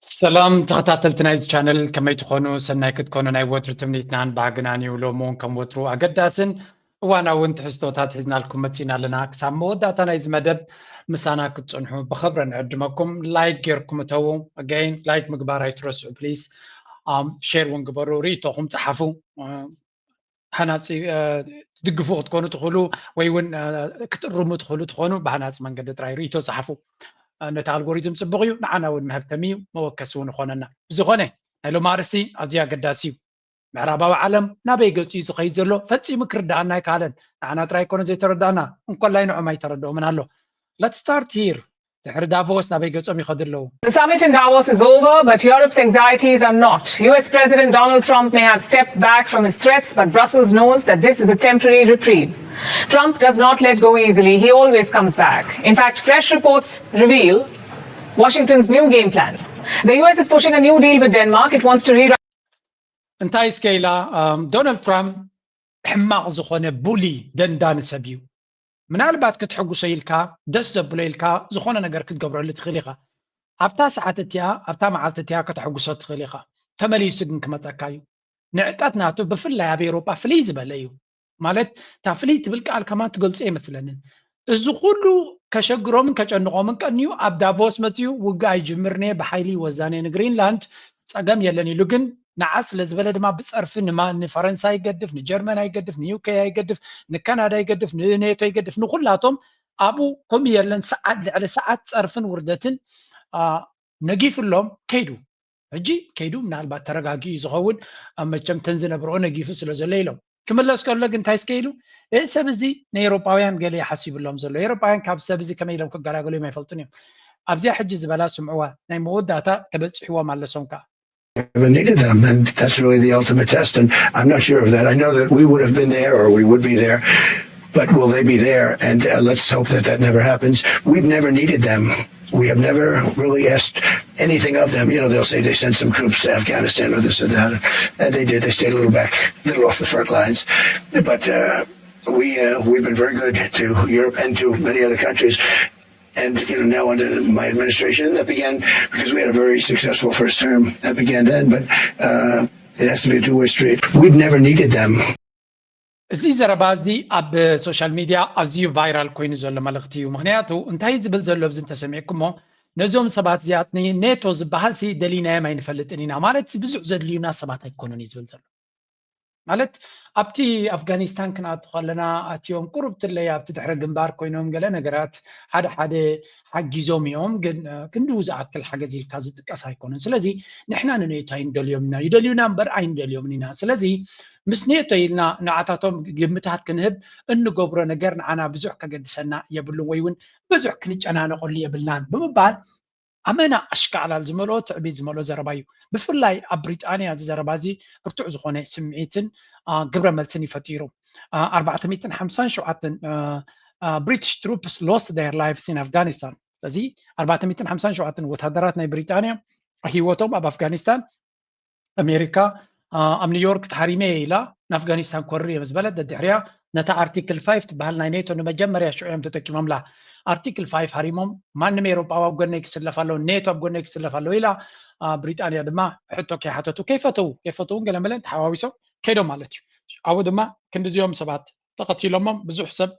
سلام تخطاتلت نايز channel كما يتخونوا سناي كتكونوا ناي وتر تمنيتنان باقناني ولومون كم وترو أقداسن وانا وانت حستوتات حزنا لكم متسينا لنا كسام موداتا نايز مدب مسانا كتصنحوا بخبرا نقدمكم لايك جيركم تو again لايك مقبار يترسعوا بليز شير ونقبروا ريتوهم تحفوا حناتي تدقفوا تكونوا تخلوا ويون كترموا تخونوا بحنات من قد تراي ريتو صحفوا نتا الجوريزم صبغيو نعنا ون مهبتمي موكسون خوننا بزخونه هلو مارسي ازيا قداسيو معرباو عالم نابي قلتي زخي زلو فتي مكردانا كالن نعنا تراي كون زي تردانا نقول لا ينعم يتردو من هلو let's start here Davos The summit in Davos is over, but Europe's anxieties are not. US President Donald Trump may have stepped back from his threats, but Brussels knows that this is a temporary reprieve. Trump does not let go easily. He always comes back. In fact, fresh reports reveal Washington's new game plan. The US is pushing a new deal with Denmark. It wants to rewrite. انتهي سكيلا دونالد ترامب حماق زخونه بولي دندان سبيو منالبات كتحقو سيلكا دس بليلكا زخونه نجر كتقبرو لتخليقه ابتا ساعتتيا ابتا معلتتيا كتحقو سوت تخليقه تملي سجن كما تسكايو نعقات ناتو بفلا بيروبا فليز بلايو مالت تافليت بالقال كمان تقولص ايه مثلا እዚ ኩሉ ከሸግሮምን ከጨንቆምን ቀንዩ ኣብ ዳቮስ መትዩ ውጋይ ጅምርኔ በሓይሊ ወዛኔ ንግሪንላንድ ፀገም የለን ኢሉ ግን ንዓስ ለዝበለ ድማ ብፀርፊ ንፈረንሳይ ይገድፍ ንጀርመን ይገድፍ ንዩኬ ይገድፍ ንካናዳ ይገድፍ ንኔቶ ይገድፍ ንኩላቶም ኣብኡ ከምኡ የለን ሰዓት ልዕሊ ሰዓት ፀርፍን ውርደትን ነጊፍሎም ከይዱ ሕጂ ከይዱ ምናልባት ተረጋጊ ዝኸውን ኣብ መቸም ተን ዝነብርኦ ነጊፉ ስለ ዘሎ ኢሎም ክምለስ ከሎ ግን እንታይ ስከኢሉ ሰብ እዚ ንኤውሮጳውያን ገለ ይሓሲብሎም ዘሎ ኤውሮጳውያን ካብ ሰብ እዚ ከመይ ኢሎም ክገላገሉ እዮም ኣይፈልጡን እዮም ኣብዚያ ሕጂ ዝበላ ስምዕዋ ናይ መወዳእታ ተበፂሕዎም ኣለሶም ከዓ Never needed them, and that's really the ultimate test. And I'm not sure of that. I know that we would have been there, or we would be there, but will they be there? And let's hope that that never happens. We've never needed them. We have never really asked anything of them. You know, they'll say they sent some troops to Afghanistan or this or that, and they did. They stayed a little back, a little off the front lines, but we've been very good to Europe and to many other countries. And you know, now under my administration, that began because we had a very successful first term. That began then, but it has to be a two-way street. We've never needed them. እዚ ዘረባ እዚ ኣብ ሶሻል ሚድያ ኣዝዩ ቫይራል ኮይኑ ዘሎ መልእኽቲ እዩ ምክንያቱ እንታይ ዝብል ዘሎ ብዚ እንተሰሚዕኩሞ ነዞም ሰባት እዚኣት ኔቶ ዝበሃል ሲ ደሊናዮም ኣይንፈልጥን ኢና ማለት ብዙሕ ዘድልዩና ሰባት ኣይኮኑን እዩ ዝብል ዘሎ ማለት ኣብቲ ኣፍጋኒስታን ክንኣቱ ከለና ኣትዮም ቁርብትለይ ኣብቲ ድሕረ ግንባር ኮይኖም ገለ ነገራት ሓደ ሓደ ሓጊዞም እዮም ግን ክንድኡ ዝኣክል ሓገዝ ኢልካ ዝጥቀስ ኣይኮኑን ስለዚ ንሕና ንኔቶ ኣይንደልዮም ኢና ይደልዩና እምበር ኣይንደልዮምን ኢና ስለዚ ምስ ኔቶ ኢልና ንዓታቶም ግምታት ክንህብ እንገብሮ ነገር ንዓና ብዙሕ ከገድሰና የብሉን ወይ እውን ብዙሕ ክንጨናነቐሉ የብልናን ብምባል ኣመና ኣሽካዕላል ዝመልኦ ትዕቢት ዝመልኦ ዘረባ እዩ ብፍላይ ኣብ ብሪጣንያ እዚ ዘረባ እዚ ብርቱዕ ዝኾነ ስምዒትን ግብረ መልስን ይፈጢሩ 457 ብሪቲሽ ትሩፕስ ሎስት ዴር ላይቭስ ኢን ኣፍጋኒስታን ስለዚ 457 ወታደራት ናይ ብሪጣንያ ሂወቶም ኣብ ኣፍጋኒስታን ኣሜሪካ ኣብ ኒውዮርክ ተሓሪመ ኢላ ንኣፍጋኒስታን ኮሪ እየ ምስ በለት ደድሕርያ ነታ ኣርቲክል 5 ትበሃል ናይ ኔቶ ንመጀመርያ ሽዑ እዮም ተጠቂሞምላ ኣርቲክል 5 ሃሪሞም ማንም ኤውሮጳዊ ኣብ ጎነይ ክስለፍ ኣለዎ ኔቶ ኣብ ጎነይ ክስለፍ ኣለዎ ኢላ ብሪጣንያ ድማ ሕቶ ከይሓተቱ ከይፈተውን ገለ መለን ተሓዋዊሶም ከይዶም ማለት እዩ ኣብኡ ድማ ክንዲዚኦም ሰባት ተኸቲሎሞም ብዙሕ ሰብ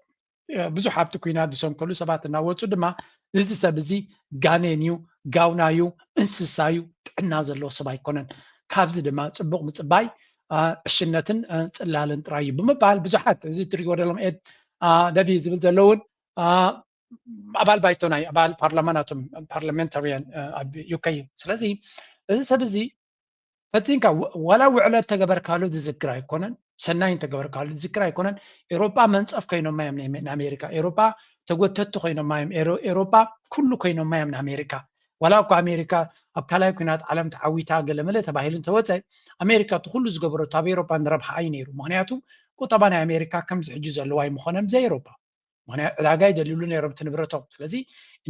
ብዙሕ ኣብቲ ኩናት ድሶም ከሉ ሰባት እናወፁ ድማ እዚ ሰብ እዚ ጋኔን እዩ ጋውና እዩ እንስሳ እዩ ጥዕና ዘለዎ ሰብ ኣይኮነን ካብዚ ድማ ፅቡቕ ምፅባይ ዕሽነትን ፅላልን ጥራይ እዩ ብምባል ብዙሓት እዚ ትሪእዎ ዘለኹም ኤድ ደቪ ዝብል ዘለውን ኣባል ባይቶ ናይ ኣባል ፓርላማናቶም ፓርላሜንታርያን ኣብ ዩኬ ስለዚ እዚ ሰብ እዚ ፈቲንካ ዋላ ውዕለት ተገበርካሉ ዝዝክር ኣይኮነን ሰናይ ተገበርካሉ ዝዝክር ኣይኮነን ኤውሮጳ መንፀፍ ኮይኖም እዮም ንኣሜሪካ ኤውሮጳ ተጎተቱ ኮይኖም እዮም ኤውሮጳ ኩሉ ኮይኖም እዮም ንኣሜሪካ ዋላ እኳ ኣሜሪካ ኣብ ካልኣይ ኩናት ዓለም ተዓዊታ ገለመለ ተባሂሉ እንተወፀ ኣሜሪካ እቲ ኩሉ ዝገበረቶ ኣብ ኤውሮጳ ንረብሓ እዩ ነይሩ ምክንያቱ ቁጠባ ናይ ኣሜሪካ ከምዚ ሕጂ ዘለዋ ኣይምኾነን ብዘይ ኤውሮጳ ምክንያቱ ዕዳጋ ይደልሉ ነይሮም እቲ ንብረቶም ስለዚ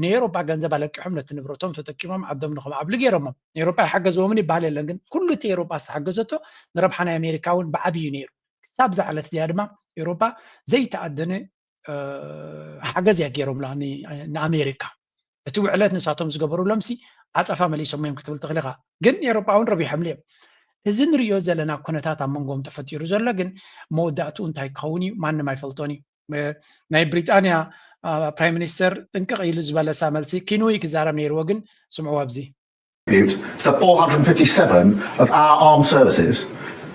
ንኤውሮጳ ገንዘብ ኣለቂሖም ነቲ ንብረቶም ተጠቂሞም ዓዶም ንኸምዓብሉ ገይሮሞም ንኤውሮጳ ይሓገዝዎምን ይበሃል የለን ግን ኩሉ እቲ ኤውሮጳ ዝተሓገዘቶ ንረብሓ ናይ ኣሜሪካ እውን ብዓብዩ ነይሩ ክሳብ ዝዓለት እዚኣ ድማ ኤውሮጳ ዘይተኣደነ ሓገዝ እያ ገይሮምላ ንኣሜሪካ እቲ ውዕለት ንሳቶም ዝገበሩሎም ሲ ዓፀፋ መሊሶም እዮም ክትብል ትኽእል ኢኻ ግን ኤውሮጳውን ረቢሖም ልዮም እዚ ንሪኦ ዘለና ኩነታት ኣብ መንጎም ተፈጢሩ ዘሎ ግን መወዳእትኡ እንታይ ክኸውን እዩ ማንም ኣይፈልጦን እዩ ናይ ብሪጣንያ ፕራይም ሚኒስተር ጥንቅቕ ኢሉ ዝበለሳ መልሲ ኪንዊ ክዛረብ ነይርዎ ግን ስምዕዎ ኣብዚ the 457 of our armed services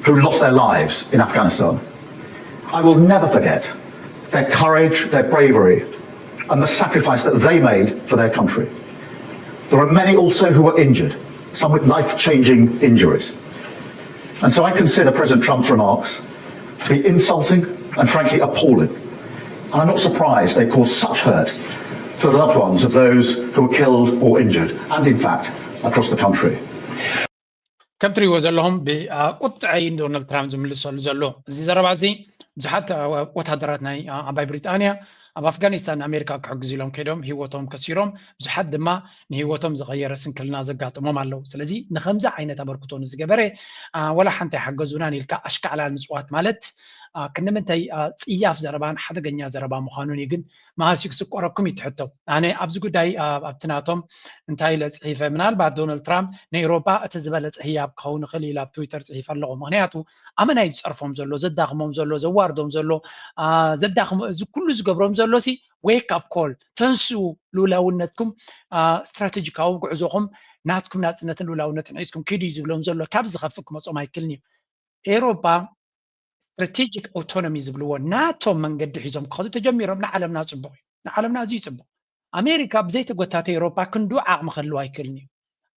who lost their lives in Afghanistan. I will never forget their courage, their bravery, and the sacrifice that they made for their country. There are many also who were injured, some with life-changing injuries. And so I consider President Trump's remarks to be insulting and frankly appalling. And I'm not surprised they've caused such hurt to the loved ones of those who were killed or injured, and in fact, across the country. كم تريو زلهم بقطعي دونالد ترامب زملسوا زلو زي زربازي بزحت وتهدراتنا أباي بريطانيا أب أفغانستان أمريكا كحجز لهم كدهم هيوتهم كسيرهم بزحت ما نهيوتهم زغير سنكلنا زقات ما مالو سلزي نخمزة عينة تبركتون زجبرة ولا حنت حجزونا نلقى أشكال على المسوات مالت كنا من تي إياف زربان حدا جنيا زربان مخانون يجن ما هسيك سكوركم يتحطوا أنا أبزقو داي أبتناتهم انتهي لصحيفة منال بعد دونالد ترامب نيروبا أتزبلت هي بخون خليل بتويتر صحيفة اللغة مغنياتو أما نايد صرفهم زلو زداخمهم زلو زواردهم زلو زداخم كل زقبرهم زلو سي wake up call تنسوا لولاونتكم استراتيجيكاو قعزوهم ناتكم ناتنتن لولاونتن عيسكم كيدي زبلهم زلو كابز خفكم أصلا ما يكلني إيروبا strategic autonomy زبلوه ناتو من قد حزم كهذا تجميرهم نعلمنا صبوي نعلمنا زي صبو أمريكا بزيت قطعة أوروبا كندو عام خلوها يكلني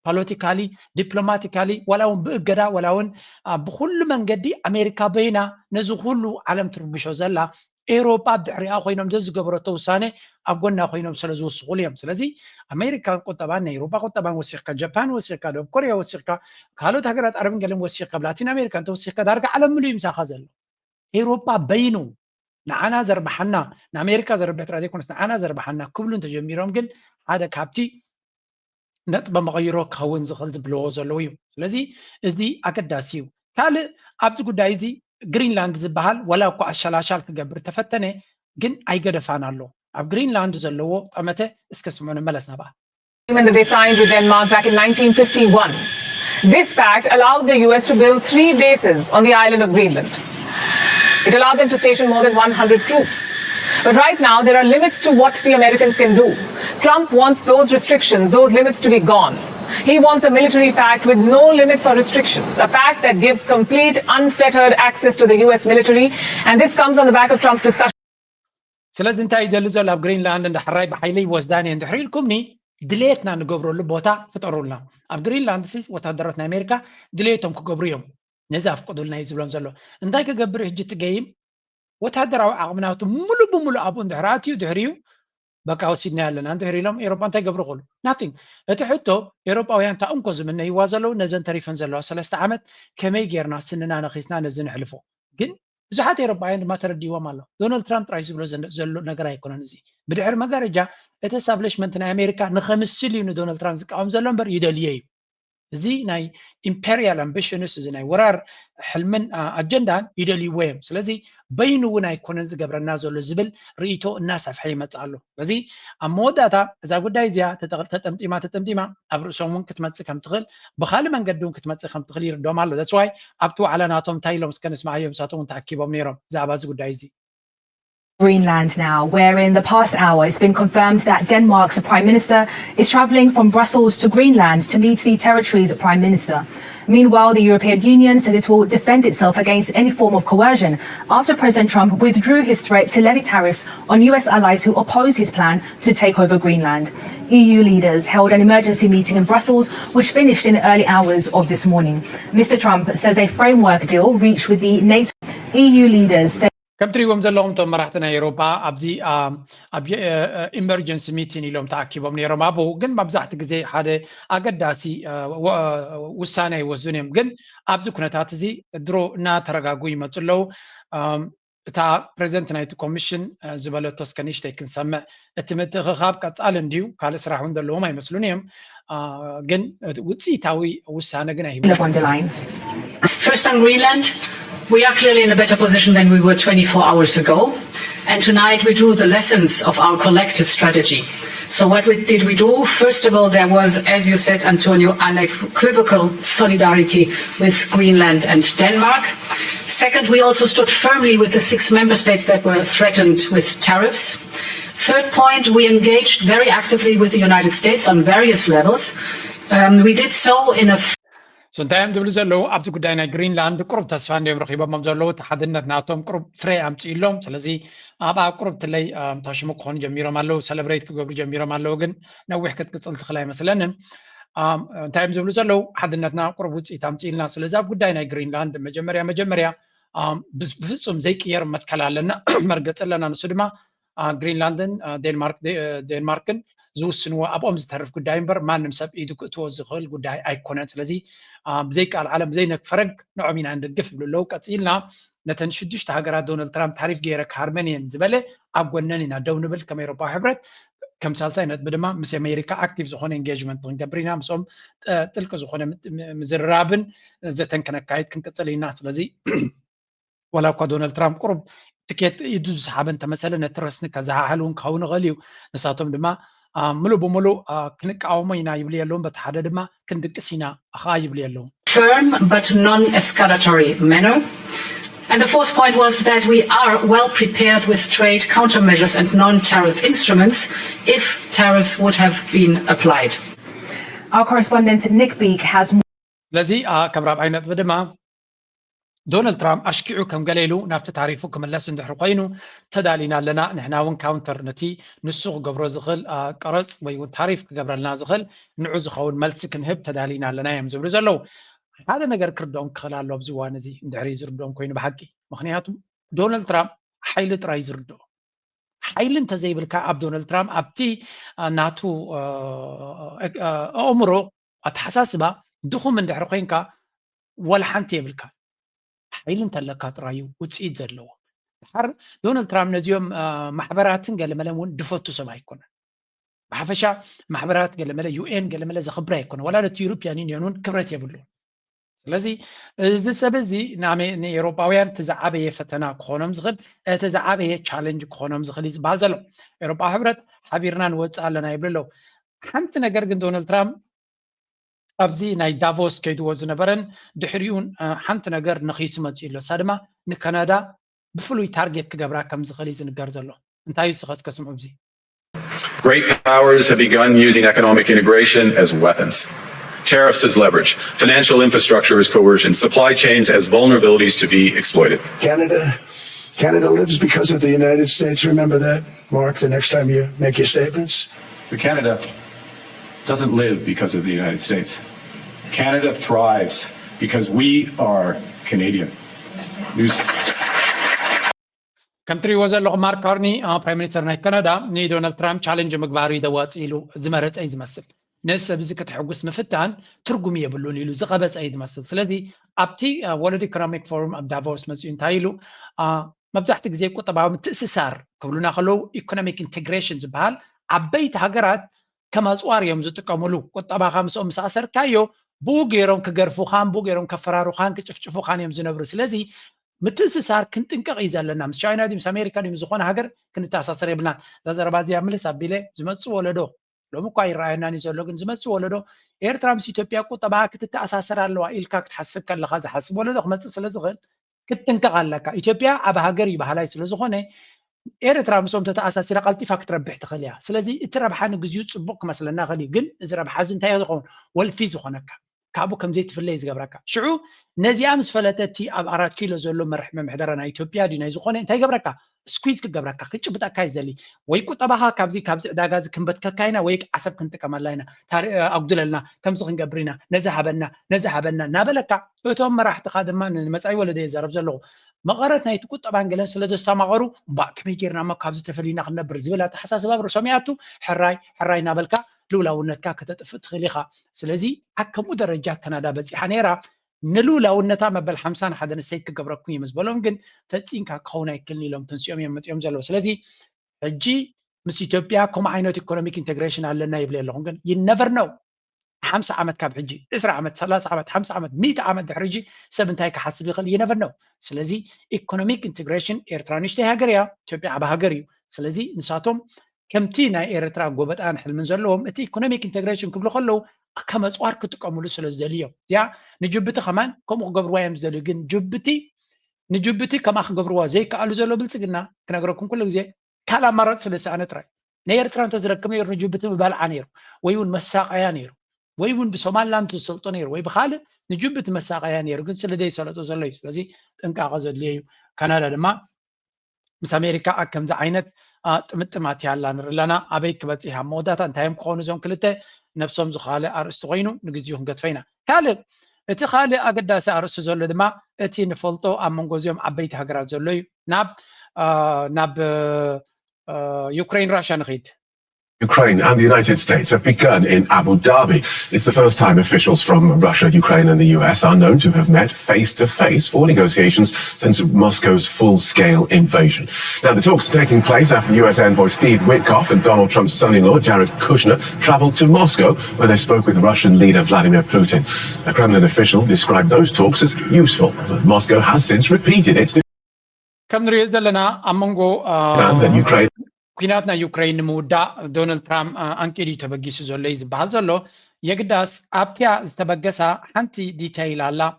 politically diplomatically ولاون بقدر ولاون بكل من قدي أمريكا بينا نزخلو علم تربيشو زلا أوروبا بدعريا خوينهم جز قبرتو سنة أبغنا خوينهم سلزو السقوليهم سلزي أمريكا قطبان أوروبا قطبان وسيقة جابان وسيقة دول كوريا وسيقة كهالو تهجرات عربين قالهم وسيقة بلاتين أمريكا أنتو وسيقة دارك على مليم ساخزل أوروبا بينو نعنا زربحنا نأمريكا زربت رادي كونس نعنا زربحنا كلون تجميرهم جن هذا كابتي نطبع مغيرو كهون زغلت بلوز اللويو لذي إزدي أكداسيو كال أبزقو دايزي جرينلاند زبهال ولا كو أشالاشال كجبر تفتنه جن أيقد فانالو أب جرينلاند زلوه أمته اسكسمون ملسنا بقى. When they signed with Denmark back in 1951, this pact allowed the US to build 3 bases on the island of Greenland. It allowed them to station more than 100 troops. But right now, there are limits to what the Americans can do. Trump wants those restrictions, those limits to be gone. He wants a military pact with no limits or restrictions, a pact that gives complete, unfettered access to the US military. And this comes on the back of Trump's discussion. سلازم انت يدلزوا لاب جرينلاند عند حراي بحيلي وزداني عند حريل كمني دليتنا نقبروا لبوتا فطروا لنا اب جرينلاند سيس وتهدرتنا امريكا دليتهم كقبريهم نزاف قدولنا يزبلهم زلو انداي كقبر هجت جايم وتهدروا عقمناته ملو بملو ابون دهراتيو دهريو بقى وسيدنا لنا عند هريلهم اوروبا انت قبروا قولوا nothing اتحطوا اوروباويان تا انكوز من يوازلو نزن تريفن زلو 3 عامت كمي غيرنا سننا نخيسنا نزن حلفو جن زحات اوروباويان ما ترديوا مالو دونالد ترامب رايز بلو زلو نغرا يكونن زي بدعر مغارجا اتسابلشمنت نا امريكا نخمس سليون دونالد ترامب زقام زلو امبر يدليي زي ناي امبريال امبيشنس زي ناي ورار حلمن اجندان يدلي ويم سلازي بينو ناي كونن زغبرنا زلو زبل ريتو الناس افحي مصالو سلازي اموداتا اذا غداي زيا تطمطيما ابرسوم كتمص كم تخل بخال منقدون كتمص كم تخل يردو مالو ذاتس واي ابتو على ناتوم تايلوم سكنسمع يوم ساتون تاكيبوم نيرو زاباز غداي زي Greenland now, where in the past hour it's been confirmed that Denmark's Prime Minister is travelling from Brussels to Greenland to meet the territory's Prime Minister. Meanwhile, the European Union says it will defend itself against any form of coercion after President Trump withdrew his threat to levy tariffs on US allies who oppose his plan to take over Greenland. EU leaders held an emergency meeting in Brussels, which finished in the early hours of this morning. Mr. Trump says a framework deal reached with the NATO EU leaders said كم تريوم زلهم تم مرحتنا أوروبا أبزي emergency meeting اليوم تأكيبهم نيرو ما بو جن مبزحت جزء هذا أقداسي وسانة وزنيم جن أبزي كنا تعتزي درو ناترجع قوي مثلو تا president نايت كوميشن زبالة توسكانيش تكن سمع اتمت غاب كتسألن ديو قال إسرح عند اللي هم يمسلونيهم جن وتسي تاوي وسانة جناهي. First on Greenland. We are clearly in a better position than we were 24 hours ago. And tonight we drew the lessons of our collective strategy. So what did we do? First of all, there was, as you said, Antonio, unequivocal solidarity with Greenland and Denmark. Second, we also stood firmly with the 6 member states that were threatened with tariffs. Third point, we engaged very actively with the United States on various levels. We did so in a سنتايم دبل زلو أبز قدانا جرينلاند قرب تسفان ديم رخيبا ممزلو تحدنا ناتهم قرب فري أمتي لهم سلزي أبا قرب تلي تاشمو كون جميرة مالو سلبريت كقبر جميرة مالو جن نوح كتقصل تخلاي مثلا تايم دبل زلو حدنا قرب وتسي تامتي لنا سلزي أب قدانا جرينلاند مجمريا بفصم زي كير متكلا لنا مرقت لنا نسدما جرينلاندن دنماركن زوسنوا أبوم زتعرف قدايم بر ما نمسب إيدك توزخل قداي أيقونات لذي بزيك العالم زينك فرق نوع من عند القفل لو كتيلنا نتنشدش تهجرات دونالد ترامب تعرف جيرك هارمانيان زبالة أبغنني دونبل كما يوروبا حبرت كم سالتين بدما مس أمريكا أكتيف زخون إنجاجمنت تنقبرينا مسوم تلك زخون مزرابن زتن كنا كايد كنت تصلي الناس لذي ولا دونالد ترامب قرب تكيت يدوز صحابن تمثلا نترسن كذا حلون كون غليو نساتهم دما ملو بملو كنك عومينا يبلي اللون بتحدد ما كندك سينا أخا يبلي اللون. Firm but non-escalatory manner. And the fourth point was that we are well prepared with trade countermeasures and non-tariff instruments if tariffs would have been applied. Our correspondent Nick Beek has more. لذي كبراب عينات بدما دونالد ترامب أشكيعو كم قليلو نافت تعريفو كم اللاس ندحر قينو تدالينا لنا نحناون كاونتر نتي نسوق قبرو زغل قرص ويون تعريف كقبر لنا زغل نعوز خاون ملسك نهب تدالينا لنا يمزبرو زلو هذا نقر كردون خلال لو بزوان زي ندحري زردون كوينو بحقي مخنياتو دونالد ترامب حيل تراي زردو حيل انت زي بالكا اب دونالد ترامب ابتي ناتو عمرو اتحساسبا دخو من دحر قينكا ولا حنتي بالكا حيل انت لك ترايو وتصيد زلو حر دونالد ترامب نزيوم محبراتن قال ملمون دفوتو سما يكون بحفشا محبرات قال ملا يو ان قال ملا زخبره يكون ولا اليوروبيان يونيون كبرت يبلو ስለዚህ እዚ ሰብ እዚ ንኤውሮጳውያን ተዛዓበየ ፈተና ክኾኖም ዝኽእል ተዛዓበየ ቻሌንጅ ክኾኖም ዝኽእል ዝበሃል ዘሎ ኤውሮጳ ሕብረት ሓቢርና ንወፅእ ኣለና ይብሉ ኣለዉ ሓንቲ ነገር ግን ዶናልድ ትራምፕ ኣብዚ ናይ ዳቮስ ከይድዎ ዝነበረን ድሕሪኡን ሓንቲ ነገር ነኺሱ መፅኡ ኣሎ እሳ ድማ ንካናዳ ብፍሉይ ታርጌት ክገብራ ከም ዝኽእል እዩ ዝንገር ዘሎ እንታይ እዩ ስኸስ ከስምዑ እዚ Great powers have begun using economic integration as weapons. Tariffs as leverage, financial infrastructure as coercion, supply chains as vulnerabilities to be exploited. Canada lives because of the United States. Remember that, Mark, the next time you make your statements. But Canada doesn't live because of the United States. Canada thrives because we are Canadian. كنتري وزير لغ مارك كارني برايم مينستر ناي كندا ني دونالد ترامب تشالنج مغباري دواص إلو زمرت أي زمسل ناس بزي كتحقس مفتان ترجمي يبلون إلو زغبس أي زمسل سلازي أبتي وورلد إيكونوميك فورم أب دافوس مسؤولين تايلو مبزحتك زي كو طبعا متأسسار كلنا خلو إيكونوميك إنتجريشن زبال عبيت هجرات كما زوار يوم زتقاملو طبعا خمس مساسر كايو بوغيرون كغرفو خان بوغيرون كفرارو خان كتشفشفو خان يوم زنبر سلازي متأسسار كنت انقق يزالنا مس چاينا دي مس امريكا دي مزخون هاجر كنت تاساسر يبلنا زربازي عمل سابيله زمص ولدو لو مكاي راينا ني زلو كن زمص ولدو ኤርትራም ኢትዮጵያ እኮ ጠባ ክትተኣሳሰር ኣለዋ ኢልካ ክትሓስብ ከለኻ ዝሓስብ ወለዶ ክመፅእ ስለ ዝኽእል ክትጥንቀቕ ኣለካ ኢትዮጵያ ኣብ ሃገር እዩ ባህላዊ ስለ ዝኾነ ኤርትራ ምሶም ተተኣሳሲራ ቀልጢፋ ክትረብሕ ትኽእል እያ ስለዚ እቲ ረብሓ ንግዚኡ ፅቡቅ ክመስለና ክእል እዩ ግን እዚ ረብሓ እዚ እንታይ ዝኸውን ወልፊ ዝኾነካ ካብኡ ከምዘይ ትፍለይ ዝገብረካ ሽዑ ነዚኣ ምስ ፈለተቲ ኣብ 4 ኪሎ ዘሎ መርሕ መምሕደራ ናይ ኢትዮጵያ ድዩ ናይ ዝኾነ እንታይ ገብረካ ስኩዊዝ ክገብረካ ክጭብጠካ ይዘሊ ወይ ቁጠባኻ ካብዚ ዕዳጋ ክንበትከካ ኢና ወይ ዓሰብ ክንጥቀመላ ኢና ኣጉድለልና ከምዚ ክንገብር ኢና ነዚ ሃበና ናበለካ እቶም መራሕትኻ ድማ ንመፃኢ ወለዶ የዛረብ ዘለኹ መቐረት ናይቲ ቁጠባን ገለን ስለ ዘስተማቐሩ ከመይ ጌርናማ ካብዚ ተፈሊና ክንነብር ዝብል ኣተሓሳስባ ሰሚዓቱ ሕራይ ናበልካ ልውላውነትካ ከተጥፍእ ትኽእል ኢኻ ስለዚ ኣብ ከምኡ ደረጃ ካናዳ በፂሓ ነይራ ንልውላውነታ መበል 51 ሰይት ክገብረኩም እዩ ምስ በሎም ግን ፈፂንካ ክኸውን ኣይክእልን ኢሎም ተንስኦም እዮም መፂኦም ዘለዉ ስለዚ ሕጂ ምስ ኢትዮጵያ ከምኡ ዓይነት ኢኮኖሚክ ኢንቴግሬሽን ኣለና ይብል ኣለኹም ግን ይነቨር ነው 50 ዓመት ካብ ሕጂ 20 ዓመት 30 ዓመት 50 ዓመት 100 ዓመት ድሕሪ ሕጂ ሰብ እንታይ ክሓስብ ይኽእል ይነቨር ነው ስለዚ ኢኮኖሚክ ኢንቴግሬሽን ኤርትራ ንእሽተይ ሃገር እያ ኢትዮጵያ ዓብ ሃገር እዩ ስለዚ ንሳቶም كمتي ناي إيرترا قوبت أنا حل من زلهم إتي economic integration قبل خلوا كم أسوار كتقاملوا سلز دليو يا نجبتي كمان كم قبروا يوم زلوا جن نجبتي كم أخ قبروا زي كقالوا زلوا بلتقنا كنا قرأكم كل زي كلا مرات سلس أنا ترى نيرترا تزرق كم ير نجبتي ببال عنير ويون مساق عنير ويون بسومال لام تسلطنير ويبخاله نجبتي مساق عنير قلت سلدي سلطة زلوا يسلزي إنك أغزل ليه كندا لما مس أمريكا أكم زعينت تمتمات يالله لنا أبيك بتيها مودات أنتهم كونوا زون كلته نفسهم زخالة أرستوينو نجزيهم قد فينا كالب إتي خالي أقدس أرست زول دما إتي نفلتو أمم جزيهم عبيت هجرات زولي ناب يوكرين راشا نغيد Ukraine and the United States have begun in Abu Dhabi. It's the first time officials from Russia, Ukraine and the US are known to have met face-to-face for negotiations since Moscow's full-scale invasion. Now, the talks are taking place after US envoy Steve Witkoff and Donald Trump's son-in-law, Jared Kushner, traveled to Moscow, where they spoke with Russian leader Vladimir Putin. A Kremlin official described those talks as useful, but Moscow has since repeated its demand that Ukraine كيناتنا يوكرين مودا دونالد ترامب أنكيدي تبجيس زوليز بحالزلو يقداس أبتيا استبجسا حنتي ديتايل على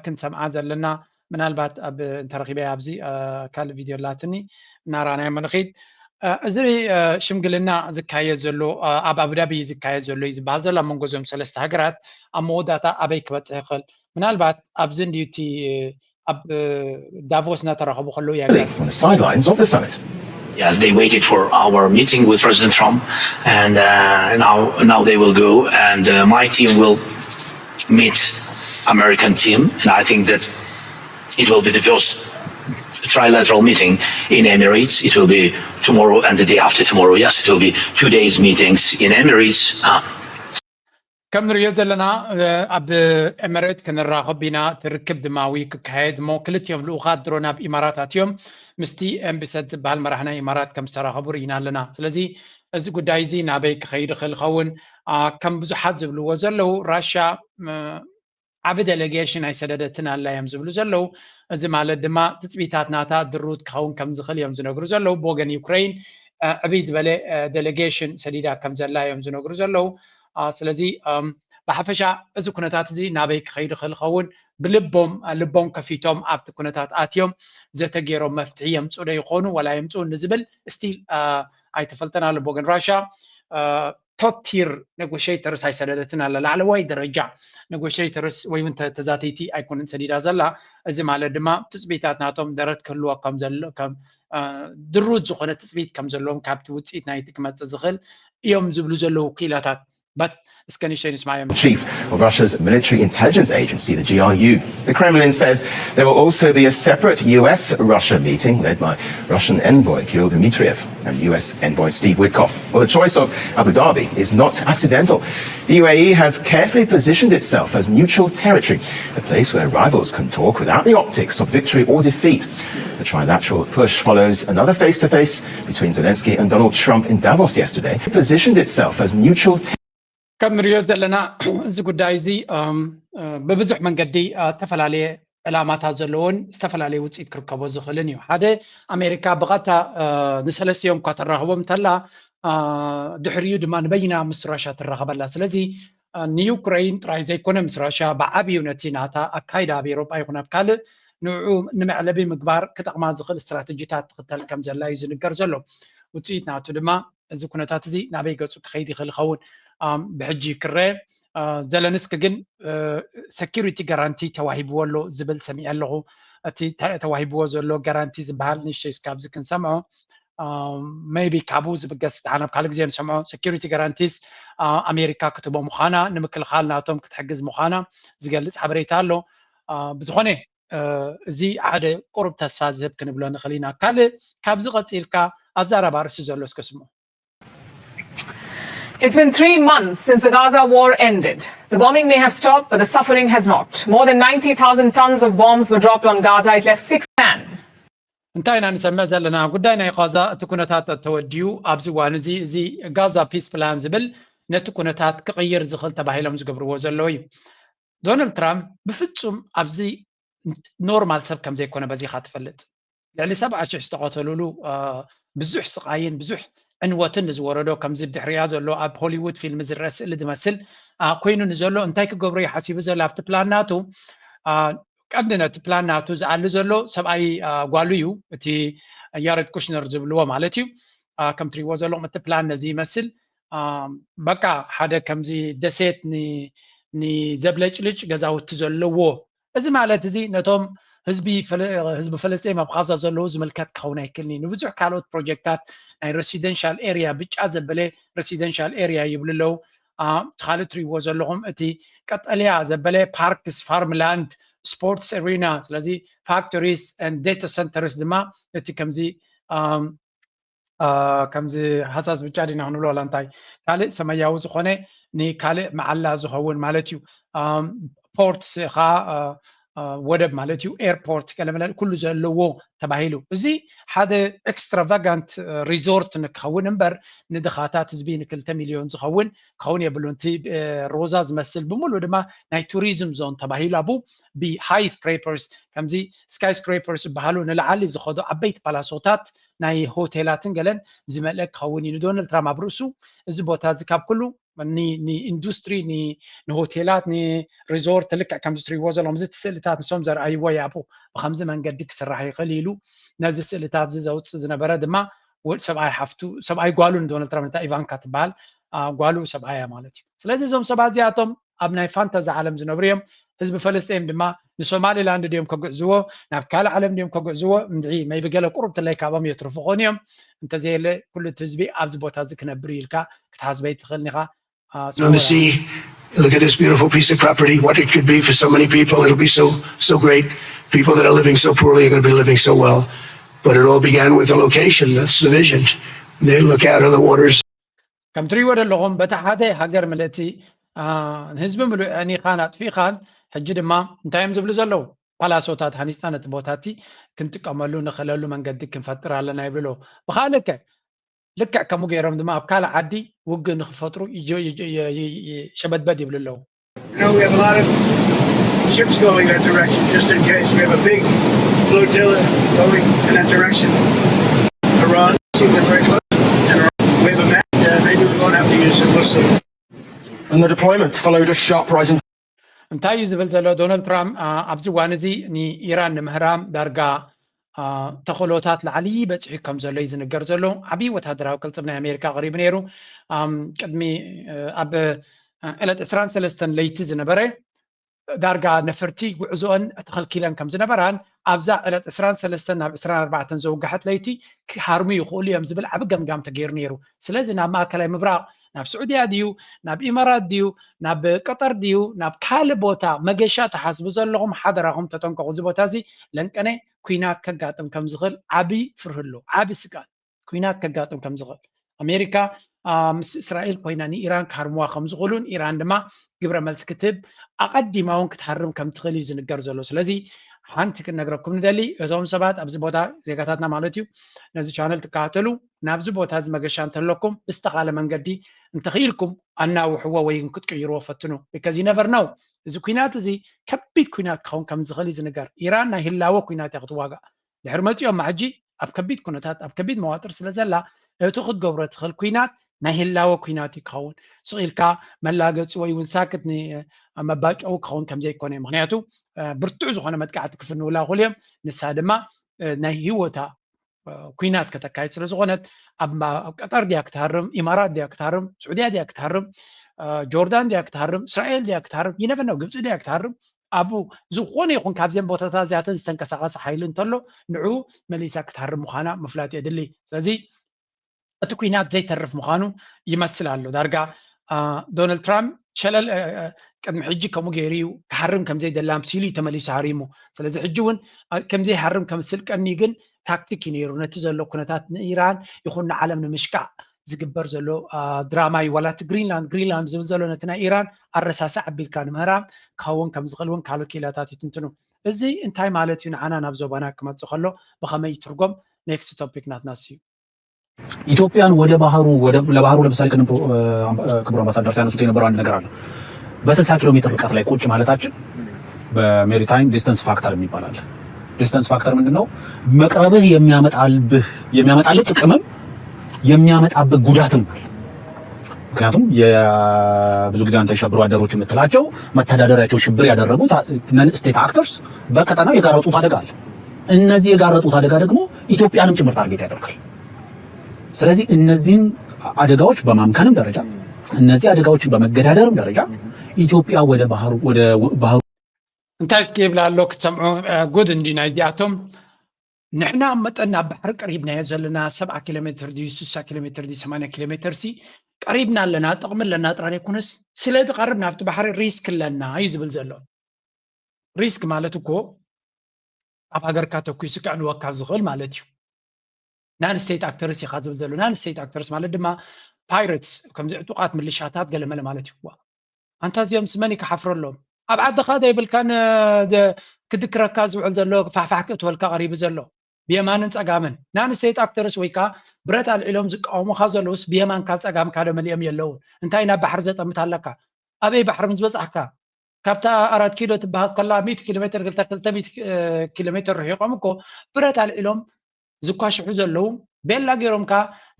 كنت سمع زلنا من البات أب انترقيبي أبزي كال فيديو لاتني نارانا منخيد أزري شمقلنا زكاية زلو أبو دابي زكاية زوليز بحالزلو من جزم سلسة هجرات أموداتا أبيك بتأخل من البات أبزن ديوتي أب دافوس نترقبو خلو يقدر on the sidelines of the summit. Yes, they waited for our meeting with President Trump, and now they will go, and my team will meet American team, and I think that it will be the first trilateral meeting in Emirates. It will be tomorrow and the day after tomorrow. Yes, it will be 2 days meetings in Emirates. كم رياض لنا أب إمارات كان الراغب بنا تركب دماوي كهيد مو كلت يوم لغات درونا بإمارات يوم مستي بسد بهالمرحنا إمارات كم سراغب رينا لنا سلزي از قدايزي نابيك خير خل خون كم بزحات زبلو وزلو راشا عبد delegation أي سددتنا لا يمزبلو زلو زمالة دما تثبيتات ناتا درود خون كم زخل يمزنو زلو بوغن يوكرين أبيز بله delegation سديدا كم زلا يمزنو زلو سلزي بحفشة إذا كنتات زي نابيك خير خل خون بلبهم كفيتهم عبد كنتات آتيوم زت جيرو مفتعي يمسون يخونوا ولا يمسون نزبل استيل أي تفلتنا لبوغن راشا توب تير نيغوشيترز هاي سددتنا على وايد درجة نيغوشيترز وينت تزاتيتي أيكون سديدا زلا إذا على دما تثبيتات ناتهم درت كلوا كم زل كم درود زخنة تثبيت كم زلهم كابت وتسيت نايتك ما تزخل يوم زبلو زلو قيلاتات but Chief of Russia's military intelligence agency, the GRU. The Kremlin says there will also be a separate US-Russia meeting led by Russian envoy Kirill Dmitriev and US envoy Steve Witkoff. Well, the choice of Abu Dhabi is not accidental. The UAE has carefully positioned itself as neutral territory, a place where rivals can talk without the optics of victory or defeat. The trilateral push follows another face-to-face between Zelensky and Donald Trump in Davos yesterday. It positioned itself as neutral territory. كم رياض لنا زقدايزي ببزح من قدي تفل عليه علامات هذلون استفل عليه وتسيد كركبو زخلنيو هذا أمريكا بغتا نسلست يوم كات الرغبة متلا دحريو دمان بينا مسراشات الرغبة لا سلزي نيوكرين تراي زي كونه مسراشا بعبي ونتيناتا أكايدا بيروبا يكون بكال نوعو نمعلبي مقبار كتقما زخل استراتيجيات قتل كم زلا يزنقر زلو وتسيد ناتو دما إذا كنا تزي نبي قصو تخيدي خل خون بحجي كره زلنسك جن security guarantee تواهب ولو زبل سميع له أتي تواهب وزلو guarantee زبال نشي سكابز كن سمعه maybe كابوز بقصد عنا بكالك زين سمعه security guarantees أمريكا كتبوا مخانا نمكل خالنا توم كتحجز مخانا زجلس حبريتالو بزخنة زي عاد قرب تسفاز زب كنبلون خلينا كابز قصيركا أزارة بارس زلو اسكسمو. It's been 3 months since the Gaza war ended. The bombing may have stopped, but the suffering has not. More than 90,000 tons of bombs were dropped on Gaza. It left 6 men. انتهينا نسمع زلنا قدينا غازا تكونتات توديو ابزي وانزي زي غازا بيس بلان زبل نتكونتات كغير زخل تباهيلهم زغبرو زلوي دونالد ترامب بفصم ابزي نورمال سب كم زي كونه بزي خاتفلت للي 7 استقاتلوا له بزح سقاين بزح ዕንወትን ዝወረዶ ከምዚ ድሕሪያ ዘሎ ኣብ ሆሊውድ ፊልም ዝረአ ስእሊ ዝመስል ኮይኑ ንዘሎ እንታይ ክገብሮ ይሓሲቡ ዘሎ ኣብቲ ፕላናቱ ቀንዲ ነቲ ፕላናቱ ዝኣሊ ዘሎ ሰብኣይ ጓሉ እዩ እቲ ያሬድ ኩሽነር ዝብልዎ ማለት እዩ ከም ትሪእዎ ዘለኹም እቲ ፕላን ነዚ ይመስል በቃ ሓደ ከምዚ ደሴት ንዘብለጭልጭ ገዛውቲ ዘለዎ እዚ ማለት እዚ ነቶም ህዝቢ ፈለስጢን ኣብ ጋዛ ዘለዉ ዝምልከት ክኸውን ኣይክእልኒ ንብዙሕ ካልኦት ፕሮጀክታት ናይ ሬሲደንሻል ኤሪያ ብጫ ዘበለ ሬሲደንሻል ኤሪያ ይብሉ ኣለዉ ካልእ ትሪእዎ ዘለኹም እቲ ቀጠልያ ዘበለ ፓርክስ ፋርምላንድ ስፖርትስ ኣሪና ስለዚ ፋክቶሪስ ኤንድ ዴታ ሰንተርስ ድማ እቲ ከምዚ ሃሳስ ብጫ ዲና ክንብሎ ዋላ እንታይ ካልእ ሰማያዊ ዝኾነ ንካልእ መዓላ ዝኸውን ማለት እዩ ፖርትስ ኻ ወደብ ማለት እዩ ኤርፖርት ቀለመለ ኩሉ ዘለዎ ተባሂሉ እዚ ሓደ ኤክስትራቫጋንት ሪዞርት ንክኸውን እምበር ንድኻታት ህዝቢ ን2 ሚልዮን ዝኸውን ክኸውን የብሉ እቲ ሮዛ ዝመስል ብምሉእ ድማ ናይ ቱሪዝም ዞን ተባሂሉ ኣቡ ብሃይ ስክሬፐርስ ከምዚ ስካይ ስክሬፐርስ ዝበሃሉ ንላዓሊ ዝኸዱ ዓበይቲ ፓላሶታት ናይ ሆቴላትን ገለን ዝመልአ ክኸውን እዩ ንዶናልድ ትራምፕ ኣብ ርእሱ እዚ ቦታ እዚ ካብ ኩሉ ንኢንዱስትሪ ንሆቴላት ንሪዞርት ልክዕ ከምዚ ትሪእዎ ዘለኹም እዚ ስእልታት ንሶም ዘርኣይዎ ያቡ ብከምዚ መንገዲ ክስራሕ ይኽእል ኢሉ ነዚ ስእልታት ዘውፅእ ዝነበረ ድማ ሰብኣይ ጓሉ ንዶናልድ ትራምፕ እንታይ ኢቫንካ ትበሃል ጓሉ ሰብኣያ ማለት እዩ ስለዚ እዞም ሰባት እዚኣቶም ኣብ ናይ ፋንታዚ ዓለም ዝነብሩ እዮም ህዝቢ ፈለስጢን ድማ ንሶማሊላንድ ድዮም ከጉዕዝዎ ናብ ካልእ ዓለም ድዮም ከጉዕዝዎ እንድዒ መይብገለ ቁሩብ ትለይ ካብኦም የትርፉ ኮኑ እዮም እንተዘየለ ኩሉ እቲ ህዝቢ ኣብዚ ቦታ እዚ ክነብር ኢልካ ክትሓስበይ ትኽእል ኒኻ On the sea, look at this beautiful piece of property, what it could be for so many people. It'll be so great. People that are living so poorly are going to be living so well. But it all began with a location. That's the vision. They look out on the waters. كم تريد لهم بتحدي هجر ملتي ህዝቢ ምሉእ ኒኻን ኣጥፊኻን ሕጂ ድማ እንታይ እዮም ዝብሉ ዘለዉ ፓላሶታት ሃኒስታን እቲ ቦታቲ ክንጥቀመሉ ንኽእለሉ መንገዲ ክንፈጥር ኣለና ይብሉ ብኻልእ ከ ልክዕ ከምኡ ገይሮም ድማ ኣብ ካልእ ዓዲ ውግእ ንክፈጥሩ ሸበድበድ ይብሉ ኣለዉ We have a lot of ships going that direction just in case. We have a big flotilla going in that direction. Iran seems like very close. And we have a map. Maybe we won't have to use it. We'll see. And the deployment followed a sharp rise in እንታይ እዩ ዝብል ዘሎ ዶናልድ ትራምፕ ኣብዚ እዋን እዚ ንኢራን ንምህራም ዳርጋ ተኽእሎታት ላዕሊ በፅሑ ከም ዘሎ እዩ ዝንገር ዘሎ ዓብዪ ወታደራዊ ቅልፅም ናይ ኣሜሪካ ቀሪቡ ነይሩ ቅድሚ ኣብ ዕለት 23 ለይቲ ዝነበረ ዳርጋ ነፈርቲ ጉዕዞአን ተኸልኪለን ከም ዝነበራን ኣብዛ ዕለት 23 ናብ 24 ዘውጋሕት ለይቲ ክሃርሙ ይኽእሉ እዮም ዝብል ዓብ ገምጋም ተገይሩ ነይሩ ስለዚ ናብ ማእከላይ ምብራቕ ናብ ስዑድያ ድዩ ናብ ኢማራት ድዩ ናብ ቀጠር ድዩ ናብ ካልእ ቦታ መገሻ ተሓስቡ ዘለኹም ሓደራኹም ተጠንቀቑ እዚ ቦታ እዚ ለንቀነ ኩናት ከጋጥም ከም ዝኽእል ዓብዪ ፍርህሎ ዓብዪ ስጋት ኩናት ከጋጥም ከም ዝኽእል ኣሜሪካ ምስ እስራኤል ኮይና ንኢራን ክሃርምዋ ከም ዝኽእሉን ኢራን ድማ ግብረ መልሲ ክትህብ ኣቐዲማ እውን ክትሃርም ከም ትኽእል እዩ ዝንገር ዘሎ ስለዚ ሓንቲ ክነግረኩም ንደሊ እዞም ሰባት ኣብዚ ቦታ ዜጋታትና ማለት እዩ ነዚ ቻነል ትከታተሉ ናብዚ ቦታ እዚ መገሻ እንተለኩም ብዝተኻለ መንገዲ እንተኽኢልኩም ኣናውሕዎ ወይ ክትቅይርዎ ፈትኑ ቢካዝ ዩነቨር ነው እዚ ኩናት እዚ ከቢድ ኩናት ክኸውን ከም ዝኽእል እዩ ዝንገር ኢራን ናይ ህላወ ኩናት እያ ክትዋጋእ ድሕሪ መፂኦም ሕጂ ኣብ ከቢድ ኩነታት ኣብ ከቢድ መዋጥር ስለ ዘላ እቲ ክትገብሮ ትኽእል ኩናት ናይ ህላወ ኩናት ክኸውን ስኢልካ መላገፂ ወይ እውን ሳክት መባጨው ክኸውን ከም ዘይኮነ ምክንያቱ ብርቱዕ ዝኾነ መጥቃዕቲ ክፍንውላ ይኽእሉ እዮም ንሳ ድማ ናይ ሂወታ ኩናት ከተካይድ ስለ ዝኾነት ኣብ ቀጠር ድያ ክትሃርም ኢማራት ድያ ክትሃርም ስዑድያ ድያ ክትሃርም ጆርዳን ድያ ክትሃርም እስራኤል ድያ ክትሃርም ይነቨር ነው ግብፂ ድያ ክትሃርም ኣብኡ ዝኾነ ይኹን ካብዘን ቦታታት እዚኣተን ዝተንቀሳቐሰ ሓይሊ እንተሎ ንዑ መሊሳ ክትሃርም ምዃና ምፍላጥ የድሊ ስለዚ እቲ ኩናት ዘይተርፍ ምዃኑ ይመስል ኣሎ ዳርጋ ዶናልድ ትራምፕ ሸለል ቅድሚ ሕጂ ከምኡ ገይሩ እዩ ክሃርም ከምዘይደላ ምሲሉ እዩ ተመሊሱ ሃሪሙ ስለዚ ሕጂ እውን ከምዘይሃርም ከምስል ቀኒ ግን ታክቲክ እዩ ነይሩ ነቲ ዘሎ ኩነታት ንኢራን ይኹን ንዓለም ንምሽቃዕ ዝግበር ዘሎ ድራማ እዩ ዋላ እቲ ግሪንላንድ ዝብል ዘሎ ነቲ ናይ ኢራን ኣረሳሳዕ ኣቢልካ ንምህራም ክኸውን ከም ዝኽእል እውን ካልኦት ኪላታት ይትንትኑ እዚ እንታይ ማለት እዩ ንዓና ናብ ዞባና ክመፅእ ከሎ ብኸመይ ትርጎም ኔክስት ቶፒክ ናትናስ እዩ ኢትዮጵያን ወደ ባህሩ ለባህሩ ለምሳሌ ክቡር አምባሳደር ሲያነሱት የነበረው አንድ ነገር አለ በ60 ኪሎ ሜትር ርቀት ላይ ቁጭ ማለታችን በሜሪታይም ዲስታንስ ፋክተር የሚባላል ዲስታንስ ፋክተር ምንድነው መቅረብህ የሚያመጣልህ ጥቅምም የሚያመጣበት ጉዳትም አለ። ምክንያቱም የብዙ ጊዜ አንተ ሸብሩ አደሮች የምትላቸው መተዳደሪያቸው ሽብር ያደረጉት ነን ስቴት አክተርስ በቀጠናው የጋረጡት አደጋ አለ። እነዚህ የጋረጡት አደጋ ደግሞ ኢትዮጵያንም ጭምር ታርጌት ያደርጋል። ስለዚህ እነዚህን አደጋዎች በማምከንም ደረጃ እነዚህ አደጋዎችን በመገዳደርም ደረጃ ኢትዮጵያ ወደ ባህሩ እንታይ ስኬብ ላሎ ክትሰምዑ ጉድ እንዲና እዚኣቶም ንሕና መጠና ባሕሪ ቀሪብና ዘለና 70 ኪሎ ሜትር ዲ 60 ኪሎ ሜትር ዲ 80 ኪሎ ሜትር ሲ ቀሪብና ኣለና ጥቕሚ ኣለና ጥራይ ኣይኮነስ ስለዝቐርብ ናብቲ ባሕሪ ሪስክ ኣለና እዩ ዝብል ዘሎ ሪስክ ማለት እኮ ኣብ ሃገርካ ተኩሱ ክዕንወካ ዝኽእል ማለት እዩ ናን ስቴት አክተርስ ኢኻ ዝብል ዘሎ ናን ስቴት አክተርስ ማለት ድማ ፓይረትስ ከምዚ ዕጡቃት ምልሻታት ገለመለ ማለት እዩ አንታ እዚኦም ስመን ይከሓፍረሎም ኣብ ዓድኻ ዘይብልካን ክድክረካ ዝውዕል ዘሎ ፋሕፋሕ ክትበልካ ቀሪቡ ዘሎ ብየማንን ፀጋምን ናን ስቴት አክተርስ ወይ ከዓ ብረት አልዒሎም ዝቃወሙካ ዘለውስ ብየማንካ ፀጋምካ ደመሊኦም የለውን እንታይ ናብ ባሕሪ ዘጠምት ኣለካ ኣበይ ባሕሪ ምስ በፃሕካ ካብታ 4 ኪሎ ትበሃል ከላ 100 ኪሎ ሜትር 200 ኪሎ ሜትር ርሒቆም እኮ ብረት አልዒሎም ዝኳሽሑ ዘለዉ ቤላ ገይሮምካ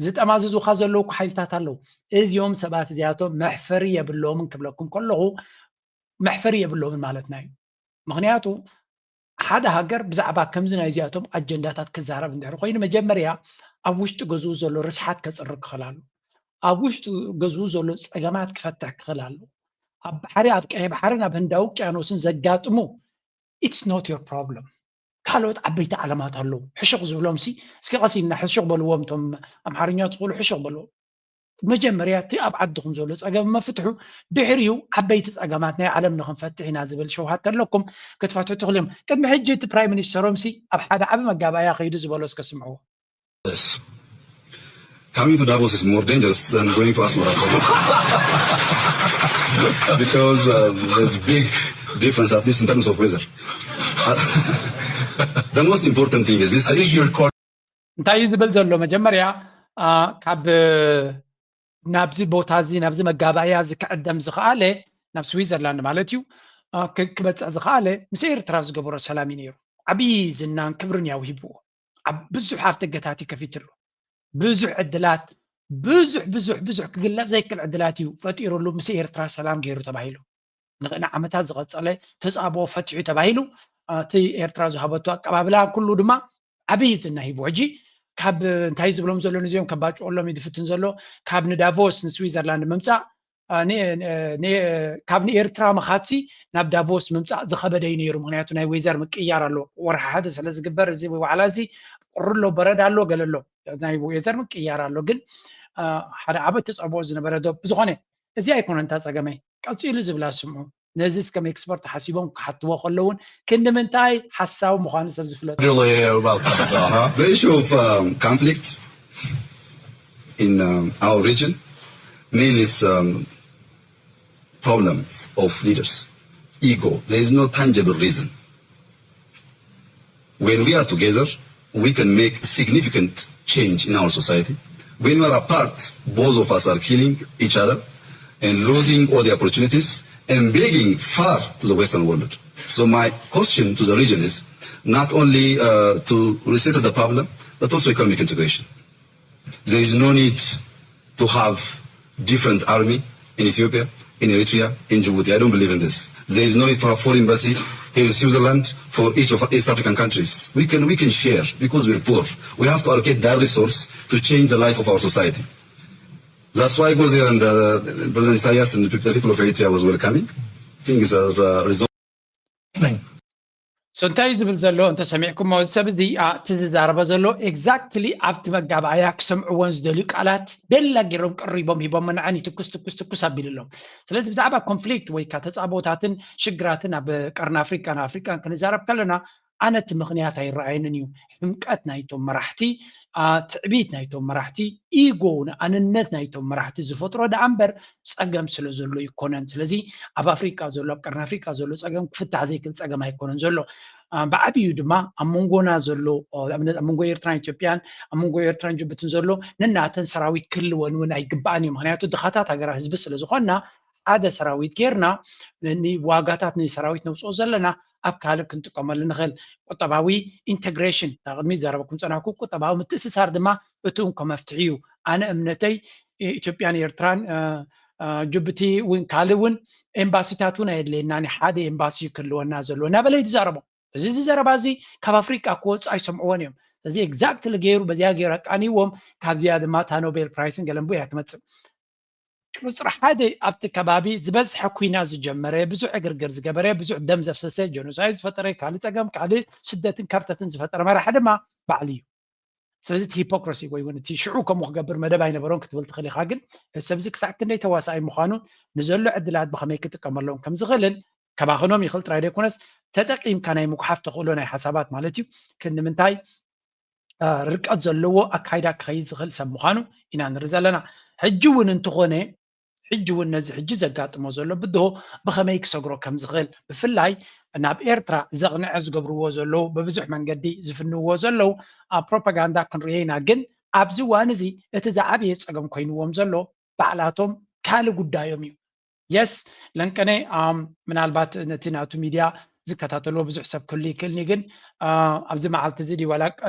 ዝጠማዝዙካ ዘለዉ ሓይልታት ኣለዉ እዚኦም ሰባት እዚኣቶም መሕፈሪ የብሎምን ክብለኩም ከለኹ መሕፈሪ የብሎምን ማለትና እዩ ምክንያቱ ሓደ ሃገር ብዛዕባ ከምዚ ናይ እዚኣቶም ኣጀንዳታት ክዛረብ እንድሕር ኮይኑ መጀመርያ ኣብ ውሽጢ ገዝኡ ዘሎ ርስሓት ከፅርግ ክኽእል ኣሎ ኣብ ውሽጢ ገዝኡ ዘሎ ፀገማት ክፈትሕ ክኽእል ኣሎ ኣብ ባሕሪ ኣብ ቀይ ባሕርን ኣብ ህንዳዊ ውቅያኖስን ዘጋጥሙ ኢትስ ኖት ዮር ፕሮብለም ካልኦት ዓበይቲ ዓለማት ኣለዉ ሕሹቕ ዝብሎም ሲ እስኪ ቀሲልና ሕሹቕ በልዎም እቶም ኣምሓርኛ ትኽእሉ ሕሹቕ በልዎም መጀመርያ እቲ ኣብ ዓድኹም ዘሎ ፀገም መፍትሑ ድሕሪኡ ዓበይቲ ፀገማት ናይ ዓለም ንክንፈትሕ ኢና ዝብል ሸውሃት ኣለኩም ክትፈትሑ ትኽእሉ እዮም ቅድሚ ሕጂ እቲ ፕራይም ሚኒስተሮም ሲ ኣብ ሓደ ዓብ መጋባእያ ከይዱ ዝበሎ እስከ ስምዕዎ Coming to Davos is more dangerous than going to Asmara because there's big difference, at least in terms of weather. The most important thing is this. እንታይ ዝብል ዘሎ መጀመርያ ካብ ናብዚ ቦታ እዚ ናብዚ መጋባእያ ዝክዕደም ዝኽኣለ ናብ ስዊዘርላንድ ማለት እዩ ክበፅዕ ዝኽኣለ ምስ ኤርትራ ዝገበሮ ሰላም እዩ ነይሩ ዓብዪ ዝናን ክብርን ያውሂብዎ ኣብ ብዙሕ ኣፍደገታት ይከፊትሉ ብዙሕ ዕድላት ብዙሕ ክግለፅ ዘይክእል ዕድላት እዩ ፈጢሩሉ ምስ ኤርትራ ሰላም ገይሩ ተባሂሉ ንዓመታት ዝቐፀለ ተፃብኦ ፈትሑ ተባሂሉ እቲ ኤርትራ ዝሃበቶ ኣቀባብላ ኩሉ ድማ ዓብዪ ዝና ሂቡ ሕጂ ካብ እንታይ ዝብሎም ዘሎ ንዚኦም ከባጭቆሎም ይድፍትን ዘሎ ካብ ንዳቮስ ንስዊዘርላንድ ምምፃእ ካብ ንኤርትራ መኻትሲ ናብ ዳቮስ ምምፃእ ዝኸበደዩ ነይሩ ምክንያቱ ናይ ወይዘር ምቅያር ኣሎ ወርሒ ሓደ ስለ ዝግበር እዚ ዋዕላ እዚ ቁርሎ በረድ ኣሎ ገለሎ ናይ ወይዘር ምቅያር ኣሎ ግን ሓደ ዓበይ ተፀብኦ ዝነበረ ዶ ብዝኾነ እዚ ኣይኮነ እንታ ፀገመይ ቀፂሉ ዝብላ ስምዑ ነዚ እስከም ኤክስፐርት ሓሲቦም ክሓትዎ ከለውን ክንምንታይ ሓሳብ ምዃኑ ሰብ ዝፍለጥ The issue of conflict in our region mainly it's problems of leaders ego there is no tangible reason when we are together we can make significant change in our society when we are apart both of us are killing each other and losing all the opportunities and begging far to the Western world. So my question to the region is not only to resettle the problem, but also economic integration. There is no need to have different army in Ethiopia, in Eritrea, in Djibouti. I don't believe in this. There is no need to have foreign embassy here in Switzerland for each of East African countries. We can share because we're poor. We have to allocate that resource to change the life of our society. That's why I go there and President Isaias and the people of Eritrea was welcoming. Things are resolved. So እንታይ ዝብል ዘሎ እንተሰሚዕኩም ሰብ እዚ እቲ ዝዛረበ ዘሎ ኤግዛክትሊ ኣብቲ መጋባእያ ክሰምዕዎን ዝደልዩ ቃላት ቤላ ገይሮም ቀሪቦም ሂቦም ንዓኒ ትኩስ ኣቢልሎም ስለዚ ብዛዕባ ኮንፍሊክት ወይ ከዓ ተፃቦታትን ሽግራትን ኣብ ቀርኒ ኣፍሪካን ኣፍሪካን ክንዛረብ ከለና ኣነ እቲ ምክንያት ኣይረኣየንን እዩ ሕምቀት ናይቶም መራሕቲ ትዕቢት ናይቶም መራሕቲ ኢጎ ንኣንነት ናይቶም መራሕቲ ዝፈጥሮ ዳ እምበር ፀገም ስለ ዘሎ ይኮነን ስለዚ ኣብ ኣፍሪካ ዘሎ ኣብ ቀርኒ ኣፍሪካ ዘሎ ፀገም ክፍታሕ ዘይክእል ፀገም ኣይኮነን ዘሎ ብዓብዩ ድማ ኣብ መንጎና ዘሎ ኣብ መንጎ ኤርትራን ኢትዮጵያን ኣብ መንጎ ኤርትራን ጅቡትን ዘሎ ንናተን ሰራዊት ክህልወን እውን ኣይግባእን እዩ ምክንያቱ ድኻታት ሃገራት ህዝቢ ስለ ዝኾንና ሓደ ሰራዊት ጌርና ዋጋታት ንሰራዊት ነውፅኦ ዘለና أبكال كنت كمال نخل قطباوي integration تقدمي زربكم صنعكم قطباوي متأسسار دما أتوم كمفتعيو أنا أمنتي إثيوبيان إيرتران جبتي وين كالون إمباسيتاتون اللي ناني حادي إمباسي كلون نازلون نبلي تزربوا بزي زربازي كافريقيا كوتس أي سمعونيهم بزي exact لغيرو بزي غيرك أنيوم كابزيادة ما تانوبيل برايسنج قلن بويا كمتسم رصر حادي أبت كبابي زبز حكوينا زجمرة بزوع قرقر زقبرة بزوع دم زفسسة جنوسايد فترة كالي تقام كالي سدة كارتة زفترة مرة حدا ما بعليو سلزت هيبوكراسي ويونتي شعوكم مخبر مدى باين برون كتبل تخلي خاقن السبزك ساعة كني تواسعي مخانو نزلوا عدلات بخمي كتكمل لهم كم زغلن كباخنهم يخلط رايدي كونس تدق إمكاني مكحف تقولون حسابات مالتي كن منتاي ركعت زلوا أكايدا كخيز زغل سمخانو إنا نرزلنا حجون انتخوني حجون نزح حج زقات موزلو بده بخميك سقرو كم زغل بفلاي ناب إيرترا زغنع زقبرو وزلو ببزح من قدي زفنو وزلو بروباغندا كنرينا جن أبزو وانزي اتزعبي يتسقم كوين ومزلو بعلاتهم كالو قدايوم يس لنكني من البات نتيناتو ميديا زكاتاتلو بزح سب كلي كلني جن أبزي معالت زيدي ولاك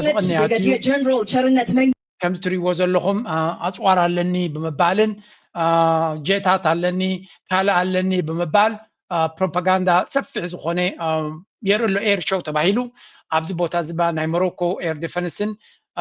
كم تري وزلهم أصوار علني بمبالن جيتات علني كالا علني بمبال بروباغندا سفع زخوني يرلو اير شو تباهيلو ابز بوتا زبا ناي موروكو اير ديفنسن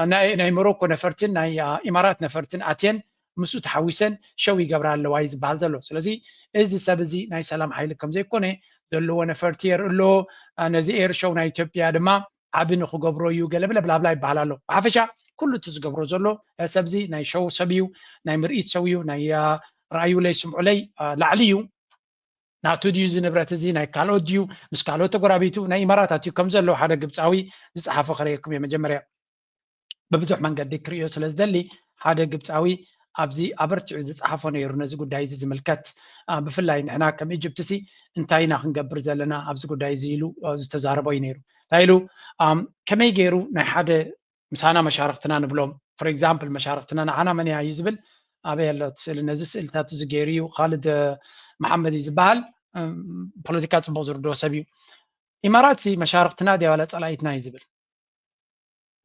ناي موروكو نفرتن ناي امارات نفرتن اتين مسو تحويسن شو يقبرال لوايز بالزلو سلازي ازي سبزي ناي سلام حيلكم زي كوني دلو نفرتير لو نزي اير شو ناي اثيوبيا دما عبن خو قبرو يو قلب بلا بلا يبالالو عفشا كله تزقبرو زلو سبزي ناي شو سبيو ناي مرئيت سويو ناي رايو لي سمعو لي لعليو ناتو ديو زنبرات زي ناي كالو ديو مس كالو تقرابيتو ناي اماراتاتيو كم زلو حدا قبصاوي زصحافو خريكم يا مجمريا ببزح من قد كريو سلازدلي حدا قبصاوي ابزي ابرتع زصحافو نيرو نزي قداي زي زملكت بفلاي نحنا كم ايجيبتسي انتاينا خنقبر زلنا ابزي قداي زيلو زتزاربو ينيرو تايلو كمي غيرو ناي حدا مسانا مشاركتنا نبلوم فور اكزامبل مشاركتنا انا من يزبل ابي يلا تسال نزي سالتات زغيريو خالد محمد يزبال بوليتيكا صبوزر دو سبيو اماراتي مشاركتنا دي ولا صلايتنا يزبل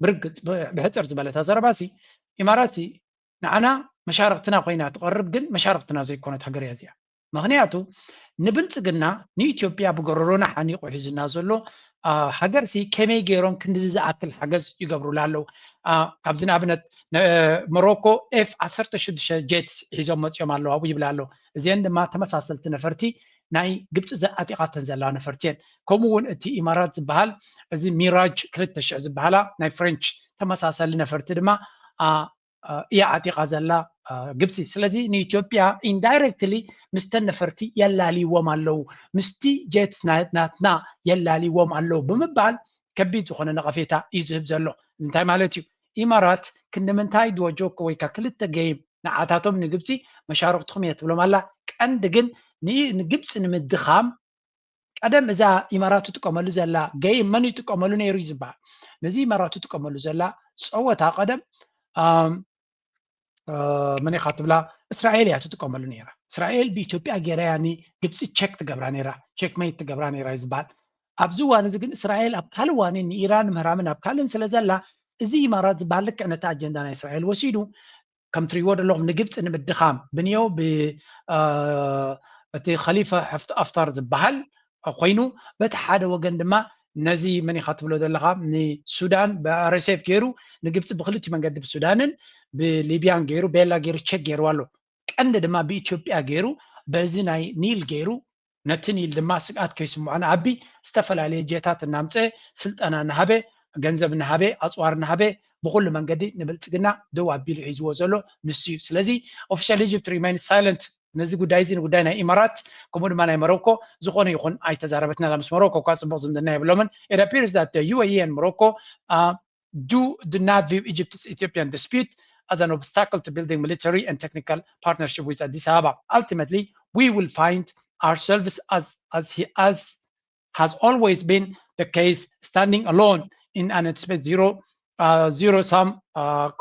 برقت بحتر زبالتها زرباسي اماراتي نعنا مشاركتنا قينا تقرب جن مشاركتنا زي كونت حقر يازيا مغنياتو نبلصقنا ني اثيوبيا بقررونا حني قحزنا زلو حقر سي كمي غيرون كندز اكل حجز يقبروا لالو ابزنا ابنت موروكو اف 16 جيتس هيزو مصيوم الله ابو يبلالو زين ما تمساسلت نفرتي ناي قبص زاتيقات تنزلا نفرتين كومون اتي امارات زبال ازي ميراج كلتش زبالا ناي فرنش تمساسل نفرت دما يا عتيقه زلا قبصي سلازي ني اثيوبيا اندايركتلي مستنفرتي يلالي ومالو مستي جيتس ناتنا يلالي ومالو بمبال كبيت زخونه نقفيتا يزهب زلو انتي مالتي امارات كنمنتاي دوجوك ويكا كلتا جيم نعاتاتهم نقبصي مشاركتهم يتبلو مالا قند جن نقبص نمدخام قدم اذا امارات تقملو زلا جيم من تقملو نيرو يزبال نزي امارات تقملو زلا صوتا قدم من يخاطب لا اسرائيل يا تقملو نيرا اسرائيل باثيوبيا غيرا يعني قبصي تشيك تقبرا نيرا تشيك ميت تقبرا نيرا يزبال ابزوان زغن اسرائيل ابكالوان ان ايران مهرامن ابكالن سلازلا ازي امارات بالك انا تا اجندا اسرائيل وسيدو كم تريود لهم نقبص نبدخام بنيو ب اتي خليفه افطار زبحل خوينو بتحاده وغن دما نزي من يخاطب له دلخا ني سودان بارسيف غيرو نقبص بخلتي منقد بسودانن بليبيان غيرو بيلا غيرو تشيك غيرو والو قند دما باثيوبيا غيرو بزي ناي نيل غيرو نتنيل دما سقات كيسمعنا عبي استفل عليه جيتات نامصه سلطنا نهبه ገንዘብ ንሃበ አጽዋር ንሃበ بكل መንገዲ ንብልጽግና ደው አቢል ሒዝዎ ዘሎ ንስዩ ስለዚ ኦፊሻል ኢጂፕት ሪማይን ሳይለንት ነዚ ጉዳይ ዚ ጉዳይ ናይ ኢማራት ከምኡ ድማ ናይ ሞሮኮ ዝኾነ ይኹን ኣይተዛረበትና ምስ ሞሮኮ ኳ ጽቡቕ ዝምድና የብሎምን it appears that the UAE and Morocco do not view Egypt's Ethiopian dispute as an obstacle to building military and technical partnership with Addis Ababa. Ultimately, we will find ourselves as has always been the case, standing alone in an zero-sum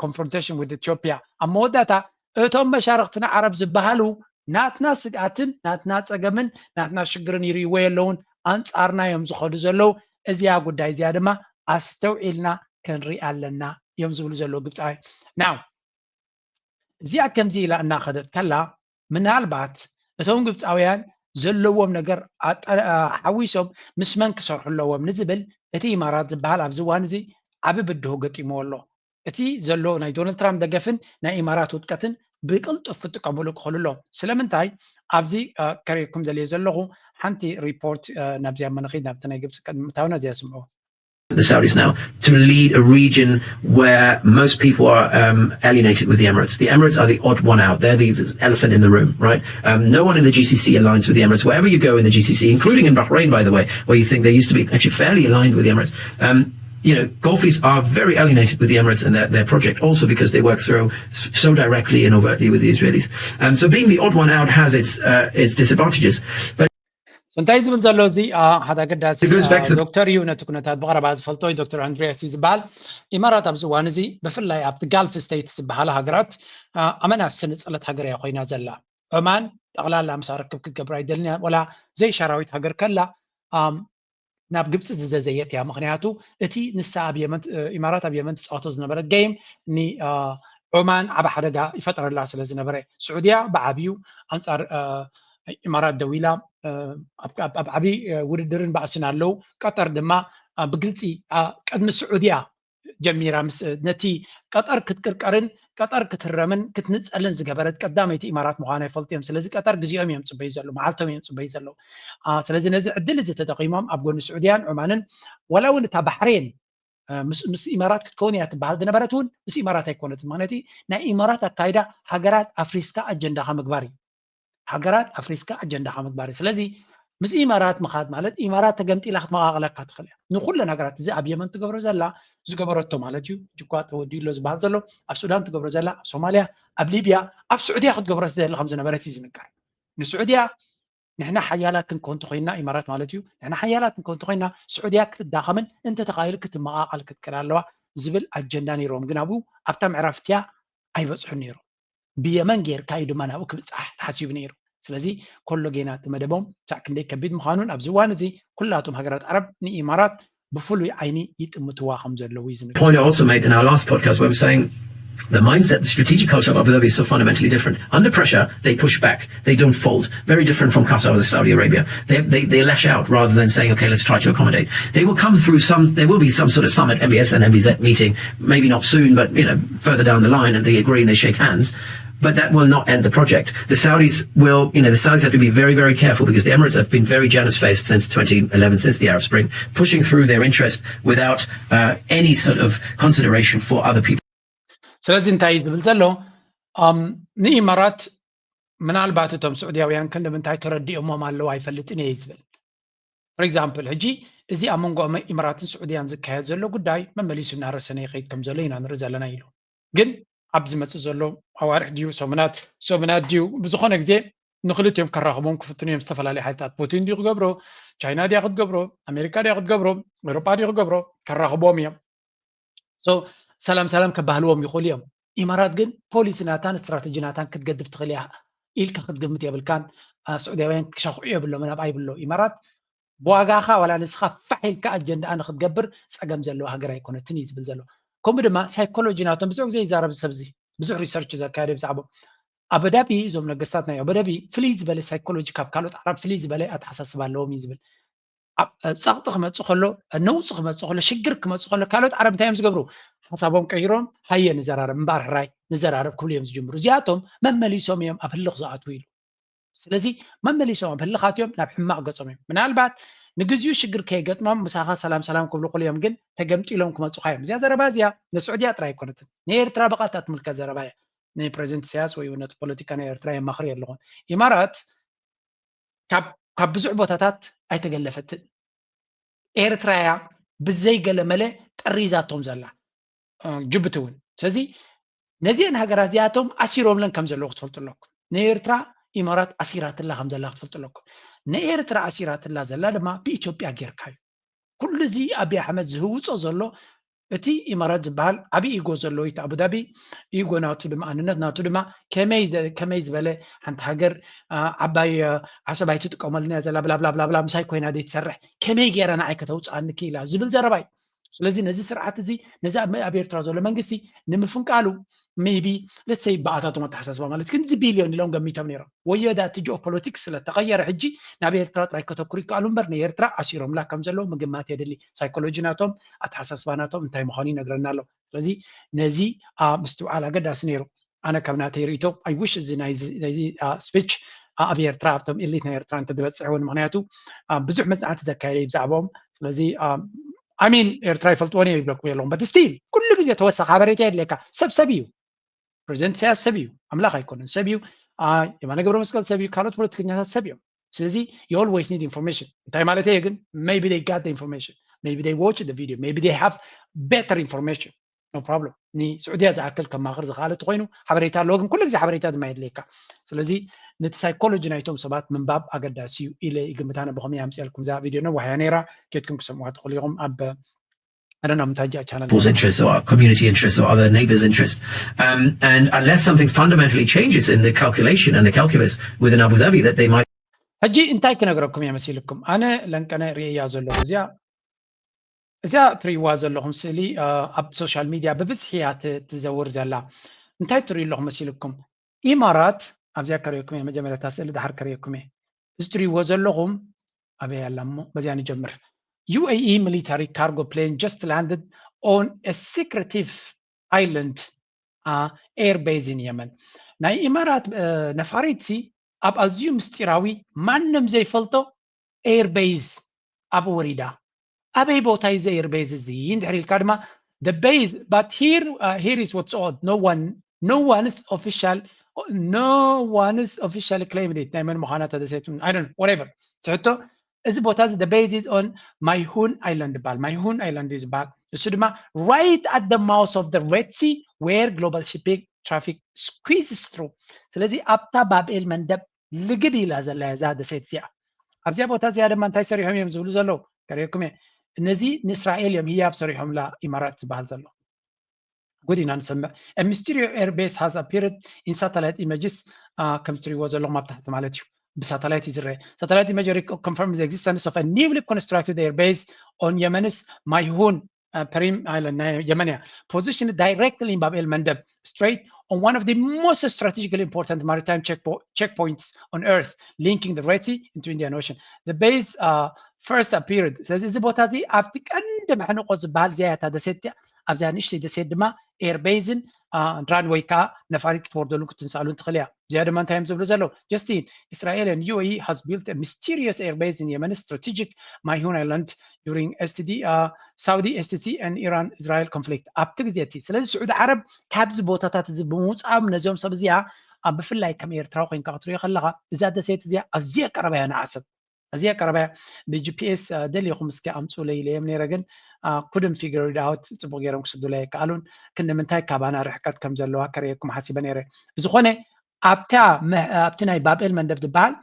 confrontation with Ethiopia. أموداتا أتوم مشاركتنا عرب زبهالو ناتنا سقاتن ناتنا تسقمن ناتنا شجرن يريوي لون أنصارنا يوم زخدو زلو إزيا قداي زيادة ما أستوعلنا كنري ألنا يوم زولو زلو قبصاي ناو زيا كم زي لأنا خدت كلا من هالبات እቶም ግብፃውያን ዘለዎም ነገር ሓዊሶም ምስ መን ክሰርሑ ኣለዎም ንዝብል እቲ ኢማራት ዝበሃል ኣብዚ እዋን እዚ ዓብ ብድሆ ገጢሞ ኣሎ እቲ ዘሎ ናይ ዶናልድ ትራምፕ ደገፍን ናይ ኢማራት ውጥቀትን ብቅልጡፍ ክጥቀምሉ ክኽእሉ ኣለዎም ስለምንታይ ኣብዚ ከሪኩም ዘልየ ዘለኹ ሓንቲ ሪፖርት ናብዚያ መነኺድ ናብቲ ናይ ግብፂ ቀድምታውና እዚያ ስምዑ the Saudis now to lead a region where most people are alienated with the Emirates. The Emirates are the odd one out. They're the elephant in the room, right? No one in the GCC aligns with the Emirates. Wherever you go in the GCC, including in Bahrain, by the way, where you think they used to be actually fairly aligned with the Emirates. You know, Gulfis are very alienated with the Emirates and their project, also because they work through so directly and overtly with the Israelis. So being the odd one out has its disadvantages. But سنتاي زبل زلو زي هذا قداسي دكتور يونت كنت بغرب از فلتوي دكتور اندرياس زبال امارات ابزوان زي بفلاي ابت جالف ستيتس بحالها هاجرات امنا سنه صلت هاجر يا خوينا زلا عمان طغلالا مساركب كبر يدلنا ولا زي شراويت هاجر كلا ناب ግብጽ زيت يا مخنياتو اتي نساب يمن امارات اب يمن تصاوتو زنبرت جيم ني عمان عبا حدغا يفطر الله سلازي نبره سعوديا بعبيو انصار إمارات دويلة أبعبي وردرن بأسنا لو قطر دما بقلتي قدم السعودية جميرة نتي قطر كتكركرن قطر كترمن كتنسألن زقبرت قداميتي إمارات مغانا يفلتيهم سلازي قطر قزيهم يمصب يزلو معالتهم يمصب يزلو سلازي نزع عدل زي تتقيمهم أبقون السعوديان عمانن ولو إن بحرين مس إمارات كتكوني أتبعال دنبرتون مس إمارات يكونت مغناتي نا إمارات قايدة حقرات أفريسكا أجندا مقباري حجرات أفريقيا أجندة حمد باريس لذي مس إمارات مخاد مالت إمارات تجمتي لحد ما أغلق كتخليها نقول لنا حجرات زي أبي من تجبر زلا زي جبرت مالتيو جوكات ودي لوز بعضلو السودان تجبر زلا الصوماليا ليبيا السعودية خد جبرت زلا خمسة نبرات يزنكر السعودية نحن حيالات نكون تخينا إمارات مالتيو نحن حيالات نكون تخينا السعودية كتداخمن أنت تخيل كتما أقل كتكرالوا زبل أجندة نيروم جنابو أبتم عرفتيا أي بس حنيرو بيمن غير كايد مانا وكبت حاسب نيرو سلازي كل جينات مدبهم تاكن دي كبيد مخانون ابزوان زي كلاتهم هاجرات عرب ني امارات بفلو عيني يتمتوا خمزه لويزن point I also made in our last podcast where we were saying the mindset, the strategic culture of Abu Dhabi is so fundamentally different. Under pressure, they push back. They don't fold. Very different from Qatar or Saudi Arabia. They lash out rather than saying, okay, let's try to accommodate. They will come through there will be some sort of summit, MBS and MBZ meeting, maybe not soon, but, you know, further down the line, and they agree and they shake hands. But that will not end the project. The Saudis the Saudis have to be very, very careful because the Emirates have been very Janus-faced since 2011, since the Arab Spring, pushing through their interest without any sort of consideration for other people. ስለዚህ እንታይ ዝብል ዘሎ ንኢማራት ምናልባት እቶም ስዑድያውያን ክንደምንታይ ተረዲኦሞም ኣለዉ ኣይፈልጥን እየ ዝብል for example ሕጂ እዚ ኣብ መንጎ ኢማራትን ስዑድያን ዝካየድ ዘሎ ጉዳይ መመሊሱ እናረሰነ ይኸይድ ከም ዘሎ ኢና ንርኢ ዘለና ኢሉ ግን ኣብዚ መፅእ ዘሎ ኣዋርሕ ድዩ ሶምናት ድዩ ብዝኾነ ግዜ ንክልቲኦም ከራኽቦም ክፍትኑ እዮም ዝተፈላለዩ ሓይልታት ፑቲን ድዩ ክገብሮ ቻይና ድያ ክትገብሮ ኣሜሪካ ድያ ክትገብሮ ኤውሮጳ ድዩ ክገብሮ ከራኽቦም እዮም ሰላም ከባህልዎም ይኽእሉ እዮም ኢማራት ግን ፖሊሲናታን ስትራቴጂናታን ክትገድፍ ትኽእል እያ ኢልካ ክትግምት የብልካን ስዑድያውያን ክሸኽዑ የብሎም ናብ ኣይብሎ ኢማራት ብዋጋኻ ዋላ ንስኻ ፋሒልካ ኣጀንዳ ንክትገብር ፀገም ዘለዎ ሃገር ኣይኮነትን እዩ ዝብል ዘሎ ከምኡ ድማ ሳይኮሎጂ ናቶም ብዙሕ ግዜ ይዛረብ ሰብዚ ብዙሕ ሪሰርች ዘካየደ ብዛዕቦም ኣበዳቢ እዞም ነገስታት ናይ ኣበዳቢ ፍልይ ዝበለ ሳይኮሎጂ ካብ ካልኦት ዓረብ ፍልይ ዝበለ ኣተሓሳስባ ኣለዎም እዩ ዝብል ፀቕጢ ክመፅእ ከሎ ነውፅእ ክመፅእ ከሎ ሽግር ክመፅእ ከሎ ካልኦት ዓረብ እንታይ እዮም ዝገብሩ ሓሳቦም ቀይሮም ሃየ ንዘራረብ እምበር ሕራይ ንዘራረብ ክብሉ እዮም ዝጅምሩ እዚኣቶም መመሊሶም እዮም ኣብ ህልኽ ዝኣትዉ ኢሉ ስለዚ መመሊሶም ኣብ ህልኻት እዮም ናብ ሕማቕ ገፆም እዮም ምናልባት ንግዚኡ ሽግር ከይገጥሞም ምሳኻ ሰላም ክብሉ ክእሉ እዮም ግን ተገምጢሎም ክመፁ እዮም እዚኣ ዘረባ እዚኣ ንስዑድያ ጥራይ ኣይኮነትን ንኤርትራ ብቓልታ ትምልከት ዘረባ እያ ንፕሬዚደንት ኢሳያስ ወይ ነቲ ፖለቲካ ናይ ኤርትራ የማኽሪ ኣለኹን ኢማራት ካብ ብዙሕ ቦታታት ኣይተገለፈትን ኤርትራ እያ ብዘይገለመለ ጠሪዛቶም ዘላ ጅቡቲ እውን ስለዚ ነዚአን ሃገራት እዚኣቶም ኣሲሮምለን ከም ዘለዉ ክትፈልጡ ኣለኩም ንኤርትራ ኢማራት ኣሲራትላ ከም ዘላ ክትፈልጡ ኣለኩም ንኤርትራ ኣሲራትላ ዘላ ድማ ብኢትዮጵያ ጌርካ እዩ ኩሉ እዚ ኣብይ ኣሕመድ ዝህውፆ ዘሎ እቲ ኢማራት ዝበሃል ዓብይ ኢጎ ዘለዎ እዩ አቡዳቢ ኢጎ ናቱ ድማ አንነት ናቱ ድማ ከመይ ዝበለ ሓንቲ ሃገር ዓባይ ዓሰባይ ትጥቀመልና ዘላ ብላ ብላ ብላ ብላ ምሳይ ኮይና ደይ ትሰርሕ ከመይ ገይራ ንዓይ ከተውፅኣኒ ክኢላ ዝብል ዘረባ እዩ ስለዚ ነዚ ስርዓት እዚ ነዚ ኣብ ኤርትራ ዘሎ መንግስቲ ንምፍንቃሉ maybe let's say በአታቶም ተሐሳስባ ማለት ግን ዚ ቢሊዮን ኢሎም ገሚቶም ነይሮም ወየዳት ጂኦፖለቲክስ ስለተቀየረ ሕጂ ናብ ኤርትራ ጥራይ ከተኩሪ ቃሉ እምበር ንኤርትራ አሲሮም ላ ከም ዘለዎ ምግማት የድሊ ሳይኮሎጂ ናቶም አተሐሳስባ ናቶም እንታይ ምዃኑ ይነግረና ኣሎ ስለዚ ነዚ ምስትውዓል አገዳሲ ነይሩ ኣነ ካብ ናተይ ርእቶ አይ ዊሽ እዚ ናይዚ ስፒች ኣብ ኤርትራ ኣብቶም ኤሊት ናይ ኤርትራ እንተድበፅሕ እውን ምክንያቱ ብዙሕ መፅናዕቲ ዘካየደ ብዛዕባኦም ስለዚ I mean ኤርትራ ይፈልጥዎን እዮም ይብለኩም የለዎም but still ኩሉ ግዜ ተወሳኺ ሓበሬታ የድልየካ ሰብ እዩ ፕሬዚደንት ኢሳያስ ሰብ እዩ ኣምላኽ ኣይኮነን ሰብ እዩ የማነ ገብረ መስቀል ሰብ እዩ ካልኦት ፖለቲከኛታት ሰብ እዮም ስለዚ you always need information እንታይ ማለት እዩ ግን maybe they got the information maybe they watched the video maybe they have better information no problem ni ስዑድያ ዝኣክል ከም ማኽር ዝኻለት ኮይኑ ሓበሬታ ኣለዎ ግን ኩሉ ግዜ ሓበሬታ ድማ የድልየካ ስለዚ ነቲ ሳይኮሎጂ ናይቶም ሰባት ምንባብ ኣገዳሲ እዩ ኢለ ይግምታነ ብኸመይ ኣምፅልኩም ዛ ቪድዮ ነው ወሓያ ነይራ ኬትኩም ክሰምዑ ትኽእሉ ኢኹም ኣብ I don't know, people's interests or community interests or other neighbors' interests. And unless something fundamentally changes in the calculation and the calculus within Abu Dhabi that they might... ሕጂ እንታይ ክነግረኩም የመሲልኩም ኣነ ለንቀነ ርእያ ዘለኹ እዚኣ ትሪእዋ ዘለኹም ስእሊ ኣብ ሶሻል ሚድያ ብብዝሒ እያ ትዘውር ዘላ እንታይ ትሪኡ ኣለኹም መሲልኩም ኢማራት ኣብዚኣ ከሪአኩም እየ መጀመርታ ስእሊ ድሓር ከሪአኩም እየ እዚ ትሪእዎ ዘለኹም ኣበይ ኣላ እሞ በዚያ ንጀምር UAE military cargo plane just landed on a secretive island air base in Yemen. ናይ ኢማራት ነፋሪት ኣብ ኣዝዩ ምስጢራዊ ማንም ዘይፈልጦ air base ኣብ ወሪዳ ኣበይ ቦታ እዩ air base እዚ እንድሕር ኢልካ ድማ the base but here is what's odd no one is officially claimed it ናይ መን ምዃና ተደሰቱ I don't know whatever ትሕቶ እዚ ቦታ እዚ the base is on Mayhoon Island ባል Mayhoon Island is ባል እሱ ድማ right at the mouth of the Red Sea where global shipping traffic squeezes through ስለዚ ኣብታ ባብኤል መንደብ ልግብ ኢላ ዘላ ዛ ደሴት እዚኣ ኣብዚኣ ቦታ እዚኣ ድማ እንታይ ሰሪሖም እዮም ዝብሉ ዘለዉ ከሪአኩም እነዚ ንእስራኤል እዮም ህያብ ሰሪሖም ላ ኢማራት ዝበሃል ዘሎ good ኢና ንሰምዕ a mysterious air base has appeared in satellite images ከም ትሪእዎ ዘለኹም ኣብ ታሕቲ ማለት እዩ بsatellite Israel. Satellite imagery confirms the existence of a newly constructed airbase on Yemen's Mayhoon Perim Island, Yemenia, positioned directly in Bab el-Mandeb Strait on one of the most strategically important maritime checkpoints on Earth, linking the Red Sea into Indian Ocean. The base first appeared, says this ቦታ እዚ ኣብቲ ቀንዲ መሕንቆ ዝበሃል ዚያታ ደሴት ኣብዛ ንእሽተይ ደሴት ድማ ኤርቤዝን ራንዌይ ከዓ ነፋሪት ክትወርደሉ ክትንሳሉ ትኽእል እያ እዚኣ ድማ እንታይ እዮም ዝብሉ ዘለዉ Justin, Israel and UAE has built a mysterious airbase in Yemen's strategic Mayhoon Island during Saudi STC and Iran-Israel conflict. ኣብቲ ግዜ እቲ ስለዚ ስዑድ ዓረብ ካብዚ ቦታታት እዚ ብምውፃኦም ነዚኦም ሰብ እዚኣ ብፍላይ ከም ኤርትራ ኮይንካ ክትሪኦ ከለካ እዛ ደሴት እዚኣ ኣዝያ ቀረባ እያ ንዓሰብ أزيا كربا بGPS دليهم مسك أمسوا لي ليم نيرجن couldn't figure it out تبغيرهم كسدوا لي قالون كنا من تاي كابانا رحكات كم زلوا كريكم حاسبا نيره زخونة أبتنا باب المندب دبال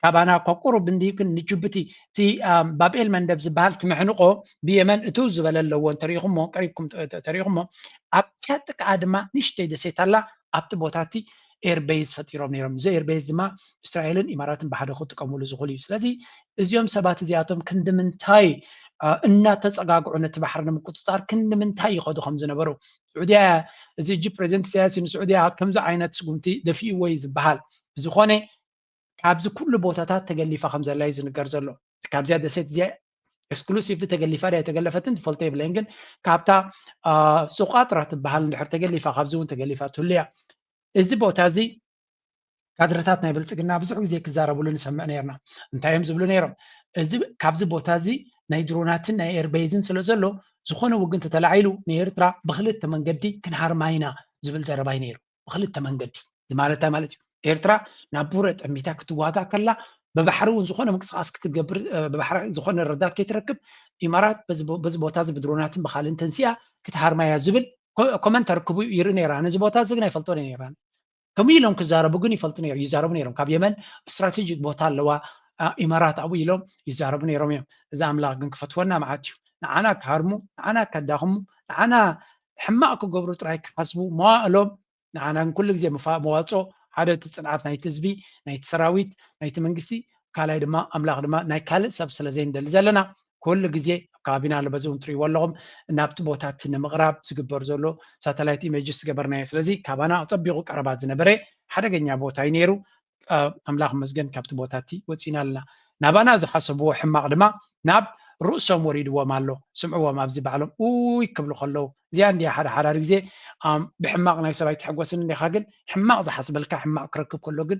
كابانا كوكورو بندي كن نجبتي تي باب المندب زبال تمعنقو بيمن توز ولا لو تاريخهم قريبكم تاريخهم أبتك عادما نشتي دسيت الله أبتبوتاتي ኤርቤዝ ፈጢሮም ነይሮም እዚ ኤርቤዝ ድማ እስራኤልን ኢማራትን ብሓደ ክጥቀምሉ ዝኽእሉ እዩ ስለዚ እዚኦም ሰባት እዚኣቶም ክንድምንታይ እናተፀጋግዑ ነቲ ባሕሪ ንምቁፅፃር ክንድምንታይ ይኸዱ ከም ዝነበሩ ስዑድያ እዚ እጂ ፕሬዚደንት ኢሳያስ ንስዑድያ ከምዚ ዓይነት ስጉምቲ ደፊእዎ እዩ ዝበሃል ብዝኾነ ካብዚ ኩሉ ቦታታት ተገሊፋ ከም ዘላ እዩ ዝንገር ዘሎ ካብዚያ ደሴት እዚኣ ኤክስክሉሲቭሊ ተገሊፋ ዳ የተገለፈትን ትፈልጦ የብለይን ግን ካብታ ሱቃጥራ ትበሃል እንድሕር ተገሊፋ ካብዚ እውን ተገሊፋ ትህሉ እያ እዚ ቦታ እዚ ካድረታት ናይ ብልጽግና ብዙሕ ግዜ ክዛረብሉ ንሰምዕ ነርና እንታይም ዝብሉ ነይሮም እዚ ካብዚ ቦታ እዚ ናይ ድሮናትን ናይ ኤርቤዝን ስለ ዘሎ ዝኾነ ውግን ተተላዒሉ ንኤርትራ ብክልተ መንገዲ ክንሃርማይና ዝብል ዘረባይ ነይሩ ብክልተ መንገዲ ዝማለታ ማለት እዩ ኤርትራ ናብ ቡረ ጠሚታ ክትዋጋ ከላ በባሕሪ እውን ዝኾነ ምንቅስቃስ ክትገብር በባሕሪ ዝኾነ ረዳት ከይትረክብ ኢማራት በዚ ቦታ እዚ ብድሮናትን ብካልእን ተንሲያ ክትሃርማያ ዝብል ኮመንት ተርክቡ ይርኢ ነይራ ነዚ ቦታ እዚ ግን ኣይፈልጦ ነይራ ከምኡ ኢሎም ክዛረቡ ግን ይዛረቡ ነይሮም ካብ የመን ስትራቴጂክ ቦታ ኣለዋ ኢማራት ኣብኡ ኢሎም ይዛረቡ ነይሮም እዮም እዚ ኣምላኽ ግን ክፈትወና መዓት እዩ ንዓና ክሃርሙ ንዓና ከዳኽሙ ንዓና ሕማቕ ክገብሩ ጥራይ ክሓስቡ መዋእሎም ንዓና ኩሉ ግዜ መዋፅኦ ሓደ እቲ ፅንዓት ናይቲ ህዝቢ ናይቲ ሰራዊት ናይቲ መንግስቲ ካልኣይ ድማ ኣምላኽ ድማ ናይ ካልእ ሰብ ስለ ዘይንደሊ ዘለና ኩሉ ግዜ ኣብ ከባቢና ለበዚ እውን ትሪእዎ ኣለኹም ናብቲ ቦታት ንምቕራብ ዝግበር ዘሎ ሳተላይት ኢሜጅስ ዝገበርናዮ ስለዚ ካባና ፀቢቑ ቀረባ ዝነበረ ሓደገኛ ቦታ እዩ ነይሩ ኣምላኽ መስገን ካብቲ ቦታቲ ወፂና ኣለና ናባና ዝሓሰብዎ ሕማቕ ድማ ናብ ርእሶም ወሪድዎም ኣሎ ስምዕዎም ኣብዚ ባዕሎም ውይ ክብሉ ከለዉ እዚኣ እንዲያ ሓደ ሓዳር ግዜ ብሕማቕ ናይ ሰብኣይ ትሕጎስን እንዲኻ ግን ሕማቕ ዝሓስበልካ ሕማቕ ክረክብ ከሎ ግን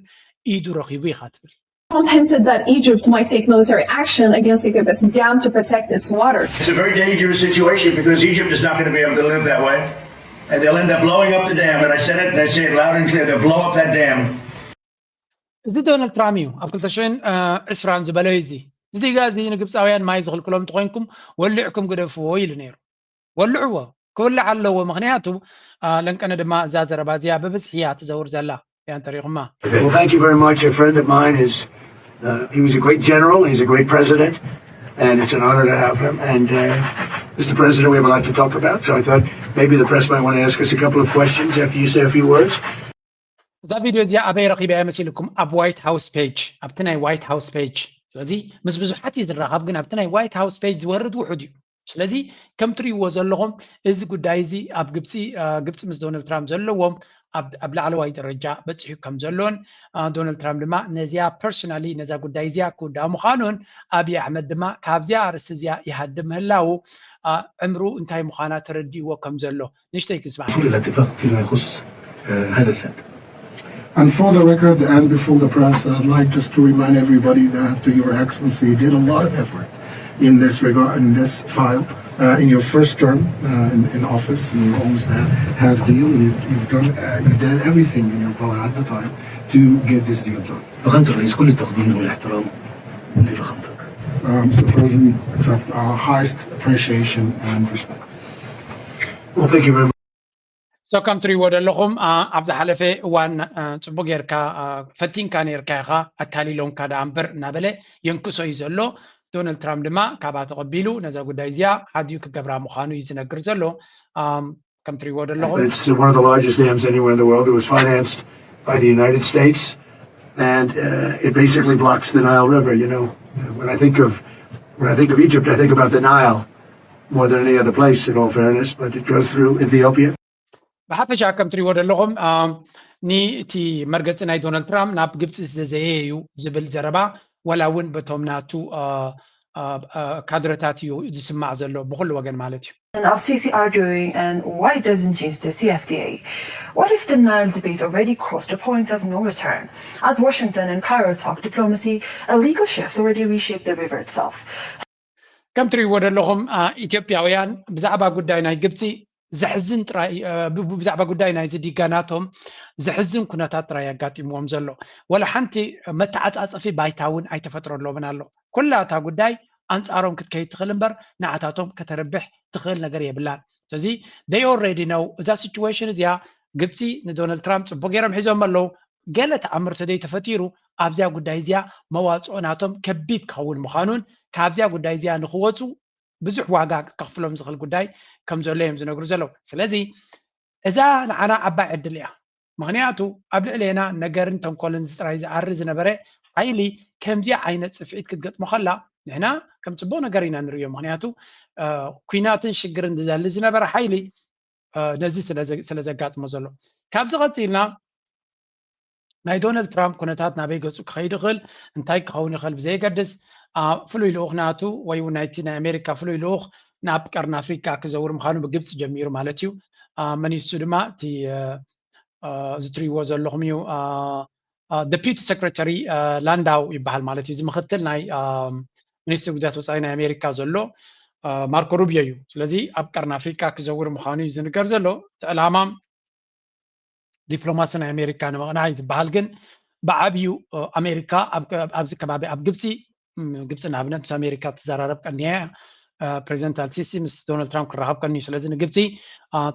ኢዱ ረኺቡ ኢኻ ትብል Trump hinted that Egypt might take military action against Ethiopia's dam to protect its water. It's a very dangerous situation because Egypt is not going to be able to live that way. And they'll end up blowing up the dam. And I said it, and I say it loud and clear. They'll blow up that dam. እዚ ዶናልድ ትራምፕ እዩ ኣብ 2020 ዝበለ እዚ እዚ ጋዚ ንግብፃውያን ማይ ዝኽልክሎም እንትኮንኩም ወሊዕኩም ግደፍዎ ኢሉ ነይሩ ወልዕዎ ክብላዕ ኣለዎ ምክንያቱ ለንቀነ ድማ እዛ ዘረባ እዚኣ ብብዝሒ እያ ትዘውር ዘላ ያን ተሪኹማ Well, thank you very much. A friend of mine is, he was a great general, he's a great president, and it's an honor to have him. And Mr. President, we have a lot to talk about, so I thought maybe the press might want to ask us a couple of questions after you say a few words. እዛ ቪድዮ እዚኣ ኣበይ ረኺበያ መሲልኩም ኣብ ዋይት ሃውስ ፔጅ ኣብቲ ናይ ዋይት ሃውስ ፔጅ ስለዚ ምስ ብዙሓት እዩ ዝራኸብ ግን ኣብቲ ናይ ዋይት ሃውስ ፔጅ ዝወርድ ውሑድ እዩ ስለዚ ከም ትሪእዎ ዘለኹም እዚ ጉዳይ እዚ ኣብ ግብፂ ምስ ዶናልድ ትራምፕ ዘለዎም ኣብ ላዕለዋይ ደረጃ በፂሑ ከም ዘሎን ዶናልድ ትራምፕ ድማ ነዚያ ፐርሶናሊ ነዛ ጉዳይ እዚኣ ክውዳእ ምዃኑን ኣብዪ ኣሕመድ ድማ ካብዚኣ ኣርእስቲ እዚኣ ይሃድም ምህላው ዕምሩ እንታይ ምዃና ተረዲእዎ ከም ዘሎ ንሽተይ ክስማዕ الاتفاق فيما يخص هذا السد. And for the record and before the press, I'd like just to remind everybody that Your Excellency did a lot of effort in this regard, in this file, in your first term in office. You always had a deal, and you did everything in your power at the time to get this deal done. فخامة الرئيس كل التقدير والاحترام لفخامتك. Mr. President, accept our highest appreciation and respect. Well, thank you very much. So ከም ትሪእዎ ዘለኹም ኣብ ዝሓለፈ እዋን ፅቡቅ ጌርካ ፈቲንካ ነርካ ኢኻ ኣታሊሎምካ ዳ እምበር እናበለ የንክሶ እዩ ዘሎ ዶናልድ ትራምፕ ድማ ካብኣ ተቐቢሉ ነዛ ጉዳይ እዚኣ ሓድዩ ክገብራ ምዃኑ እዩ ዝነግር ዘሎ ከም ትሪእዎ ዘለኹም It's one of the largest dams anywhere in the world. It was financed by the United States, and it basically blocks the Nile River. You know, when I think of Egypt, I think about the Nile more than any other place, in all fairness. But it goes through Ethiopia. ብሓፈሻ ከም ትሪእዎ ዘለኹም ንቲ መርገፂ ናይ ዶናልድ ትራምፕ ናብ ግብፂ ዝተዘየ እዩ ዝብል ዘረባ ወላ እውን በቶም ናቱ ካድረታት እዩ ዝስማዕ ዘሎ ብኩሉ ወገን ማለት እዩ And Al-Sisi arguing, and why it doesn't change the CFTA? What if the Nile debate already crossed a point of no return? As Washington and Cairo talk diplomacy, a legal shift already reshaped the river itself. ከም ትሪእዎ ዘለኹም ኢትዮጵያውያን ብዛዕባ ጉዳይ ናይ ግብፂ زحزن ترى بزعبة قداي نايزي ديجاناتهم زحزن كنا ترى يقاتمهم زلوا ولا حنتي متى أصفي بايتاون أي تفترة لو بنالو كلها تا قداي أنت أرون كتكي تخلنبر نعتاتهم كتربح تخل نجاري بلان تزي they already know that situation is يا قبتي ندونالد ترامب بقيرهم حزام ملو قالت عمر تدي تفتيرو أبزا قداي زيا مواصعناتهم كبيب كون مخانون كابزا قداي زيا نخوتو ብዙሕ ዋጋ ከፍሎም ዝኽእል ጉዳይ ከም ዘሎ እዮም ዝነግሩ ዘለዉ ስለዚ እዛ ንዓና ዓባይ ዕድል እያ ምክንያቱ ኣብ ልዕልና ነገርን ተንኮልን ጥራይ ዝዓሪ ዝነበረ ሓይሊ ከምዚ ዓይነት ፅፍዒት ክትገጥሞ ከላ ንሕና ከም ፅቡቅ ነገር ኢና ንሪዮ ምክንያቱ ኩናትን ሽግርን ዝዘሊ ዝነበረ ሓይሊ ነዚ ስለ ዘጋጥሞ ዘሎ ካብዚ ቀፂልና ናይ ዶናልድ ትራምፕ ኩነታት ናበይ ገፁ ክኸይድ ይኽእል እንታይ ክኸውን ይኽእል ብዘይገድስ ፍሉይ ልኡኽ ናቱ ወይ እውን ናይቲ ናይ ኣሜሪካ ፍሉይ ልኡኽ ናብ ቀርኒ ኣፍሪካ ክዘውር ምዃኑ ብግብፂ ጀሚሩ ማለት እዩ መኒሱ ድማ እቲ ዝትሪእዎ ዘለኹም እዩ ዴፒቲ ሰክረታሪ ላንዳው ይበሃል ማለት እዩ እዚ ምክትል ናይ ሚኒስትሪ ጉዳያት ወፃኢ ናይ ኣሜሪካ ዘሎ ማርኮ ሩቢዮ እዩ ስለዚ ኣብ ቀርኒ ኣፍሪካ ክዘውር ምዃኑ እዩ ዝንገር ዘሎ እቲ ዕላማ ዲፕሎማሲ ናይ ኣሜሪካ ንምቕናዕ ዝበሃል ግን ብዓብዩ ኣሜሪካ ኣብዚ ከባቢ ኣብ ግብፂ ንኣብነት ምስ ኣሜሪካ ትዘራረብ ቀኒያ ፕሬዚደንት አልሲሲ ምስ ዶናልድ ትራምፕ ክራኸብ ቀኒዩ ስለዚ ንግብፂ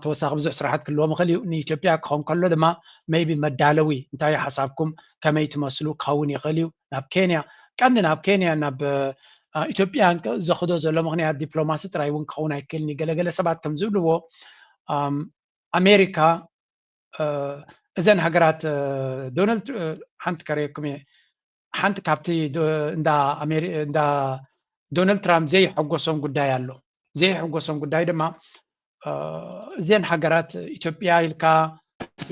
ተወሳኺ ብዙሕ ስራሓት ክህልዎ ምኽእል እዩ ንኢትዮጵያ ክኸውን ከሎ ድማ ሜይቢ መዳለዊ እንታይ ሓሳብኩም ከመይ ትመስሉ ክኸውን ይኽእል እዩ ናብ ኬንያ ቀንዲ ናብ ኬንያ ናብ ኢትዮጵያን ዘኽዶ ዘሎ ምክንያት ዲፕሎማሲ ጥራይ እውን ክኸውን ኣይክእልኒ ገለገለ ሰባት ከም ዝብልዎ ኣሜሪካ እዘን ሃገራት ዶናልድ ሓንቲ ከረየኩም እየ ሓንቲ ካብቲ እንዳ ዶናልድ ትራምፕ ዘይሐጎሶም ጉዳይ ኣሎ ዘይሐጎሶም ጉዳይ ድማ እዘን ሃገራት ኢትዮጵያ ኢልካ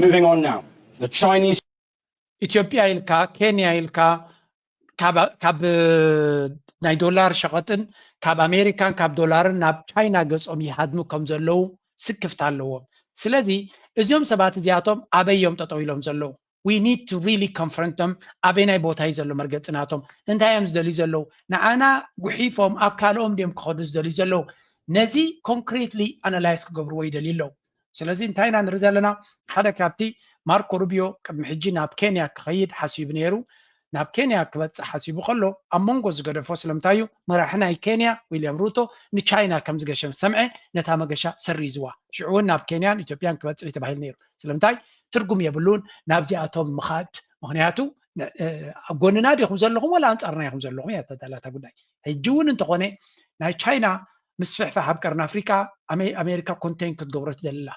Moving on now. The Chinese ኢትዮጵያ ኢልካ ኬንያ ኢልካ ካብ ናይ ዶላር ሸቐጥን ካብ ኣሜሪካን ካብ ዶላርን ናብ ቻይና ገጾም ይሃድሙ ከም ዘለዉ ስክፍት ኣለዎም ስለዚ እዚኦም ሰባት እዚኣቶም ኣበዮም ጠጠው ኢሎም ዘለዉ we need to really confront them ኣበይ ቦታ እዩ ዘሎ መርገጽናቶም እንታይ እዮም ዝደልዩ ዘለዉ ንዓና ጉሒፎም ኣብ ካልኦም ድዮም ክኸዱ ዝደልዩ ዘለዉ ነዚ ኮንክሪትሊ ኣናላይዝ ክገብርዎ ይደልዩ ኣለዉ ስለዚ እንታይ ኢና ንርኢ ዘለና ሓደ ካብቲ ማርኮ ሩቢዮ ቅድሚ ሕጂ ናብ ኬንያ ክኸይድ ሓሲቡ ነይሩ ናብ ኬንያ ክበፅሕ ሓሲቡ ከሎ ኣብ መንጎ ዝገደፎ ስለምንታይ እዩ መራሒ ናይ ኬንያ ዊልያም ሩቶ ንቻይና ከም ዝገሸም ሰምዐ ነታ መገሻ ሰሪዝዋ ሽዑ እውን ናብ ኬንያን ኢትዮጵያን ክበፅሕ ተባሂሉ ነይሩ ስለምንታይ ትርጉም የብሉን ናብዚኣቶም ምኻድ ምክንያቱ ኣብ ጎንና ዲኹም ዘለኹም ወላ ኣንጻርና ኢኹም ዘለኹም እያ ተዳላታ ጉዳይ ሕጂ እውን እንተኾነ ናይ ቻይና ምስፍሕፋሕ ኣብ ቀርኒ ኣፍሪካ ኣሜሪካ ኮንቴን ክትገብሮ ትደልላ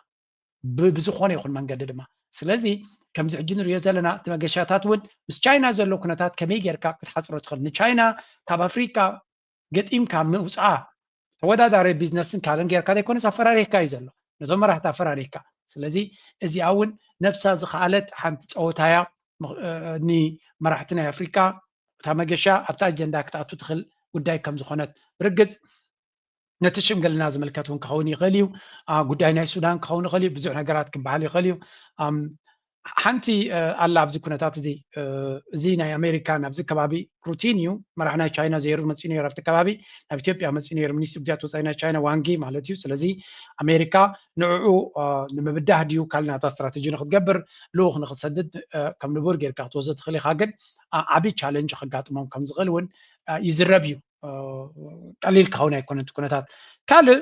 ብዝኾነ ይኹን መንገዲ ድማ ስለዚ ከምዚ ሕጂ ንሪኦ ዘለና እቲ መገሻታት እውን ምስ ቻይና ዘሎ ኩነታት ከመይ ጌርካ ክትሓፅሮ ትኽእል ንቻይና ካብ ኣፍሪካ ገጢምካ ምውፃእ ተወዳዳሪ ቢዝነስን ካልኦን ጌርካ ዘይኮነስ ኣፈራሪሕካ እዩ ዘሎ ነዞም መራሕቲ ኣፈራሪሕካ ስለዚ እዚኣ እውን ነብሳ ዝኸኣለት ሓንቲ ፀወታያ ንመራሕቲ ናይ ኣፍሪካ እታ መገሻ ኣብታ ኣጀንዳ ክትኣቱ ትኽእል ጉዳይ ከም ዝኾነት ርግፅ ነቲ ሽምግልና ዝምልከት እውን ክኸውን ይኽእል እዩ ጉዳይ ናይ ሱዳን ክኸውን ይኽእል እዩ ብዙሕ ነገራት ክበሃል ይኽእል እዩ ሓንቲ ኣላ ኣብዚ ኩነታት እዚ ናይ ኣሜሪካ ናብዚ ከባቢ ሩቲን እዩ መራሒ ናይ ቻይና ዘይሩ መፂኡ ነይሩ ኣብቲ ከባቢ ናብ ኢትዮጵያ መፂኡ ነይሩ ሚኒስትሪ ጉዳያት ወፃኢ ናይ ቻይና ዋንጊ ማለት እዩ ስለዚ ኣሜሪካ ንዕኡ ንምብዳህ ድዩ ካልናታ ስትራቴጂ ንክትገብር ልኡኽ ንክትሰድድ ከም ንቡር ጌርካ ክትወስዶ ትኽእል ኢኻ ግን ዓብይ ቻለንጅ ከጋጥሞም ከም ዝኽእል እውን ይዝረብ እዩ ቀሊል ክኸውን ኣይኮነን ኩነታት ካልእ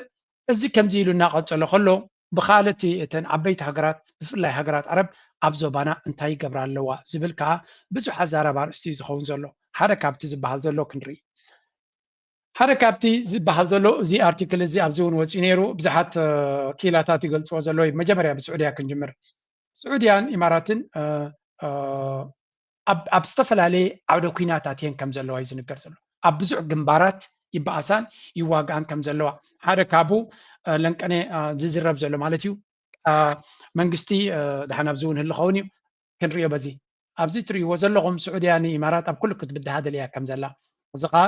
እዚ ከምዚ ኢሉ እናቐፀሎ ከሎ ብኻልእቲ እተን ዓበይቲ ሃገራት ብፍላይ ሃገራት ዓረብ ኣብ ዞባና እንታይ ይገብራ ኣለዋ ዝብል ከዓ ብዙሕ ኣዛረባ ርእስቲ ዝኸውን ዘሎ ሓደ ካብቲ ዝበሃል ዘሎ ክንርኢ ሓደ ካብቲ ዝበሃል ዘሎ እዚ ኣርቲክል እዚ ኣብዚ እውን ወፂኡ ነይሩ ብዙሓት ኪላታት ይገልፅዎ ዘለዎ መጀመርያ ብስዑድያ ክንጅምር ስዑድያን ኢማራትን ኣብ ዝተፈላለየ ዓውደ ኩናታት እየን ከም ዘለዋ እዩ ዝንገር ዘሎ ኣብ ብዙሕ ግንባራት ይበኣሳን ይዋግኣን ከም ዘለዋ ሓደ ካብኡ ለንቀነ ዝዝረብ ዘሎ ማለት እዩ መንግስቲ ድሓን ኣብዚ እውን ህልኸውን እዩ ክንሪኦ በዚ ኣብዚ ትሪእዎ ዘለኹም ስዑድያ ንኢማራት ኣብ ኩሉ ክትብድሃደል እያ ከም ዘላ እዚ ከዓ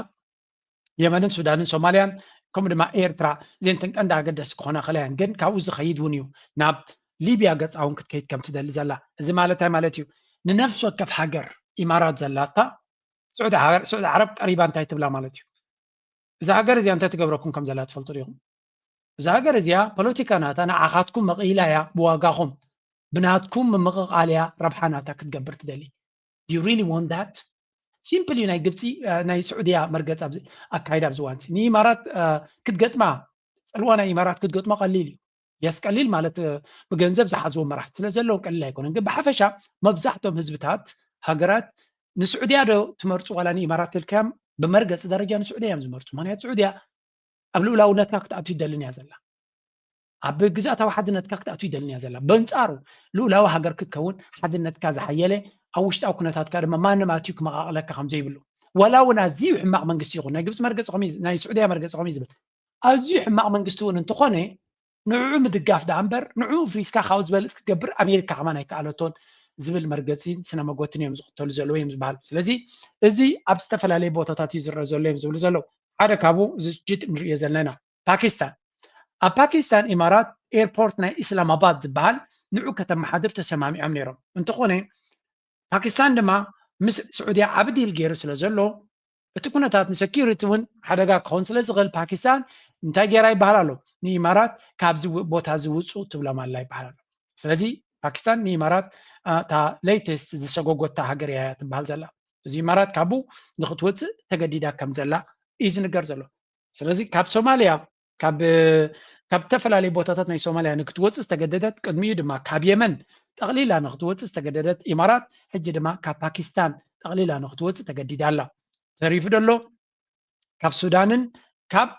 የመንን ሱዳንን ሶማልያን ከምኡ ድማ ኤርትራ እዚአን ቀንዲ ኣገደስቲ ክኾና ክእላያን ግን ካብኡ ዝኸይድ እውን እዩ ናብ ሊብያ ገፃ እውን ክትከይድ ከም ትደሊ ዘላ እዚ ማለታይ ማለት እዩ ንነፍሲ ወከፍ ሃገር ኢማራት ዘላታ ስዑድ ዓረብ ቀሪባ እንታይ ትብላ ማለት እዩ እዛ ሃገር እዚኣ እንታይ ትገብረኩም ከም ዘላ ትፈልጡ ዲኹም እዛ ሃገር እዚኣ ፖለቲካ ናታ ንዓኻትኩም መቒላ እያ ብዋጋኹም ብናትኩም ምምቕቓል እያ ረብሓ ናታ ክትገብር ትደሊ do you really want that ሲምፕል እዩ ናይ ግብፂ ናይ ስዑድያ መርገፅ ኣብዚ ኣካይዳ ኣብዚ እዋን ንኢማራት ክትገጥማ ፀልዋ ናይ ኢማራት ክትገጥማ ቀሊል እዩ የስ ቀሊል ማለት ብገንዘብ ዝሓዝዎ መራሕቲ ስለ ዘለዎም ቀሊል ኣይኮነን ግን ብሓፈሻ መብዛሕትኦም ህዝብታት ሃገራት ንስዑድያ ዶ ትመርፁ ዋላ ንኢማራት ኢልካዮም ብመርገፂ ደረጃ ንስዑድያ እዮም ዝመርፁ ምክንያቱ ስዑድያ ኣብ ልኡላውነትካ ክትኣቱ ይደልን እያ ዘላ ኣብ ግዛእታዊ ሓድነትካ ክትኣቱ ይደልን እያ ዘላ በንፃሩ ልኡላዊ ሃገር ክትከውን ሓድነትካ ዝሓየለ ኣብ ውሽጣዊ ኩነታትካ ድማ ማንም ኣትዩ ክመቃቕለካ ከምዘይብሉ ወላ እውን ኣዝዩ ሕማቕ መንግስቲ ይኹን ናይ ግብፂ መርገፂ ከመይ ናይ ስዑድያ መርገፂ ከመይ ዝብል ኣዝዩ ሕማቕ መንግስቲ እውን እንተኾነ ንዕኡ ምድጋፍ ዳ እምበር ንዕኡ ፍሪስካ ካብኡ ዝበልፅ ክትገብር ኣሜሪካ ከማ ናይ ከኣለቶን ዝብል መርገፂን ስነ መጎትን እዮም ዝኽተሉ ዘለዎ እዮም ዝበሃል ስለዚ እዚ ኣብ ዝተፈላለየ ቦታታት እዩ ዝረአ ዘሎ እዮም ዝብሉ ዘለዉ ሓደ ካብኡ ዝጅት ንሪኦ ዘለና ፓኪስታን ኣብ ፓኪስታን ኢማራት ኤርፖርት ናይ ኢስላማባድ ዝበሃል ንዑ ከተመሓድር ተሰማሚዖም ነይሮም እንተኾነ ፓኪስታን ድማ ምስ ስዑድያ ዓብዲል ገይሩ ስለ ዘሎ እቲ ኩነታት ንሰኪሪቲ እውን ሓደጋ ክኸውን ስለ ዝኽእል ፓኪስታን እንታይ ጌራ ይበሃል ኣሎ ንኢማራት ካብዚ ቦታ ዝውፁ ትብሎም ኣላ ይበሃል ኣሎ ስለዚ ፓኪስታን ንኢማራት እታ ሌይተስት ዝሰጎጎታ ሃገር እያ ትበሃል ዘላ እዚ ኢማራት ካብኡ ንክትወፅእ ተገዲዳ ከም ዘላ እዩ ዝንገር ዘሎ ስለዚ ካብ ሶማልያ ካብ ዝተፈላለዩ ቦታታት ናይ ሶማልያ ንክትወፅእ ዝተገደደት ቅድሚኡ ድማ ካብ የመን ጠቕሊላ ንክትወፅእ ዝተገደደት ኢማራት ሕጂ ድማ ካብ ፓኪስታን ጠቕሊላ ንክትወፅእ ተገዲዳ ኣላ ተሪፉ ደሎ ካብ ሱዳንን ካብ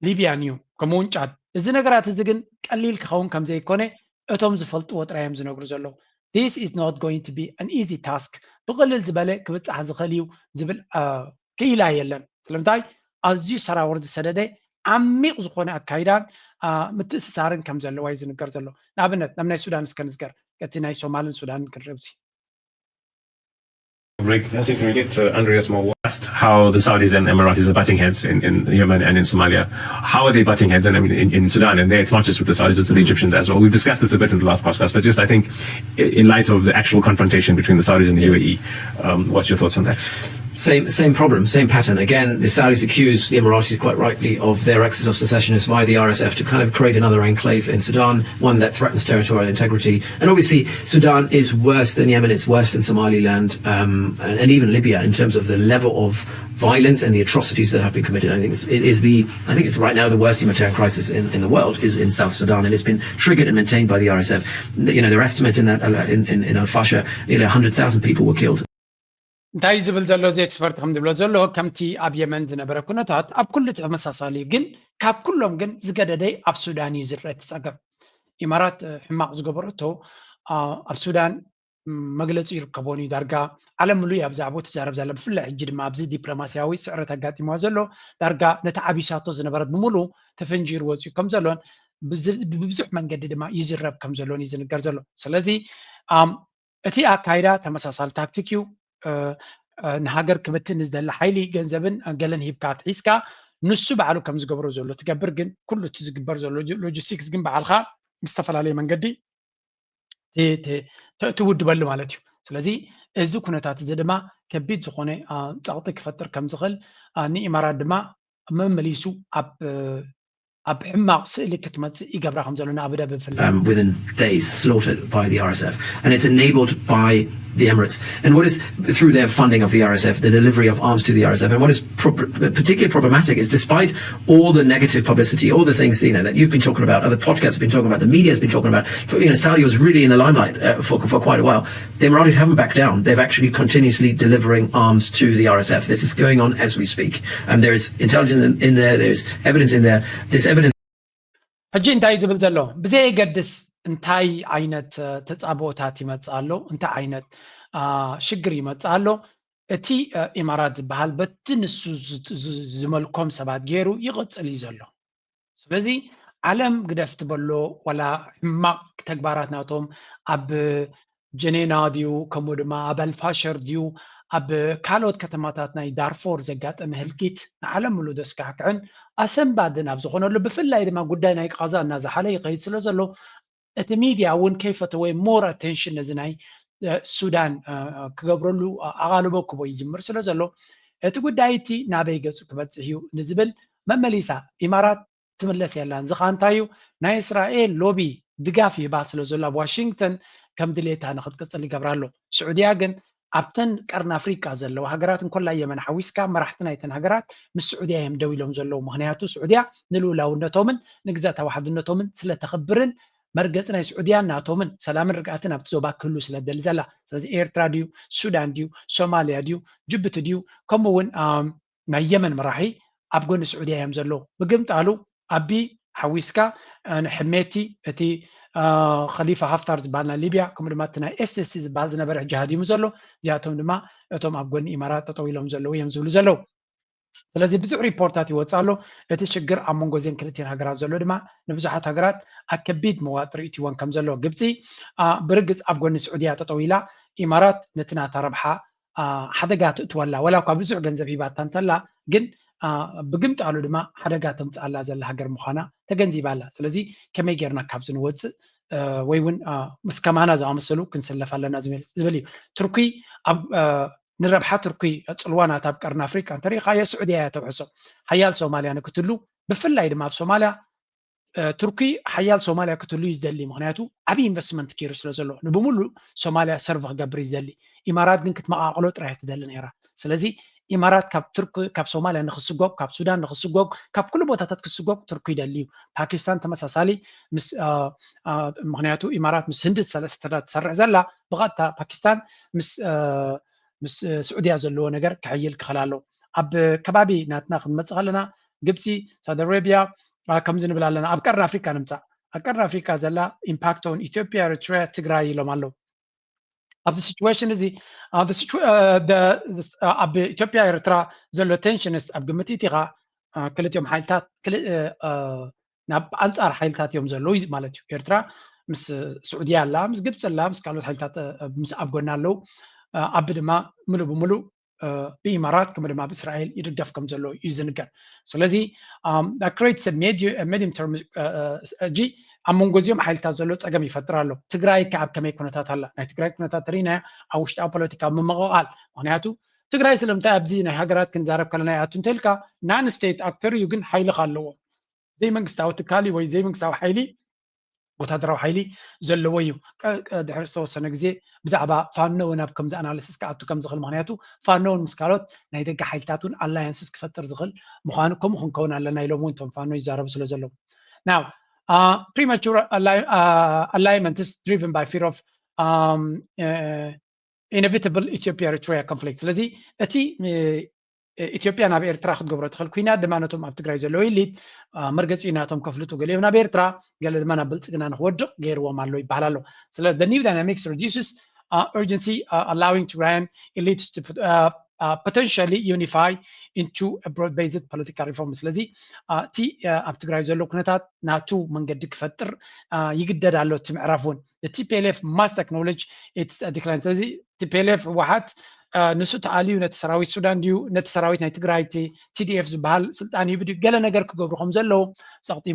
ሊብያን እዩ ከምኡውን ጫድ እዚ ነገራት እዚ ግን ቀሊል ክኸውን ከም ዘይኮነ እቶም ዝፈልጥዎ ጥራዮም ዝነግሩ ዘለዉ this is not going to be an easy task ብቕልል ዝበለ ክብፅሕ ዝኽእል እዩ ዝብል ክኢላ የለን ስለምንታይ ኣዝዩ ሰራወር ዝሰደደ ዓሚቕ ዝኾነ ኣካይዳን ምትእስሳርን ከም ዘለዋ እዩ ዝንገር ዘሎ ንኣብነት ናብ ናይ ሱዳን እስከ ንዝገር እቲ ናይ ሶማልን ሱዳንን ክንርብዚ I think we get Andreas more asked how the Saudis and Emiratis are butting heads in Yemen and in Somalia. How are they butting heads? And I mean, in Sudan, and there it's not just with the Saudis, it's with the Egyptians as well. We've discussed this a bit in the last podcast, but just I think in light of the actual confrontation between the Saudis and the UAE, what's your thoughts on that? Same problem, same pattern. Again, the Saudis accuse the Emiratis quite rightly of their exercise of secessionists via the RSF to kind of create another enclave in Sudan, one that threatens territorial integrity. And obviously, Sudan is worse than Yemen, it's worse than Somaliland, and even Libya in terms of the level of violence and the atrocities that have been committed. I think it's right now the worst humanitarian crisis in the world is in South Sudan, and it's been triggered and maintained by the RSF. You know, there are estimates in that in Al-Fasher, nearly 100,000 people were killed. እንታይ ዝብል ዘሎ እዚ ኤክስፐርት ከም ዝብሎ ዘሎ ከምቲ ኣብ የመን ዝነበረ ኩነታት ኣብ ኩሉ ተመሳሳሊ ግን ካብ ኩሎም ግን ዝገደደ ኣብ ሱዳን እዩ ዝረአ እቲ ፀገም ኢማራት ሕማቕ ዝገበረቶ ኣብ ሱዳን መግለፂ ይርከቦን እዩ ዳርጋ ዓለም ሙሉእ ኣብ ዛዕቦ ትዛረብ ዘላ ብፍላይ ሕጂ ድማ ኣብዚ ዲፕሎማስያዊ ስዕረት ኣጋጢምዋ ዘሎ ዳርጋ ነቲ ዓቢሳቶ ዝነበረት ብምሉእ ተፈንጂሩ ወፂኡ ከም ዘሎን ብብዙሕ መንገዲ ድማ ይዝረብ ከም ዘሎን እዩ ዝንገር ዘሎ ስለዚ እቲ ኣካይዳ ተመሳሳሊ ታክቲክ እዩ ንሃገር ክብትን ዝደሊ ሓይሊ ገንዘብን ገለን ሂብካ ትሒዝካ ንሱ በዓሉ ከም ዝገብሮ ዘሎ ትገብር ግን ኩሉ እቲ ዝግበር ዘሎ ሎጂስቲክስ ግን በዓልካ ብዝተፈላለየ መንገዲ ትውድበሉ ማለት እዩ ስለዚ እዚ ኩነታት እዚ ድማ ከቢድ ዝኾነ ፀቕጢ ክፈጥር ከም ዝኽእል ንኢማራት ድማ መመሊሱ ኣብ ሕማቕ ስእሊ ክትመፅእ ይገብራ ከም ዘሎ ንኣቡዳቢ ብፍላይ within days slaughtered by the RSF, and it's enabled by the Emirates. And what is through their funding of the RSF, the delivery of arms to the RSF. And what is particularly problematic is, despite all the negative publicity, all the things that you've been talking about, other podcasts have been talking about, the media has been talking about. Saudi was really in the limelight for quite a while. The Emiratis haven't backed down. They've actually continuously delivering arms to the RSF. This is going on as we speak. And there is intelligence in there. There is evidence in there. This evidence. ሕጂ እንታይ ዝብል ዘሎ ብዘይገድስ እንታይ ዓይነት ተጻቦታት ይመጽእ ኣሎ እንታይ ዓይነት ሽግር ይመጽእ ኣሎ እቲ ኢማራት ዝበሃል በቲ ንሱ ዝመልኮም ሰባት ገይሩ ይቕፅል እዩ ዘሎ ስለዚ ዓለም ግደፍ ትበሎ ወላ ሕማቕ ተግባራት ናቶም ኣብ ጀኔና ድዩ ከምኡ ድማ ኣብ አልፋሸር ድዩ ኣብ ካልኦት ከተማታት ናይ ዳርፎር ዘጋጠመ ህልቂት ንዓለም ሙሉ ደስካሕክዕን ኣሰንባድን ኣብ ዝኾነሉ ብፍላይ ድማ ጉዳይ ናይ ቃዛ እናዝሓለ ይኸይድ ስለ ዘሎ እቲ ሚድያ እውን ከይፈተወ ሞር ኣቴንሽን ነዚ ናይ ሱዳን ክገብረሉ ኣቓልቦ ክቦ ይጅምር ስለ ዘሎ እቲ ጉዳይ እቲ ናበይ ገፁ ክበፅሕ እዩ ንዝብል መመሊሳ ኢማራት ትምለስ የላን ዝኻ እንታይ እዩ ናይ እስራኤል ሎቢ ድጋፍ ይባ ስለ ዘሎ ኣብ ዋሽንግተን ከም ድሌታ ንክትቅፅል ይገብራሎ ስዑድያ ግን ኣብተን ቀርኒ ኣፍሪካ ዘለዋ ሃገራት እንኮላ የመን ሓዊስካ መራሕቲ ናይተን ሃገራት ምስ ስዑድያ እዮም ደው ኢሎም ዘለዉ ምክንያቱ ስዑድያ ንልኡላውነቶምን ንግዛታዊ ሓድነቶምን ስለተኽብርን መርገፂ ናይ ስዑድያን ናቶምን ሰላምን ርግኣትን ኣብቲ ዞባ ክህሉ ስለደሊ ዘላ ስለዚ ኤርትራ ድዩ ሱዳን ድዩ ሶማልያ ድዩ ጅቡቲ ድዩ ከምኡውን ናይ የመን መራሒ ኣብ ጎኒ ስዑድያ እዮም ዘለዉ ምግምጣሉ ኣቢ ሓዊስካ ንሕሜቲ እቲ خليفة هفتر زبالنا ليبيا كم دما تنا SSC زبال زنبر جهادي مزلو زياتهم دما اتهم افغان امارات تطويلهم زلو يمزلو زلو ስለዚ ብዙሕ ሪፖርታት ይወፃሉ እቲ ሽግር ኣብ መንጎ ዜን ክልቲን ሃገራት ዘሎ ድማ ንብዙሓት ሃገራት ኣከቢድ መዋጥሪ እትይወን ከም ዘሎ ግብፂ ብርግፅ ኣብ ጎኒ ስዑድያ ጠጠው ኢላ ኢማራት ነቲ ናታ ረብሓ ሓደጋ ትእትወላ ወላ እኳ ብዙሕ ገንዘብ ሂባታ እንተላ ግን ብግምጣሉ ድማ ሓደጋ ተምፅኣላ ዘላ ሃገር ምዃና ተገንዚባላ ስለዚ ከመይ ጌርና ካብዚ ንወፅእ ወይ እውን ምስ ከማና ዝኣመሰሉ ክንሰለፍ ኣለና ዝብል እዩ ቱርኪ ንረብሓ ቱርኪ ፅልዋናት ኣብ ቀርኒ ኣፍሪካ እንተሪኢኻዮ ስዑድያ እያ ተውሕሶ ሓያል ሶማልያ ንክትሉ ብፍላይ ድማ ኣብ ሶማልያ ቱርኪ ሓያል ሶማልያ ክትሉ እዩ ዝደሊ ምክንያቱ ዓብዪ ኢንቨስትመንት ገይሩ ስለ ዘሎ ንብሙሉእ ሶማልያ ሰርቭ ክገብር እዩ ዝደሊ ኢማራት ግን ክትመቃቅሎ ጥራይ ትደሊ ነይራ ስለዚ ኢማራት ካብ ቱርኪ ካብ ሶማልያ ንክስጎግ ካብ ሱዳን ንክስጎግ ካብ ኩሉ ቦታታት ክስጎግ ቱርኪ ይደሊ እዩ ፓኪስታን ተመሳሳሊ ምስ ምክንያቱ ኢማራት ምስ ህንዲ ትሰርሕ ዘላ ብቐጥታ ፓኪስታን ምስ سعودية زلوا نجار كحيل كخلاله أب كبابي ناتنا خدمة خلنا جبتي سعودي أرابيا كم زين بلالنا أب قرن أفريقيا نمسا قرن أفريقيا زلا impact on Ethiopia Eritrea تجراي لو مالو أب the situation is أب Ethiopia Eritrea زلوا tensions أب قمتي تيغا كلت يوم حالتات كل ناب أنصار حالتات يوم زلوا مالتيو إرترا مس سعودية لا مس قبت لا مس قالوا حالتات مس أفغان له أبد ما ملو بملو بإمارات كمان ما بإسرائيل يدفع كم زلوا يزنقر. سلزي that creates a medium term جي أمونجوزيوم حالتات زلوا تأجمي فترة له تجراي كعب كم يكون تطلع تجراي كنا تطرينا أو شتاء بوليتيكا من مغال معناته تجراي سلم تأبزينا هجرات كنزارب كلنا ياتون تلك نان ستيت أكتر يمكن حيل خلوه زي ما قستاو تكالي وي زي ما قستاو حيلي وتدرو حيلي زلويو دحر سو سنغزي بزعبا فانو ناب كم اناليسيس كاتو كم زغل معناتو فانو مسكالوت ناي دغ حيلتاتون الاينسس كفتر زغل مخانكم كون علنا يلومونتم فانو يزارب سلا زلو now premature alignment is driven by fear of inevitable Ethiopia-Eritrea conflict. ስለዚህ እቲ ኢትዮጵያ ናብ ኤርትራ ክትገብሮ ትኽእል ኩናት ድማነቶም ኣብ ትግራይ ዘለዉ ኢሊት መርገፂናቶም ከፍልጡ ገሊኦም ናብ ኤርትራ ገለ ድማ ናብ ብልፅግና ንክወድቕ ገይርዎም ኣሎ ይበሃል ኣሎ ስለ the new dynamics reduces urgency allowing Tigrayan elites to potentially unify into a broad-based political reform. ስለዚ እቲ ኣብ ትግራይ ዘሎ ኩነታት ናቱ መንገዲ ክፈጥር ይግደድ ኣሎ እቲ ምዕራፍ እውን the TPLF must acknowledge its decline. ስለዚ TPLF ዋሓት ንሱ ተዓልዩ ነቲ ሰራዊት ሱዳን ድዩ ነቲ ሰራዊት ናይ ትግራይ TDF ዝበሃል ስልጣን ይብድ ገለ ነገር ክገብሩ ከም ዘለዎ ሰቕቲ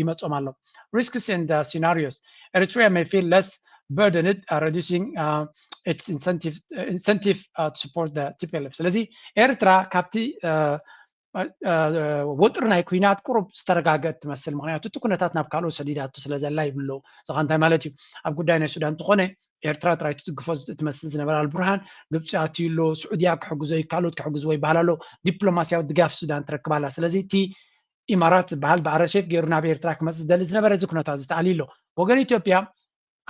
ይመፆም ኣሎ risks and scenarios. Eritrea may feel less burdened reducing its incentive to support the TPLF. ስለዚ ኤርትራ ካብቲ ወጥር ናይ ኩናት ቁሩብ ዝተረጋገት ትመስል ምክንያቱ እቲ ኩነታት ናብ ካልኦት ሰዲዳቱ ስለ ዘላ ይብሎ ዘኻንታይ ማለት እዩ ኣብ ጉዳይ ናይ ሱዳን ትኾነ ኤርትራ ጥራይ ትግፎ ትመስል ዝነበረ አልቡርሃን ግብፂ ኣትዩሎ ስዑድያ ክሕግዞ ካልኦት ክሕግዝዎ ይበሃል ኣሎ ዲፕሎማስያዊ ድጋፍ ሱዳን ትረክባላ ስለዚ እቲ ኢማራት ዝበሃል ብኣረሴፍ ገይሩ ናብ ኤርትራ ክመፅእ ዝደሊ ዝነበረ እዚ ኩነታት ዝተዓልዩ ኣሎ ወገን ኢትዮጵያ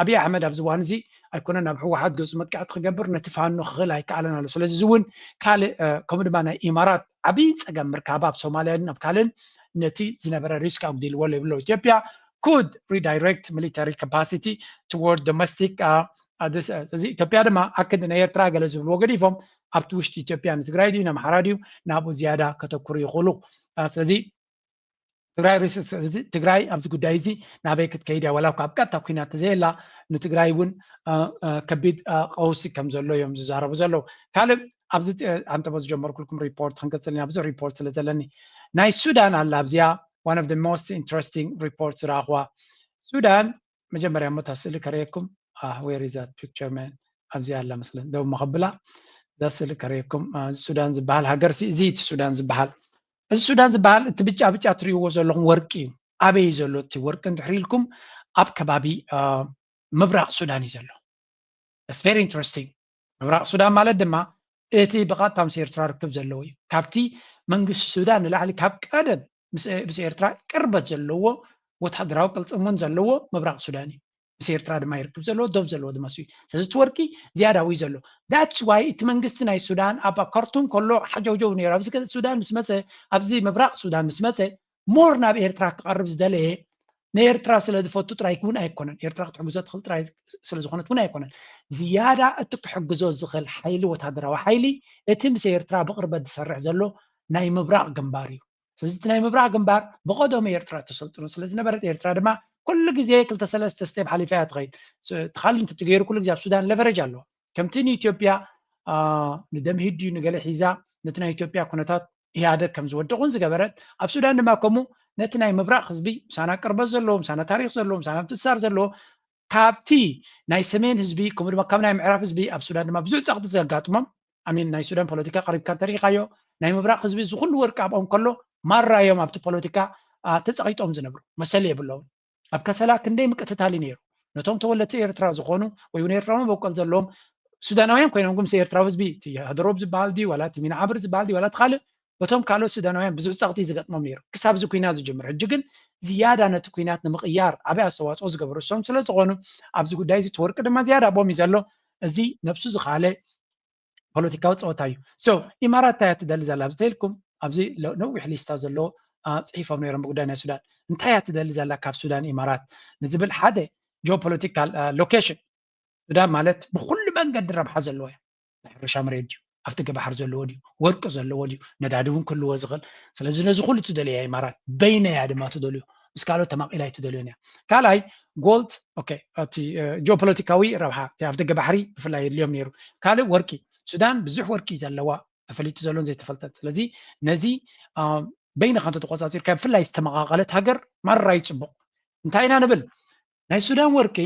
أبي أحمد أبو زوانزي أكون أنا بواحد جزء متقعد خجبر نتفانو خلا يكالن على سلسلة زون كال كمان معنا إمارات عبيد أجمع مركبات سوماليا نبكالن نتي زنبرة ريسك أو ديل ولا بلو إثيوبيا could redirect military capacity toward domestic this إثيوبيا ما أكيد نير تراجع لزول وقريفهم أبتوشت إثيوبيا نتقرأيدي نمحراديو نابو زيادة كتكوري خلو سلسلة تግራይ ሪስስ ትግራይ ኣብዚ ጉዳይ እዚ ናበይ ክትከይድ እያ ወላው ካብ ቀጥታ ኩናት ተዘይላ ንትግራይ እውን ከቢድ ቀውሲ ከም ዘሎ እዮም ዝዛረቡ ዘለዉ ካልእ ኣብዚ ኣንተ ዝጀመርኩልኩም ሪፖርት ክንቀፅል ኢና ብዙ ሪፖርት ስለ ዘለኒ ናይ ሱዳን ኣላ ኣብዚኣ one of the most interesting reports ረኽዋ ሱዳን መጀመርያ ሞ ታስእሊ ከረየኩም where is that picture man ኣብዚኣ ኣላ መስለን ደው መኸብላ እዛ ስእሊ ከረየኩም ሱዳን ዝበሃል ሃገር እዚ እቲ ሱዳን ዝበሃል እዚ ሱዳን ዝበሃል እቲ ብጫ ብጫ ትሪእዎ ዘለኹም ወርቂ እዩ ኣበይ ዘሎ እቲ ወርቂ እንድሕር ኢልኩም ኣብ ከባቢ ምብራቕ ሱዳን እዩ ዘሎ It's very interesting ምብራቕ ሱዳን ማለት ድማ እቲ ብቐጥታ ምስ ኤርትራ ርክብ ዘለዎ እዩ ካብቲ መንግስቲ ሱዳን ንላዕሊ ካብ ቀደም ምስ ኤርትራ ቅርበት ዘለዎ ወታደራዊ ቅልፅሙን ዘለዎ ምብራቕ ሱዳን እዩ ምስ ኤርትራ ድማ ይርክብ ዘለዎ ዶብ ዘለዎ ድማ እዩ ስለዚ እቲ ወርቂ ዝያዳዊ ዘሎ that's why እቲ መንግስቲ ናይ ሱዳን ኣብ ካርቱም ከሎ ሓጀውጀው ነይሩ ኣብዚ ሱዳን ምስ መፀ ኣብዚ ምብራቕ ሱዳን ምስ መፀ ሞር ናብ ኤርትራ ክቐርብ ዝደለየ ንኤርትራ ስለ ዝፈቱ ጥራይ እውን ኣይኮነን ኤርትራ ክትሕግዞ ትኽእል ጥራይ ስለ ዝኾነት እውን ኣይኮነን ዝያዳ እቲ ክሕግዞ ዝኽእል ሓይሊ ወታደራዊ ሓይሊ እቲ ምስ ኤርትራ ብቕርበት ዝሰርሕ ዘሎ ናይ ምብራቕ ግንባር እዩ ስለዚ እቲ ናይ ምብራቕ ግንባር ብቐደም ኤርትራ ተሰልጥኑ ስለ ዝነበረት ኤርትራ ድማ كل جزء كل تسلسل تستيب حليفات غير تخلي أنت تغير كل جزء السودان لفرج له كم تني إثيوبيا ندم هدي نقل حذاء نتنا إثيوبيا كنتات هي هذا كم زود تقول زجبرت السودان لما كمو نتنا مبرق حزبي سنة كربز زلهم سنة تاريخ زلهم سنة تسار زلهم كابتي ناي سمين حزبي كم لما كم ناي معرف حزبي السودان لما بزول سقط زلقاتهم أمين ناي السودان بوليتيكا قريب كان تاريخ أيو ناي مبرق حزبي زخل وركاب أم كله مرة يوم أبتو بوليتيكا تسقيت أم زنبرو مسألة بالله ኣብ ከሰላ ክንደይ ምቅትታሊ ነይሩ ነቶም ተወለድቲ ኤርትራ ዝኾኑ ወይ እውን ኤርትራውያን በቆል ዘለዎም ሱዳናውያን ኮይኖም ግን ኤርትራ ህዝቢ ሃደሮብ ዝበሃል ድዩ ዋላ እቲ ሚናዓብር ዝበሃል ድዩ ዋላ ትኻልእ በቶም ካልኦት ሱዳናውያን ብዙሕ ፀቕጢ ዝገጥሞም ነይሩ ክሳብ እዚ ኩናት ዝጅምር ሕጂ ግን ዝያዳ ነቲ ኩናት ንምቕያር ዓበይ ኣስተዋፅኦ ዝገበሩ እሶም ስለ ዝኾኑ ኣብዚ ጉዳይ እዚ እቲ ወርቂ ድማ ዝያዳ ቦም እዩ ዘሎ እዚ ነብሱ ዝኻለ ፖለቲካዊ ፀወታ እዩ ሶ ኢማራት እንታይ ትደሊ ዘላ ብዝተልኩም ኣብዚ ነዊሕ ሊስታ ዘሎ ጽሒፎም ነይሮም ብጉዳይ ናይ ሱዳን እንታይ ትደሊ ዘላ ካብ ሱዳን ኢማራት ንዝብል ሓደ ጂኦፖለቲካል ሎኬሽን ሱዳን ማለት ብኩሉ መንገዲ ረብሓ ዘለዎ እያ ናይ ሕርሻ መሬት ድዩ ኣብቲ ገባሕር ዘለዎ ድዩ ወርቂ ዘለዎ ድዩ ነዳዲ እውን ክህልዎ ዝኽእል ስለዚ ነዚ ኩሉ ትደልያ ኢማራት በይነያ ድማ ትደልዩ ምስ ካልኦት ተማቒላ ትደልዩን እያ ካልኣይ ጎልድ ኦኬ እቲ ጂኦፖለቲካዊ ረብሓ ኣብቲ ገባሕሪ ብፍላይ የድልዮም ነይሩ ካልእ ወርቂ ሱዳን ብዙሕ ወርቂ ዘለዋ ተፈሊጡ ዘሎን ዘይተፈልጠን ስለዚ ነዚ በይነ ካንተ ተቆፃፂርካ ብፍላይ ዝተመቓቐለት ሃገር ማራ ይፅቡቕ እንታይ ኢና ንብል ናይ ሱዳን ወርቂ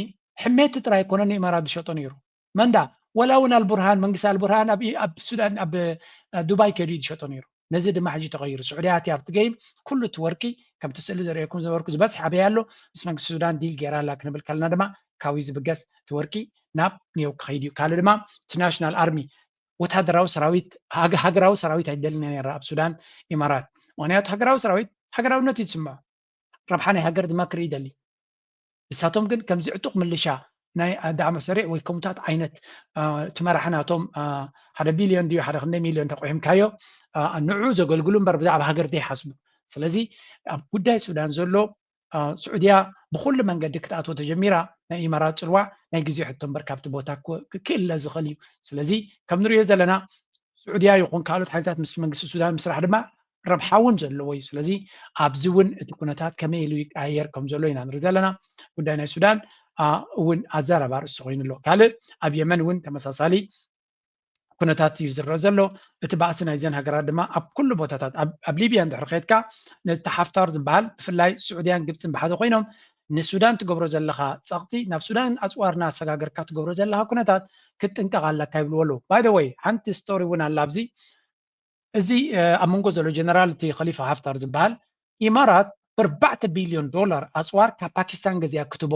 ሕሜት ጥራይ ኮነን ኢማራት ዝሸጦ ነይሩ መንዳ ወላ እውን አልቡርሃን መንግስቲ አልቡርሃን ኣብ ሱዳን ኣብ ዱባይ ከዲ ዝሸጦ ነይሩ ነዚ ድማ ሕጂ ተቐይሩ ስዑድያ እቲ ኣብቲ ገይም ኩሉ እቲ ወርቂ ከምቲ ስእሊ ዘርእየኩም ዝነበርኩ ዝበዝሕ ኣበይ ኣሎ ምስ መንግስቲ ሱዳን ዲል ገይራላ ክንብል ከለና ድማ ካብኡ ዝብገስ እቲ ወርቂ ናብ ኒውዮርክ ከይድ እዩ ካልእ ድማ እቲ ናሽናል ኣርሚ ወታደራዊ ሰራዊት ሃገራዊ ሰራዊት ኣይደልን ነይራ ኣብ ሱዳን ኢማራት ምክንያቱ ሃገራዊ ሰራዊት ሃገራዊነት ይስምዖ ረብሓ ናይ ሃገር ድማ ክርኢ ይደሊ ንሳቶም ግን ከምዚ ዕጡቕ ምልሻ ናይ ዳዕመ ሰሪዕ ወይ ከምታት ዓይነት ትመራሕናቶም 1 ቢልዮን ድዩ 1 ሚልዮን ተቆሒምካዮ ንዑ ዘገልግሉ እምበር ብዛዕባ ሃገር ዘይሓስቡ ስለዚ ኣብ ጉዳይ ሱዳን ዘሎ ስዑድያ ብኩሉ መንገዲ ክትኣትዎ ተጀሚራ ናይ ኢማራት ፅልዋ ናይ ግዜ ሕቶ እምበር ካብቲ ቦታ ክእለ ዝኽእል እዩ ስለዚ ከም ንሪኦ ዘለና ስዑድያ ይኹን ካልኦት ዓይነታት ምስ መንግስቲ ሱዳን ምስራሕ ድማ ረብሓ እውን ዘለዎ እዩ ስለዚ ኣብዚ እውን እቲ ኩነታት ከመይ ኢሉ ይቀያየር ከም ዘሎ ኢና ንርኢ ዘለና ጉዳይ ናይ ሱዳን እውን ኣዛረባ ርእሲ ኮይኑ ኣሎ ካልእ ኣብ የመን እውን ተመሳሳሊ ኩነታት እዩ ዝረአ ዘሎ እቲ ባእሲ ናይ ዘን ሃገራት ድማ ኣብ ኩሉ ቦታታት ኣብ ሊብያ እንድሕር ከድካ ነቲ ሓፍታር ዝበሃል ብፍላይ ስዑድያን ግብፅን ብሓደ ኮይኖም ንሱዳን ትገብሮ ዘለካ ፀቕጢ ናብ ሱዳን ኣፅዋርና ኣሰጋገርካ ትገብሮ ዘለካ ኩነታት ክትጥንቀቕ ኣለካ ይብልዎ ኣለዉ ባይ ዘ ወይ ሓንቲ ስቶሪ እውን ኣላ ኣብዚ እዚ ኣብ መንጎ ዘሎ ጀነራል እቲ ከሊፋ ሓፍታር ዝበሃል ኢማራት ብ4 ቢልዮን ዶላር ኣፅዋር ካብ ፓኪስታን ገዚኣ ክትቦ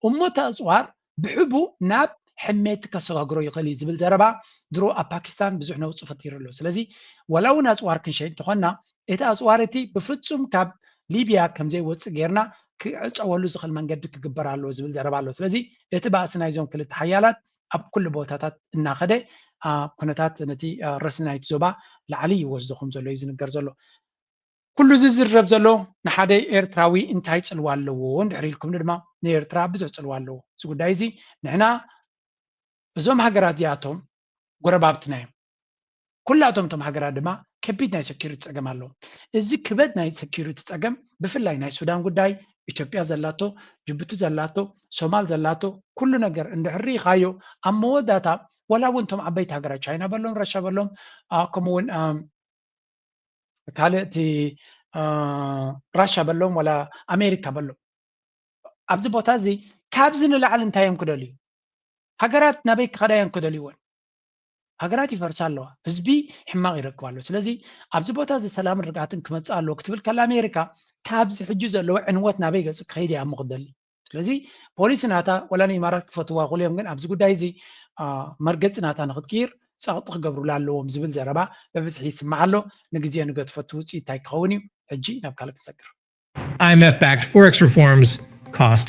እሞታ ኣፅዋር ብሕቡእ ናብ ሕሜት ከሰጋግሮ ይኽእል እዩ ዝብል ዘረባ ድሮ ኣብ ፓኪስታን ብዙሕ ነውፂ ፈጢሩ ኣሎ ስለዚ ወላ እውን ኣፅዋር ክንሸይ እንተኾና እቲ ኣፅዋር እቲ ብፍፁም ካብ ሊብያ ከምዘይወፅእ ጌርና ክዕፀወሉ ዝኽእል መንገዲ ክግበር ኣለዎ ዝብል ዘረባ ኣሎ ስለዚ እቲ ባእሲ ናይዞም ክልተ ሓያላት ኣብ ኩሉ ቦታታት እናኸደ ኩነታት ነቲ ረስኒ ናይቲ ዞባ ላዕሊ ይወስዶ ከም ዘሎ እዩ ዝንገር ዘሎ ኩሉ እዚ ዝርረብ ዘሎ ንሓደ ኤርትራዊ እንታይ ፅልዋ ኣለዎ እንድሕር ኢልኩም ድማ ንኤርትራ ብዙሕ ፅልዋ ኣለዎ እዚ ጉዳይ እዚ ንሕና እዞም ሃገራት እዚኣቶም ጎረባብትና እዮም ኩላቶም እቶም ሃገራት ድማ ከቢድ ናይ ሴኪሪቲ ፀገም ኣለዎ እዚ ክበድ ናይ ሴኪሪቲ ፀገም ብፍላይ ናይ ሱዳን ጉዳይ ኢትዮጵያ ዘላቶ ጅቡቲ ዘላቶ ሶማል ዘላቶ ኩሉ ነገር እንድሕር ሪኢኻዮ ኣብ መወዳእታ ወላ እውን እቶም ዓበይቲ ሃገራት ቻይና በሎም ራሻ በሎም ከምኡውን ካልእ እቲ ራሻ በሎም ወላ ኣሜሪካ በሎም ኣብዚ ቦታ እዚ ካብዚ ንላዕሊ እንታይ እዮም ክደልዩ ሃገራት ናበይ ክኸዳ እዮም ክደልይዎን ሃገራት ይፈርሳ ኣለዋ ህዝቢ ሕማቕ ይረክብ ኣሎ ስለዚ ኣብዚ ቦታ እዚ ሰላምን ርግኣትን ክመፅእ ኣለዎ ክትብል ከላ ኣሜሪካ ካብዚ ሕጂ ዘለዎ ዕንወት ናበይ ገፅ ክኸይድ እያ እሞ ክደሊ ስለዚ ፖሊሲ ናታ ወላ ንኢማራት ክፈትዋ ክእሉ እዮም ግን ኣብዚ ጉዳይ እዚ መርገፂ ናታ ንክትቅይር ፀቕጢ ክገብሩላ ኣለዎም ዝብል ዘረባ በብዝሒ ይስማዕ ኣሎ ንግዜ ንገድፈቱ ውፅኢት እንታይ ክኸውን እዩ ሕጂ ናብ ካልእ ክሰግር IMF-backed forex reforms cost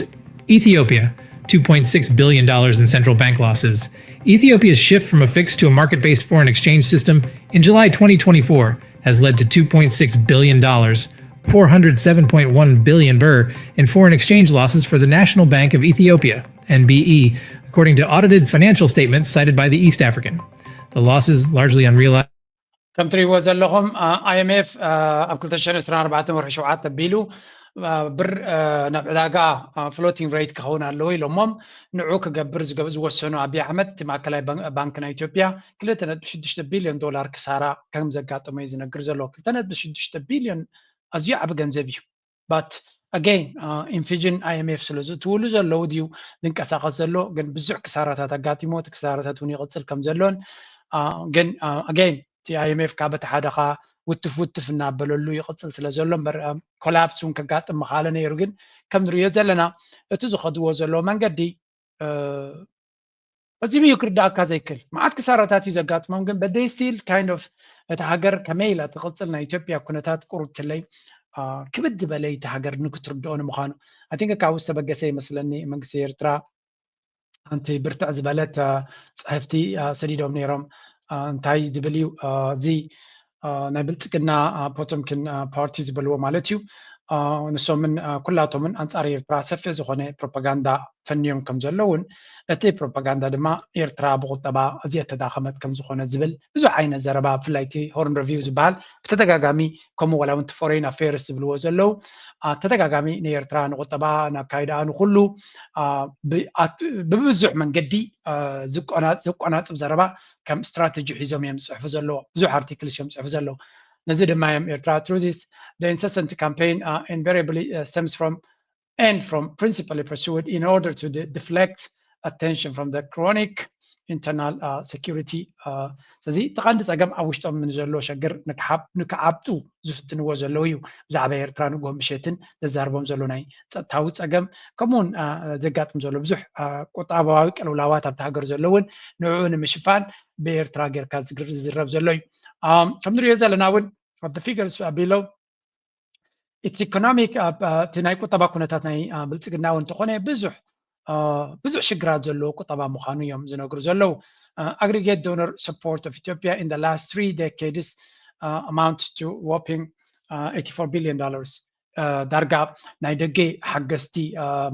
Ethiopia $2.6 billion in central bank losses. Ethiopia's shift from a fixed to a market-based foreign exchange system in July 2024 has led to $2.6 billion, 407.1 billion birr in foreign exchange losses for the National Bank of Ethiopia, NBE, according to audited financial statements cited by the East African. The losses largely unrealized. ከም ትሪእዎ ዘለኹም IMF ኣብ 2024 ወርሒ 7 ኣቢሉ ብር ናብ ዕዳጋ ፍሎቲንግ ሬት ክኸውን ኣለዎ ኢሎሞም ንዑ ክገብር ዝወሰኑ ኣብይ ኣሕመድ እቲ ማእከላይ ባንክ ናይ ኢትዮጵያ 2.6 ቢልዮን ዶላር ክሳራ ከም ዘጋጠሞ እዩ ዝነግር ዘሎ 2.6 ቢልዮን ኣዝዩ ዓብ ገንዘብ እዩ ባት ኣገይን ኢንፊጅን IMF ስለ ዝትውሉ ዘለዉ ድዩ ዝንቀሳቐስ ዘሎ ግን ብዙሕ ክሳራታት ኣጋጢሞ እቲ ክሳራታት እውን ይቕፅል ከም ዘሎን ግን ኣገይን እቲ IMF ካብ እቲ ሓደኻ ውትፍ ውትፍ እናበለሉ ይቕፅል ስለ ዘሎ እምበር ኮላፕስ እውን ከጋጥም ምኻለ ነይሩ ግን ከም ንሪኦ ዘለና እቲ ዝኸድዎ ዘሎ መንገዲ ፈፂሙ እዩ ክርዳእካ ዘይክእል መዓት ክሳራታት እዩ ዘጋጥሞም ግን በደይ ስቲል ካይንድ ኦፍ እቲ ሃገር ከመይ ኢላ ትቕፅል ናይ ኢትዮጵያ ኩነታት ቁሩብ ትለይ ክብድ ዝበለ እቲ ሃገር ንክትርድኦ ንምዃኑ ኣቲንከ ካብኡ ዝተበገሰ ይመስለኒ መንግስቲ ኤርትራ ኣንቲ ብርትዕ ዝበለት ፀሕፍቲ ሰዲዶም ነይሮም እንታይ ዝብልዩ እዚ ናይ ብልጽግና ፖቶምኪን ፓርቲ ዝበልዎ ማለት እዩ ንሶምን ኩላቶምን አንጻር ኤርትራ ሰፊሕ ዝኾነ ፕሮፓጋንዳ ፈንዮም ከም ዘለውን እቲ ፕሮፓጋንዳ ድማ ኤርትራ ብቁጠባ እዚኣ ተዳኸመት ከም ዝኾነ ዝብል ብዙሕ ዓይነት ዘረባ ብፍላይ እቲ ሆርን ሪቪው ዝበሃል ብተደጋጋሚ ከምኡ ወላ እውን ፎሬን ኣፌርስ ዝብልዎ ዘለው ተደጋጋሚ ንኤርትራ ንቁጠባ ናካይዳ ንኩሉ ብብዙሕ መንገዲ ዝቆናፅብ ዘረባ ከም ስትራቴጂ ሒዞም እዮም ዝፅሕፉ ዘለዎ ብዙሕ አርቲክልስ እዮም ዝፅሕፉ ዘለው ነዚ ድማ እዮም ኤርትራ ትሩዚስ the incessant campaign invariably stems from and from principally pursued in order to deflect attention from the chronic internal security ስለዚ ተቐንዲ ፀገም ኣብ ውሽጦም ምን ዘሎ ሸግር ንክዓብጡ ዝፍትንዎ ዘለው እዩ ብዛዕባ ኤርትራ ንጎም ምሸትን ዘዛርቦም ዘሎ ናይ ፀጥታዊ ፀገም ከምኡውን ዘጋጥም ዘሎ ብዙሕ ቁጠባዊ ቅልውላዋት ኣብቲ ሃገር ዘለውን ንዕኡ ንምሽፋን ብኤርትራ ጌርካ ዝዝረብ ዘሎ እዩ ከም ንሪኦ ዘለና እውን the figures below it's economic ናይ ቁጠባ ኩነታት ናይ ብልጽግና እውን ተኾነ ብዙሕ ሽግራት ዘለዎ ቁጠባ ምዃኑ እዮም ዝነግሩ ዘለው aggregate donor support of Ethiopia in the last 3 decades amounts to whopping $84 billion ዳርጋ ናይ ደገ ሓገዝቲ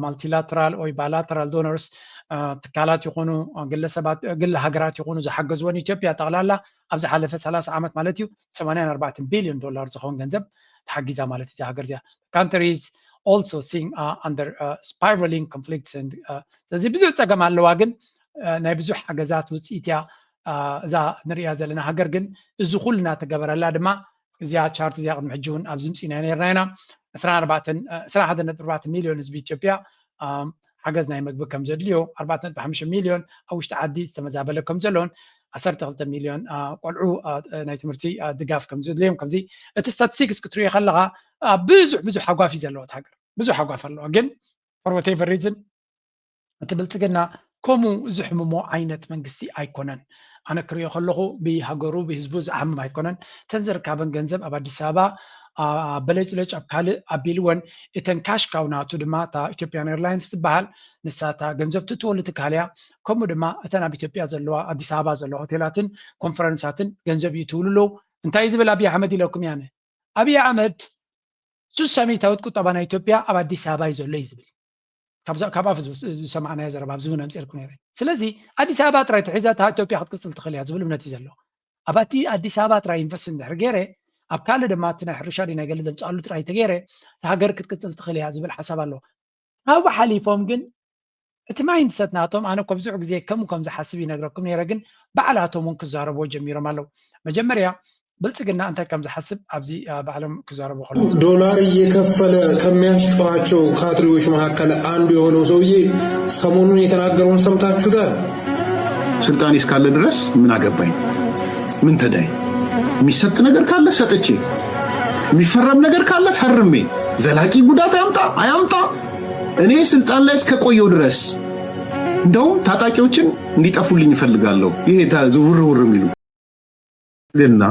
multilateral or bilateral donors ትካላት ይኹኑ ግለሰባት ግለ ሃገራት ይኹኑ ዝሓገዝዎን ኢትዮጵያ ጠቕላላ ኣብ ዝሓለፈ 30 ዓመት ማለት እዩ $84 billion ዝኸውን ገንዘብ ተሓጊዛ ማለት እዚ ሃገር እዚኣ country is also seeing under spiraling conflicts and ስለዚ ብዙሕ ፀገም ኣለዋ ግን ናይ ብዙሕ ሓገዛት ውፅኢት እያ እዛ ንሪኣ ዘለና ሃገር ግን እዚ ኩሉ እናተገበረላ ድማ እዚኣ ቻርት እዚኣ ቅድሚ ሕጂ እውን ኣብዚ ምፅኢና ነርና ኢና 21.4 ሚልዮን ህዝቢ ኢትዮጵያ ሓገዝ ናይ ምግቢ ከም ዘድልዮ 4.5 ሚልዮን ኣብ ውሽጢ ዓዲ ዝተመዛበለ ከም ዘለዎን 12 ሚልዮን ቆልዑ ናይ ትምህርቲ ድጋፍ ከም ዘድልዮም ከምዚ እቲ ስታቲስቲክስ ክትሪኦ ከለኻ ብዙሕ ሓጓፍ እዩ ዘለዎ ሃገር ብዙሕ ሓጓፍ ኣለዎ ግን for whatever reason እቲ ብልጽግና ከምኡ ዝሕምሞ ዓይነት መንግስቲ ኣይኮነን ኣነ ክሪኦ ከለኹ ብሃገሩ ብህዝቡ ዝዓምም ኣይኮነን ተንዝርካበን ገንዘብ ኣብ ኣዲስ ኣበባ በለጭለጭ ኣብ ካልእ ኣቢልወን እተን ካሽ ካውናቱ ድማ እታ ኢትዮጵያን ኤርላይንስ ትበሃል ንሳታ ገንዘብ ትትወሉ ትካል እያ ከምኡ ድማ እተን ኣብ ኢትዮጵያ ዘለዋ ኣዲስ ኣበባ ዘለዋ ሆቴላትን ኮንፈረንሳትን ገንዘብ እዩ ትውልሎ እንታይ ዝብል ኣብይ ኣሕመድ ኢለኩም ያነ ኣብይ ኣሕመድ ሱሳሚታዊት ቁጠባ ናይ ኢትዮጵያ ኣብ ኣዲስ ኣበባ እዩ ዘሎ እዩ ዝብል ካብ ኣፍ ዝሰማዕናዮ ዘረባ ኣብዚ እውን ኣምፂልኩም ነይረ ስለዚ ኣዲስ ኣበባ ጥራይ ትሒዛ እታ ኢትዮጵያ ክትቅፅል ትኽእል እያ ዝብል እምነት እዩ ዘለዎ ኣብ ኣዲስ ኣበባ ጥራይ ኢንቨስት እንድሕር ገይረ ኣብ ካልእ ድማ እቲ ናይ ሕርሻ ናይ ገለ ዘምፅኣሉ ጥራይ ተገይረ እቲ ሃገር ክትቅፅል ትኽእል እያ ዝብል ሓሳብ ኣሎ ካብኡ ሓሊፎም ግን እቲ ማይንድሰት ናቶም ኣነ እኮ ብዙሕ ግዜ ከም ዝሓስብ ይነግረኩም ነይረ ግን ባዕላቶም እውን ክዛረብዎ ጀሚሮም ኣለው መጀመርያ ብልጽግና እንታይ ከም ዝሓስብ ኣብዚ ባዕሎም ክዛረቡ ከለው ዶላር እየከፈለ ከሚያስጨዋቸው ካድሬዎች መካከል አንዱ የሆነው ሰውዬ ሰሞኑን የተናገረውን ሰምታችሁታል። ስልጣኔ እስካለ ድረስ ምን አገባኝ፣ ምን ተዳይ፣ የሚሰጥ ነገር ካለ ሰጥቼ፣ የሚፈረም ነገር ካለ ፈርሜ፣ ዘላቂ ጉዳት አያምጣ እኔ ስልጣን ላይ እስከቆየው ድረስ እንደውም ታጣቂዎችን እንዲጠፉልኝ እፈልጋለሁ። ይሄ ዝውርውር የሚሉ እና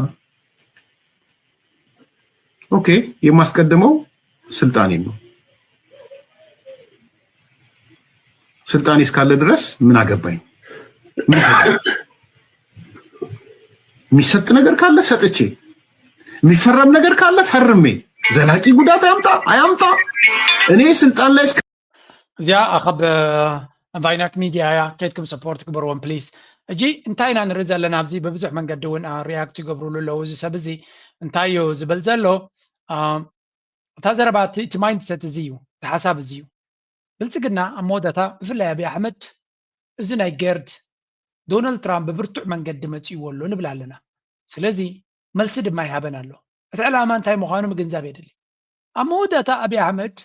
ኦኬ የማስቀድመው ስልጣኔ ነው። ስልጣኔ እስካለ ድረስ ምን አገባኝ፣ የሚሰጥ ነገር ካለ ሰጥቼ፣ የሚፈረም ነገር ካለ ፈርሜ፣ ዘላቂ ጉዳት አያምጣ እኔ ስልጣን ላይ እዚኣ ኣኸብ ቫይናክ ሚድያ ያ ከይድኩም ሰፖርት ግበርዎም ፕሊዝ እጂ እንታይ ኢና ንርኢ ዘለና ኣብዚ በብዙሕ መንገዲ እውን ሪያክት ይገብርሉ ኣለዉ እዚ ሰብ እዚ እንታይ እዩ ዝብል ዘሎ እታ ዘረባ እቲ ማይንድሰት እዚ እዩ እቲ ሓሳብ እዚ እዩ ብልጽግና ኣብ መወዳእታ ብፍላይ ኣብይ ኣሕመድ እዚ ናይ ገርድ ዶናልድ ትራምፕ ብብርቱዕ መንገዲ መፅይዎ ኣሎ ንብል ኣለና ስለዚ መልሲ ድማ ይሃበን ኣሎ እቲ ዕላማ እንታይ ምዃኑ ምግንዛብ የድሊ ኣብ መወዳእታ ኣብይ ኣሕመድ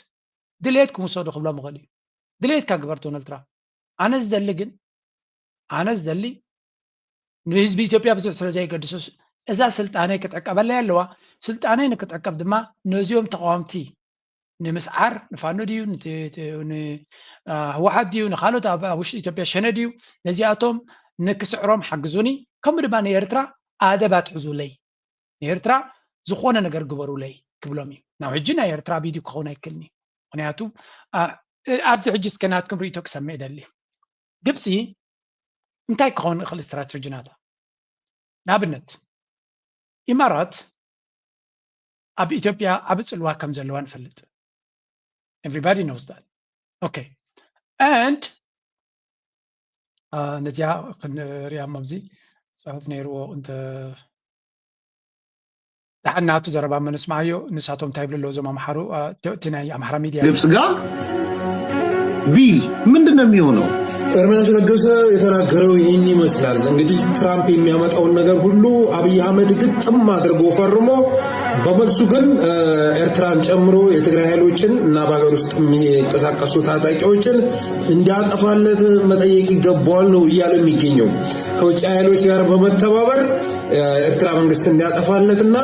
ድሌት ክምውሰዱ ክብሎም ይኽእል እዩ ድሌትካ ግበር ዶናልድ ትራምፕ ኣነ ዝደሊ ግን ኣነ ዝደሊ ንህዝቢ ኢትዮጵያ ብዙሕ ስለ ዘይገድሶስ እዛ ስልጣነይ ክትዕቀበላ ኣለዋ ስልጣነይ ንክትዕቀብ ድማ ነዚኦም ተቃዋምቲ ንምስዓር ንፋኖ ድዩ ንህወሓት ድዩ ንካልኦት ኣብ ውሽጢ ኢትዮጵያ ሸነ ድዩ ነዚኣቶም ንክስዕሮም ሓግዙኒ ከምኡ ድማ ንኤርትራ ኣደብ ኣትሕዙለይ ንኤርትራ ዝኾነ ነገር ግበሩለይ ክብሎም እዩ ናብ ሕጂ ናይ ኤርትራ ቪድዮ ክኸውን ኣይክልኒ ምክንያቱ ኣብዚ ሕጂ እስከናትኩም ርእቶ ክሰምዕ ደሊ ግብፂ እንታይ ክኸውን ይኽእል ስትራቴጂ ናታ نابنت إمارات أب إثيوبيا أبص الواكم زلوان فلت everybody knows that okay and نزيا ريام مبزي صحف نيرو أنت تحناتو زربا من اسمعيو نساتهم تايب للوزو ما محارو تناي أمحرا ميديا ግብጽ ጋር ምንድን ነው የሚሆነው? ኤርሚያስ ለገሰ የተናገረው ይህን ይመስላል። እንግዲህ ትራምፕ የሚያመጣውን ነገር ሁሉ አብይ አህመድ ግጥም አድርጎ ፈርሞ በመልሱ ግን ኤርትራን ጨምሮ የትግራይ ኃይሎችን እና በሀገር ውስጥ የሚንቀሳቀሱ ታጣቂዎችን እንዲያጠፋለት መጠየቅ ይገባዋል ነው እያለ የሚገኘው። ከውጭ ኃይሎች ጋር በመተባበር ኤርትራ መንግስት እንዲያጠፋለትና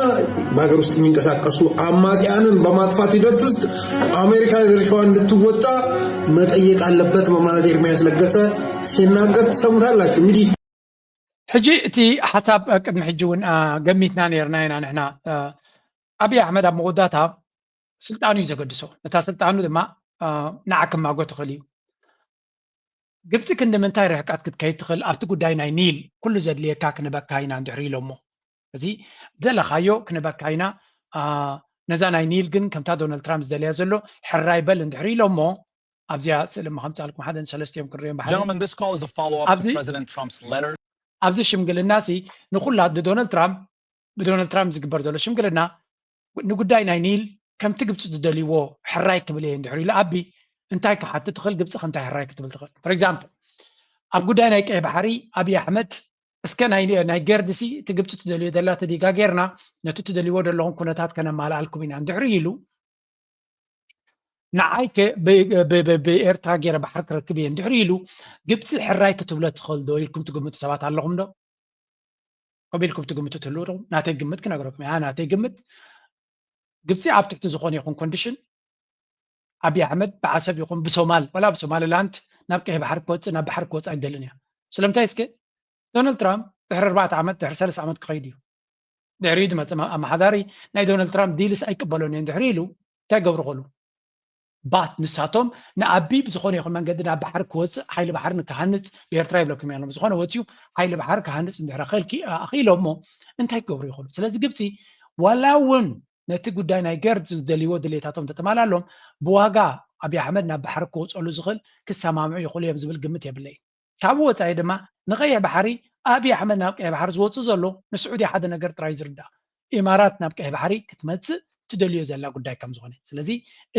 በሀገር ውስጥ የሚንቀሳቀሱ አማጽያንን በማጥፋት ሂደት ውስጥ አሜሪካ ድርሻዋን እንድትወጣ መጠየቅ አለበት በማለት ኤርሚያስ ለገሰ ሲናገር ተሰምታላችሁ። እንግዲህ ሕጂ እቲ ሓሳብ ቅድሚ ሕጂ እውን ገሚትና ነርና ኢና ንሕና አብይ አሕመድ ኣብ መወዳእታ ስልጣኑ እዩ ዘገድሶ ነታ ስልጣኑ ድማ ንዓክም ማጎ ትኽእል እዩ ግብፂ ክንዲ ምንታይ ርሕቀት ክትከይድ ትኽእል ኣብቲ ጉዳይ ናይ ኒል ኩሉ ዘድልየካ ክንበካ ኢና እንድሕሪ ኢሎሞ እዚ ደለኻዮ ክንበካ ኢና ነዛ ናይ ኒል ግን ከምታ ዶናልድ ትራምፕ ዝደልያ ዘሎ ሕራይ በል እንድሕሪ ኢሎሞ ኣብዚያ ስእሊ ከምፃልኩም ሓደን ሰለስተ እዮም ክሪኦም ኣብዚ ሽምግልና ሲ ንኩላት ብዶናልድ ትራምፕ ዝግበር ዘሎ ሽምግልና ንጉዳይ ናይ ኒል ከምቲ ግብፂ ዝደልይዎ ሕራይ ክብል እየ እንድሕሪ ኢሉ ኣቢ እንታይ ክሓትት ትኽእል ግብፂ ከንታይ ሕራይ ክትብል ትኽእል ፎር ኤግዛምፕል ኣብ ጉዳይ ናይ ቀይ ባሕሪ ኣብይ ኣሕመድ እስከ ናይ ገርድሲ እቲ ግብፂ ትደልዮ ዘላ ተዲጋ ጌርና ነቲ ትደልይዎ ዘለኹም ኩነታት ከነማልኣልኩም ኢና እንድሕሪ ኢሉ ንዓይ ብኤርትራ ገይረ ባሕሪ ክረክብ እየ እንድሕሪ ኢሉ ግብፂ ሕራይ ክትብሎ ትኽእል ዶ ኢልኩም ትግምቱ ሰባት ኣለኹም ዶ ከምኡ ኢልኩም ትግምቱ ትህልው ዶ ናተይ ግምት ክነግረኩም እያ ናተይ ግምት ግብፂ ኣብ ትሕቲ ዝኾነ ይኹን ኮንዲሽን ኣብይ ኣሕመድ ብዓሰብ ይኹን ብሶማል ወላ ብሶማሊላንድ ናብ ቀይ ባሕሪ ክወፅእ ናብ ባሕሪ ክወፅእ ኣይደልን እያ ስለምንታይ እስከ ዶናልድ ትራምፕ ድሕሪ 4 ዓመት ድሕሪ 3 ዓመት ክኸይድ እዩ ድሕሪ ዝመፅእ ኣመሓዳሪ ናይ ዶናልድ ትራምፕ ዲልስ ኣይቅበሎን እየ እንድሕሪ ኢሉ እንታይ ገብሩ ኸሉ ባት ንሳቶም ንኣቢ ብዝኾነ ይኹን መንገዲ ናብ ባሕሪ ክወፅእ ሓይሊ ባሕሪ ንክሃንፅ ብኤርትራ ይብለኩም እያ ብዝኾነ ወፅዩ ሓይሊ ባሕሪ ክሃንፅ እንድሕሪ ኣኺሎም እሞ እንታይ ክገብሩ ይኽእሉ ስለዚ ግብፂ ዋላ እውን ነቲ ጉዳይ ናይ ገርድ ዝደልይዎ ድሌታቶም ተተማላሎም ብዋጋ ኣብይ ኣሕመድ ናብ ባሕሪ ክወፅሉ ዝኽእል ክሰማምዑ ይኽእሉ እዮም ዝብል ግምት የብለይ ካብኡ ወፃኢ ድማ ንቀይሕ ባሕሪ ኣብይ ኣሕመድ ናብ ቀይሕ ባሕሪ ዝወፅእ ዘሎ ንስዑድያ ሓደ ነገር ጥራይ ዝርዳእ ኢማራት ናብ ቀይሕ ባሕሪ ክትመፅእ ትደልዮ ዘላ ጉዳይ ከም ዝኾነ ስለዚ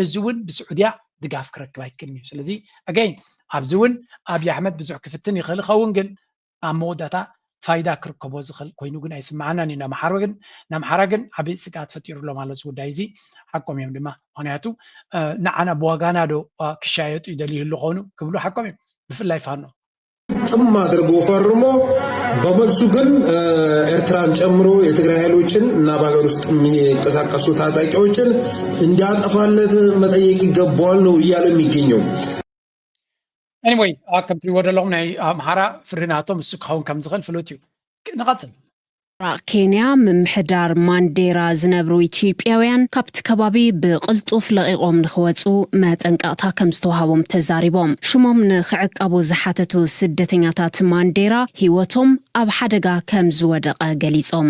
እዚ እውን ብስዑድያ ድጋፍ ክረክብ ኣይክእልን እዩ ስለዚ ኣገይን ኣብዚ እውን ኣብይ ኣሕመድ ብዙሕ ክፍትን ይኽእል ይኸውን ግን ኣብ መወዳእታ ፋይዳ ክርከቦ ዝኽእል ኮይኑ ግን ኣይስማዓናን እዩ ናምሓራ ግን ዓብይ ስጋት ፈጢሩሎም ኣሎ እዚ ጉዳይ እዚ ሓቆም እዮም ድማ ምክንያቱ ንዓና ብዋጋና ዶ ክሻየጡ ይደልይህሉ ኾኑ ክብሉ ሓቆም እዮም ብፍላይ ፋኖ ጥም አድርጎ ፈርሞ በመልሱ ግን ኤርትራን ጨምሮ የትግራይ ኃይሎችን እና በሀገር ውስጥ የሚንቀሳቀሱ ታጣቂዎችን እንዲያጠፋለት መጠየቅ ይገባዋል ነው እያለ የሚገኘው። anyway ከም ትሪእዎ ዘለኹም ናይ ኣምሓራ ፍርናቶም እሱ ክኸውን ከም ዝኽእል ፍሉጥ እዩ ንቐፅል ኬንያ ምምሕዳር ማንዴራ ዝነብሩ ኢትዮጵያውያን ካብቲ ከባቢ ብቕልጡፍ ለቂቖም ንኽወፁ መጠንቀቕታ ከም ዝተዋሃቦም ተዛሪቦም ሽሞም ንኽዕቀቡ ዝሓተቱ ስደተኛታት ማንዴራ ሂወቶም ኣብ ሓደጋ ከም ዝወደቐ ገሊፆም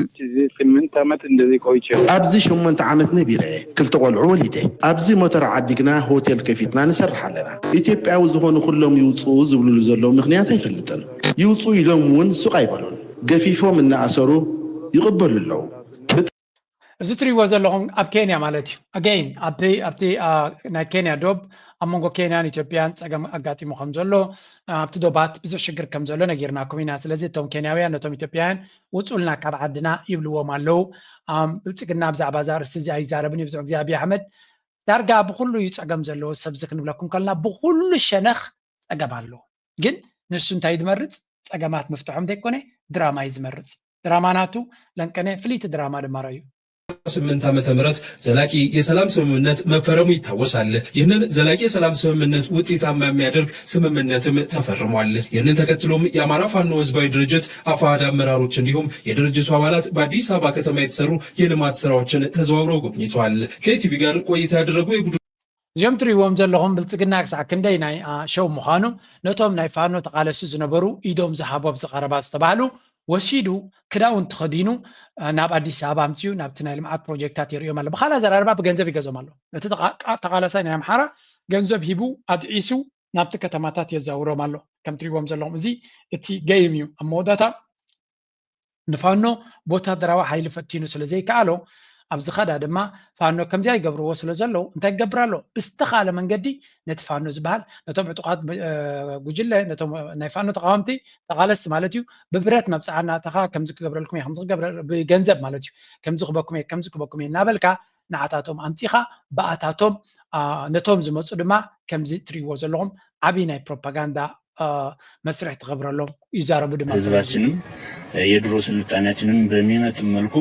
8 ዓመት እንደዚህ ቆይቼ ኣብዚ 8 ዓመት ነቢረ ክልተ ቆልዑ ወሊደ ኣብዚ ሞተር ዓዲግና ሆቴል ከፊትና ንሰርሕ ኣለና ኢትዮጵያዊ ዝኾኑ ኩሎም ይውፁ ዝብልሉ ዘለዉ ምክንያት ኣይፈልጥን ይውፁ ኢሎም እውን ሱቕ ኣይበሉን ገፊፎም እናኣሰሩ ይቕበሉ ኣለዉ እዚ ትሪእዎ ዘለኹም ኣብ ኬንያ ማለት እዩ ኣገይን ኣብቲ ናይ ኬንያ ዶብ ኣብ መንጎ ኬንያን ኢትዮጵያን ፀገም ኣጋጢሙ ከም ዘሎ ኣብቲ ዶባት ብዙሕ ሽግር ከም ዘሎ ነጊርናኩም ኢና ስለዚ እቶም ኬንያውያን ነቶም ኢትዮጵያውያን ውፁልና ካብ ዓድና ይብልዎም ኣለው ብልፅግና ብዛዕባ ዛ ርእሲ እዚ ኣይዛረብን እዩ ብዙሕ ግዜ ኣብይ ኣሕመድ ዳርጋ ብኩሉ እዩ ፀገም ዘለዎ ሰብዚ ክንብለኩም ከለና ብኩሉ ሸነኽ ፀገም ኣለዎ ግን ንሱ እንታይ ዝመርፅ ፀገማት ምፍትሖም ዘይኮነ ድራማ እዩ ዝመርፅ ድራማ ናቱ ለንቀነ ፍሊት ድራማ ድማ እዩ 8 ዓመተ ምህረት ዘላቂ የሰላም ስምምነት መፈረሙ ይታወሳል። ይህንን ዘላቂ የሰላም ስምምነት ውጤታማ የሚያደርግ ስምምነትም ተፈርሟል። ይህንን ተከትሎም የአማራ ፋኖ ህዝባዊ ድርጅት አፋሕድ አመራሮች እንዲሁም የድርጅቱ አባላት በአዲስ አበባ ከተማ የተሰሩ የልማት ስራዎችን ተዘዋውረው ጎብኝተዋል። ከኢቲቪ ጋር ቆይታ ያደረጉ እዚኦም ትሪእዎም ዘለኹም ብልፅግና ክሳዕ ክንደይ ናይ ሸው ምዃኑ ነቶም ናይ ፋኖ ተቃለሱ ዝነበሩ ኢዶም ዝሃቦም ዝቐረባ ዝተባህሉ ወሲዱ ክዳውን ተኸዲኑ ናብ አዲስ አበባ አምፅዩ ናብቲ ናይ ልምዓት ፕሮጀክታት ይርዮም ኣሎ ብኻልእ ዘራርባ ብገንዘብ ይገዞም ኣሎ እቲ ተቃላሳይ ናይ አምሓራ ገንዘብ ሂቡ አድዒሱ ናብቲ ከተማታት የዛውሮም ኣሎ ከም ትሪእዎም ዘለኹም እዚ እቲ ገይም እዩ ኣብ መወዳእታ ንፋኖ ወታደራዊ ሓይሊ ፈቲኑ ስለዘይከኣሎ ኣብዚ ኸዳ ድማ ፋኖ ከምዚያ ይገብርዎ ስለ ዘለው እንታይ ክገብር ኣሎ ብዝተኻለ መንገዲ ነቲ ፋኖ ዝበሃል ነቶም ዕጡቃት ጉጅለ ነቶም ናይ ፋኖ ተቃወምቲ ተቃለስቲ ማለት እዩ ብብረት መብፃዕና ተኻ ከምዚ ክገብረልኩም እየ ከምዚ ክገብረ ብገንዘብ ማለት እዩ ከምዚ ክበኩም እየ ከምዚ ክበኩም እየ እናበልካ ንዓታቶም ኣምፂኻ በኣታቶም ነቶም ዝመፁ ድማ ከምዚ ትሪእዎ ዘለኹም ዓብይ ናይ ፕሮፓጋንዳ መስርሕ ትገብረሎም ይዛረቡ ድማ ህዝባችንም የድሮ ስልጣኔያችንም በሚመጥን መልኩ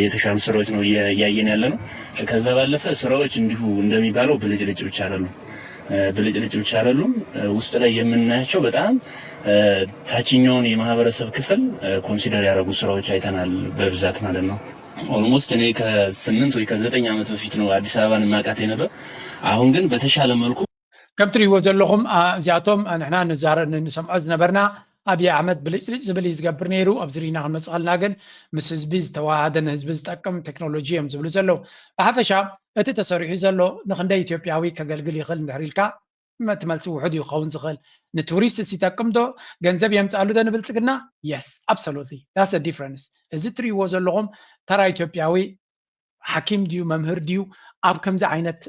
የተሻሉ ስራዎች ነው እያየን ያለ ነው። ከዛ ባለፈ ስራዎች እንዲሁ እንደሚባለው ብልጭልጭ ብቻ አይደሉም። ውስጥ ላይ የምናያቸው በጣም ታችኛውን የማህበረሰብ ክፍል ኮንሲደር ያደረጉ ስራዎች አይተናል በብዛት ማለት ነው። ኦልሞስት እኔ ከ8 ወይ ከ9 ዓመት በፊት ነው አዲስ አበባን ማቃቴ ነበር። አሁን ግን በተሻለ መልኩ ከም ትሪእዎ ዘለኹም እዚኣቶም ንሕና ንሰምዖ ዝነበርና ኣብይ ኣሕመድ ብልጭልጭ ዝብል ዝገብር ነይሩ ኣብዚ ሪኢና ክንመፅእ ከለና ግን ምስ ህዝቢ ዝተዋሃደ ንህዝቢ ዝጠቅም ቴክኖሎጂ እዮም ዝብሉ ዘለው ብሓፈሻ እቲ ተሰሪሑ ዘሎ ንክንደይ ኢትዮጵያዊ ከገልግል ይኽእል እንድሕር ኢልካ እቲ መልሲ ውሑድ ይኸውን ዝኽእል ንቱሪስትስ ይጠቅም ዶ ገንዘብ የምፃሉ ዶ ንብልፅግና የስ ኣብሶሉትሊ ዳስ ዲፍረንስ እዚ ትሪእዎ ዘለኹም ተራ ኢትዮጵያዊ ሓኪም ድዩ መምህር ድዩ ኣብ ከምዚ ዓይነት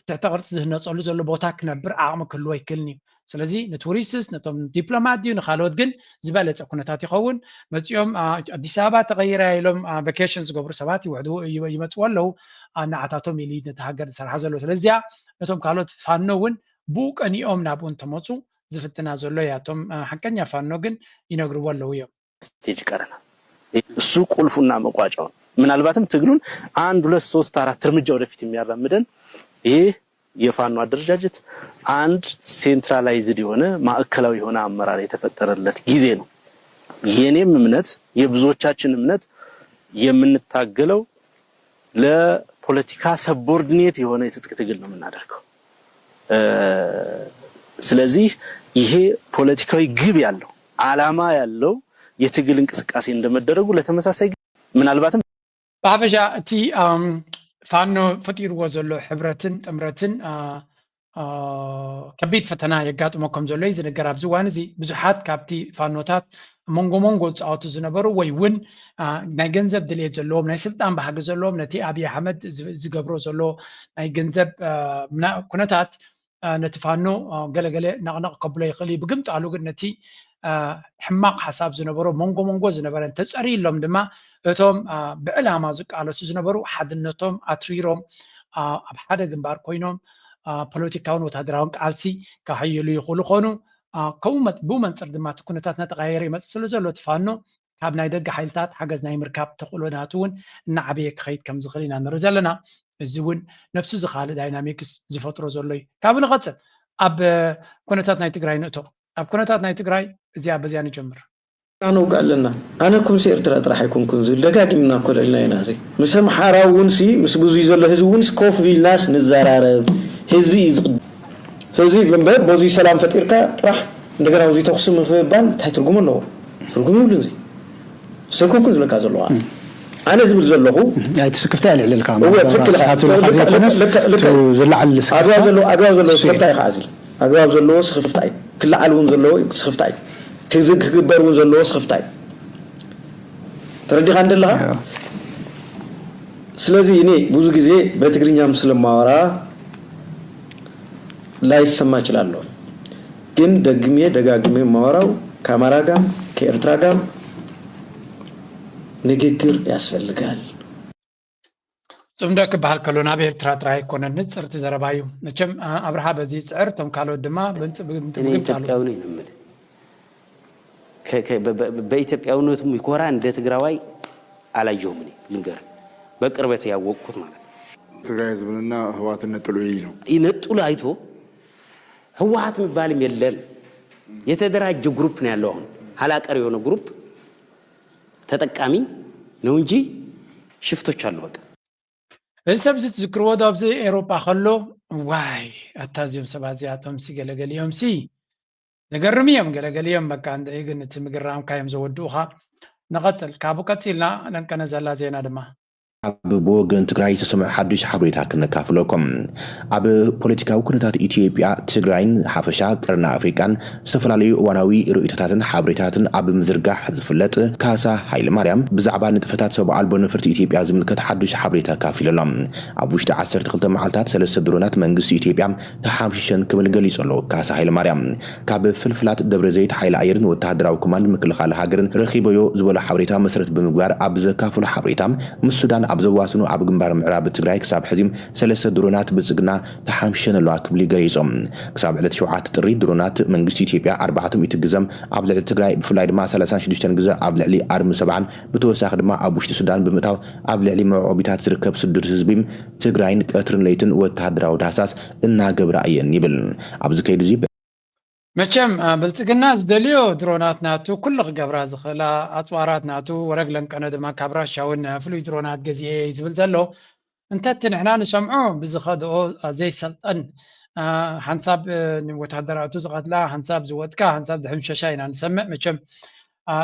ትሕተ ቅርፂ ዝህነፀሉ ዘሎ ቦታ ክነብር ዓቕሚ ክህልዎ ይክእልኒ ስለዚ ንቱሪስትስ ነቶም ዲፕሎማት ድዩ ንካልኦት ግን ዝበለፀ ኩነታት ይኸውን መፂኦም ኣዲስ ኣበባ ተቀይራ ኢሎም ቫኬሽን ዝገብሩ ሰባት ይመፅዎ ኣለው ንዓታቶም ኢሉ ነቲ ሃገር ዝሰርሓ ዘሎ ስለዚያ ነቶም ካልኦት ፋኖ እውን ብኡ ቀኒኦም ናብኡ እንተመፁ ዝፍትና ዘሎ ያቶም ሓቀኛ ፋኖ ግን ይነግርዎ ኣለው እዮም ስቴጅ ቀረና እሱ ቁልፉና መቋጫው ምናልባትም ትግሉን 1 2 3 4 እርምጃ ወደፊት የሚያራምደን ይህ የፋኖ አደረጃጀት አንድ ሴንትራላይዝድ የሆነ ማዕከላዊ የሆነ አመራር የተፈጠረለት ጊዜ ነው። የኔም እምነት የብዙዎቻችን እምነት የምንታገለው ለፖለቲካ ሰቦርዲኔት የሆነ የትጥቅ ትግል ነው የምናደርገው። ስለዚህ ይሄ ፖለቲካዊ ግብ ያለው ዓላማ ያለው የትግል እንቅስቃሴ እንደመደረጉ ለተመሳሳይ ምናልባትም ብሓፈሻ እቲ ፋኖ ፈጢርዎ ዘሎ ሕብረትን ጥምረትን ከቢድ ፈተና የጋጥሞ ከም ዘሎ ዝነገር ኣብዚ እዋን እዚ ብዙሓት ካብቲ ፋኖታት መንጎ ዝፃወቱ ዝነበሩ ወይ እውን ናይ ገንዘብ ድሌት ዘለዎም ናይ ስልጣን ባህጊ ዘለዎም ነቲ ኣብይ ኣሕመድ ዝገብሮ ዘሎ ናይ ገንዘብ ኩነታት ነቲ ፋኖ ገለገለ ነቕነቕ ከብሎ ይኽእል እዩ ብግምጣሉ ግን ነቲ ሕማቅ ሓሳብ ዝነበሮ መንጎ ዝነበረን ተፀሪሎም ድማ እቶም ብዕላማ ዝቃለሱ ዝነበሩ ሓድነቶም ኣትሪሮም ኣብ ሓደ ግንባር ኮይኖም ፖለቲካውን ወታደራውን ቃልሲ ካህይሉ ይኽእሉ ኮኑ ብኡ መንፅር ድማ እቲ ኩነታት እናተቀያየረ ይመፅእ ስለ ዘሎ እቲ ፋኖ ካብ ናይ ደገ ሓይልታት ሓገዝ ናይ ምርካብ ተኽእሎናቱ እውን እናዓበየ ክኸይድ ከም ዝኽእል ኢና ንርኢ ዘለና እዚ እውን ነፍሱ ዝኻልእ ዳይናሚክስ ዝፈጥሮ ዘሎ እዩ ካብ ንቐፅል ኣብ ኩነታት ናይ ትግራይ ንእቶ ኣብ ኩነታት ናይ ትግራይ እዚያ በዚያ ንጀምር أنا وقال لنا أنا كم سير ترى راح يكون كنزل دقاق من كل إلنا يناسي مسم حارة ونسي مسبوزي زله هزو ونس كوف في الناس نزارة هزبي يزقد هزي من بعد بوزي سلام فتيرك راح نقرأ وزي تقسم من خبال تحت رقم الله رقم يولنزي سكون كنزل كازلوا أنا زبل زله يعني تسكفت على الكاميرا هو تفكر لك زلع السكفت أقرأ زله سكفت على خازل أقرأ زله سكفت على كل علون زله سكفت على كذا كبر وزلوا سخفتاي تردي عند الله سلازي إني بوزو كذي بتقرين يوم سلم مارا لا يسمع كلامه كن دقمي ماراو كاميرا كام كإرترا كام نجيكر يسفل قال صندوق بهالكلونا بإرترا تراي كون النصر تزربايو نجم أبرها بزيد سعر تم كالو الدماء بنت በኢትዮጵያውነቱ የሚኮራ እንደ ትግራዋይ አላየሁም እኔ ልንገር በቅርበት ያወቅኩት ማለት ነው ትግራይ ህዝብና ህወሓትን ነጥሎ ነው ይነጥሉ አይቶ ህወሓት የሚባልም የለም የተደራጀ ግሩፕ ነው ያለው አሁን ሐላቀር የሆነ ግሩፕ ተጠቃሚ ነው እንጂ ሽፍቶች አሉ በቃ ሰብ ዝትዝክርዎ ዳብዚ ኤሮፓ ከሎ ዋይ ኣታዝዮም ሰባት እዚኣቶም ሲገለገሊዮም ሲ زقرم يوم قال يوم بكان يقول نتمقرام كايم زودوها نقتل كابو قتلنا لنك نزل زينا دما أب بوغن تقرأي تسمع حدش حبريتها كنكافلوكم أب بوليتيكاو كنتات إثيوبيا تقرأين حفشا قرنا أفريكان سفلالي واناوي رؤيتاتن حبريتاتن أب مزرقا حزفلت كاسا هايل مريم بزعبا نتفتات سبع البونفرت إثيوبيا زملكت حدش حبريتها كافلولم أبوش تعسر تخلط معلتات سلسة درونات منقس إثيوبيا تحامششن كمل قليس الله كاسا هايل مريم كاب فلفلات دبر زيت هايل عيرن وتهدراو كمان مكل خال هاجرن رخيبيو زولا حبريتا مسرت بمقبار أب زكافل حبريتا مسودان أبزواسنو أب جنبار معراب تجري كساب حزيم سلسة درونات بزقنا تحامشن الله كبلي جريزهم كساب على شوعات تريد درونات من قصة إثيوبيا 400 جزم أبلع تجري بفلايد ما سلسان شدشتن جزء أبلع لي أرم 7 بتوساخد ما أبوشت السودان بمتاو أبلع لي معوبيتات تركب صدر حزبيم تجرين كأترن ليتن وتهدرا وداساس إنها جبر أين يبل أبزكيد زيب مچم بلتقنا زدليو درونات ناتو كل قبرا زخلا اطوارات ناتو ورقلن كنه دما كبرا شاون فلوي درونات غزي يزبل زلو انت تنحنا نسمعو بزخدو زي سلطن حنساب وتهدراتو زغتلا حنساب زودكا حنساب دحم ششاينا نسمع مچم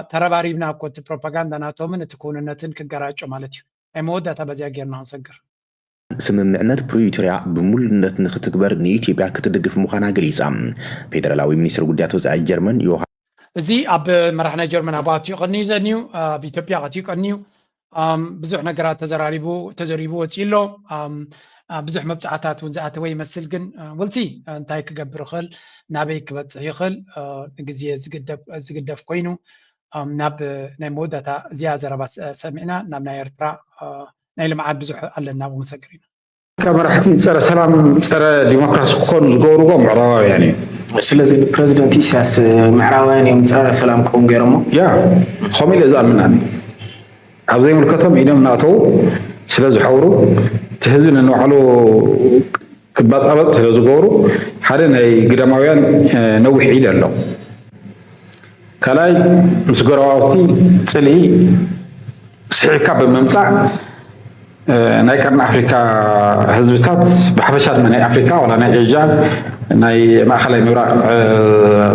ترباريبنا كوت بروباغندا ناتو من تكوننتن كغراچو مالتي امودا تبازيا غيرنا نسجر ስምምዕነት ፕሪቶሪያ ብሙሉነት ንኽትግበር ንኢትዮጵያ ክትደግፍ ምዃና ገሊጻ ፌደራላዊ ሚኒስትር ጉዳያት ወፃኢ ጀርመን እዚ ኣብ መራሕና ጀርመን ኣባትዩ ቀኒዩ ዘኒዩ ኣብ ኢትዮጵያ ቀቲዩ ቀኒዩ ብዙሕ ነገራት ተዘሪቡ ወፂሎ ብዙሕ መብፃዕታት እውን ዝኣተወ ይመስል ግን ወልቲ እንታይ ክገብር ይኽእል ናበይ ክበፅሕ ይኽእል ግዜ ዝግደፍ ኮይኑ ናብ ናይ መወዳእታ እዚኣ ዘረባ ሰሚዕና ናብ ናይ ኤርትራ ናይ ልምዓት ብዙሕ ኣለና ወመሰግር ኢና ከመራሕቲ ፀረ ሰላም ፀረ ዲሞክራሲ ክኾኑ ዝገብርዎ ምዕራባውያን እዮም ስለዚ ፕሬዚደንት ኢሳያስ ምዕራባውያን እዮም ፀረ ሰላም ክኾኑ ገይሮሞ ያ ከምኡ ኢለ ዝኣምናኒ ኣብ ዘይምልከቶም ኢዶም እናተው ስለ ዝሓብሩ እቲ ህዝቢ ነንባዕሉ ክባፃበፅ ስለ ዝገብሩ ሓደ ናይ ግዳማውያን ነዊሕ ኢድ ኣሎ ካልኣይ ምስ ጎረባብቲ ፅልኢ ስሒካ ብምምፃእ ናይ ቀርኒ ኣፍሪካ ህዝብታት ብሓፈሻ ድማ ናይ ኣፍሪካ ወላ ናይ ኤዥያ ናይ ማእኸላይ ምብራቅ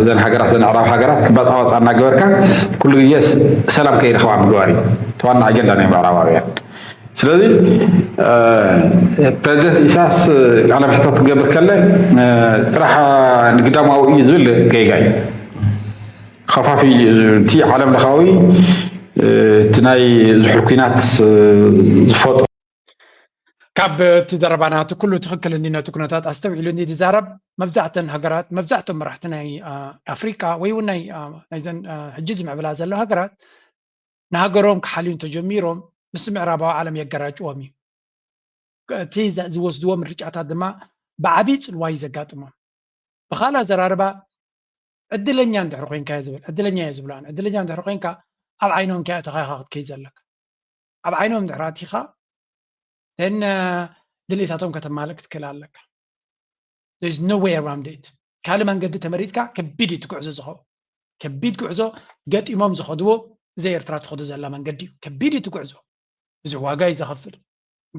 ዘን ሃገራት ዘን ኣዕራብ ሃገራት ክባፃወፃ እናገበርካ ኩሉ ግዜ ሰላም ከይረኽባ ምግባር እዩ ተዋና ኣጀንዳ ናይ ምዕራባውያን ስለዚ ፕሬዚደንት ኢሳያስ ቃለ መሕተት ክገብር ከለ ጥራሕ ንግዳማዊ እዩ ዝብል ገይጋይ ከፋፊ እቲ ዓለም ለኻዊ እቲ ናይ ዝሑል ኩናት ዝፈጡ ካብ ትደረባናቱ ኩሉ ትኽክል እንዲነቱ ኩነታት ኣስተውዒሉ እንዲ ዝዛረብ መብዛሕተን ሃገራት መብዛሕቶም መራሕቲ ናይ ኣፍሪካ ወይ እውን ናይዘን ሕጂ ዝምዕብላ ዘለዉ ሃገራት ንሃገሮም ክሓልዩን ተጀሚሮም ምስ ምዕራባዊ ዓለም የገራጭዎም እዩ እቲ ዝወስድዎ ምርጫታት ድማ ብዓብዪ ፅልዋ እዩ ዘጋጥሞም ብኻልእ ኣዘራርባ ዕድለኛ እንድሕሪ ኮንካ እየ ዝብል ዕድለኛ እየ ዝብላን ዕድለኛ እንድሕሪ ኮንካ ኣብ ዓይኖም ከ እተኻ ክትከይ ዘለካ ኣብ ዓይኖም እንድሕሪ ኣቲኻ then ድሌታቶም ከተማልክ ትክእል ኣለካ there's no way around it ካልእ መንገዲ ተመሪፅካ ከቢድ እዩ ትጉዕዞ ዝኸው ከቢድ ጉዕዞ ገጢሞም ዝኸድዎ ዘይ ኤርትራ ትኸዱ ዘላ መንገዲ እዩ ከቢድ እዩ ትጉዕዞ ብዙሕ ዋጋ እዩ ዘኸፍል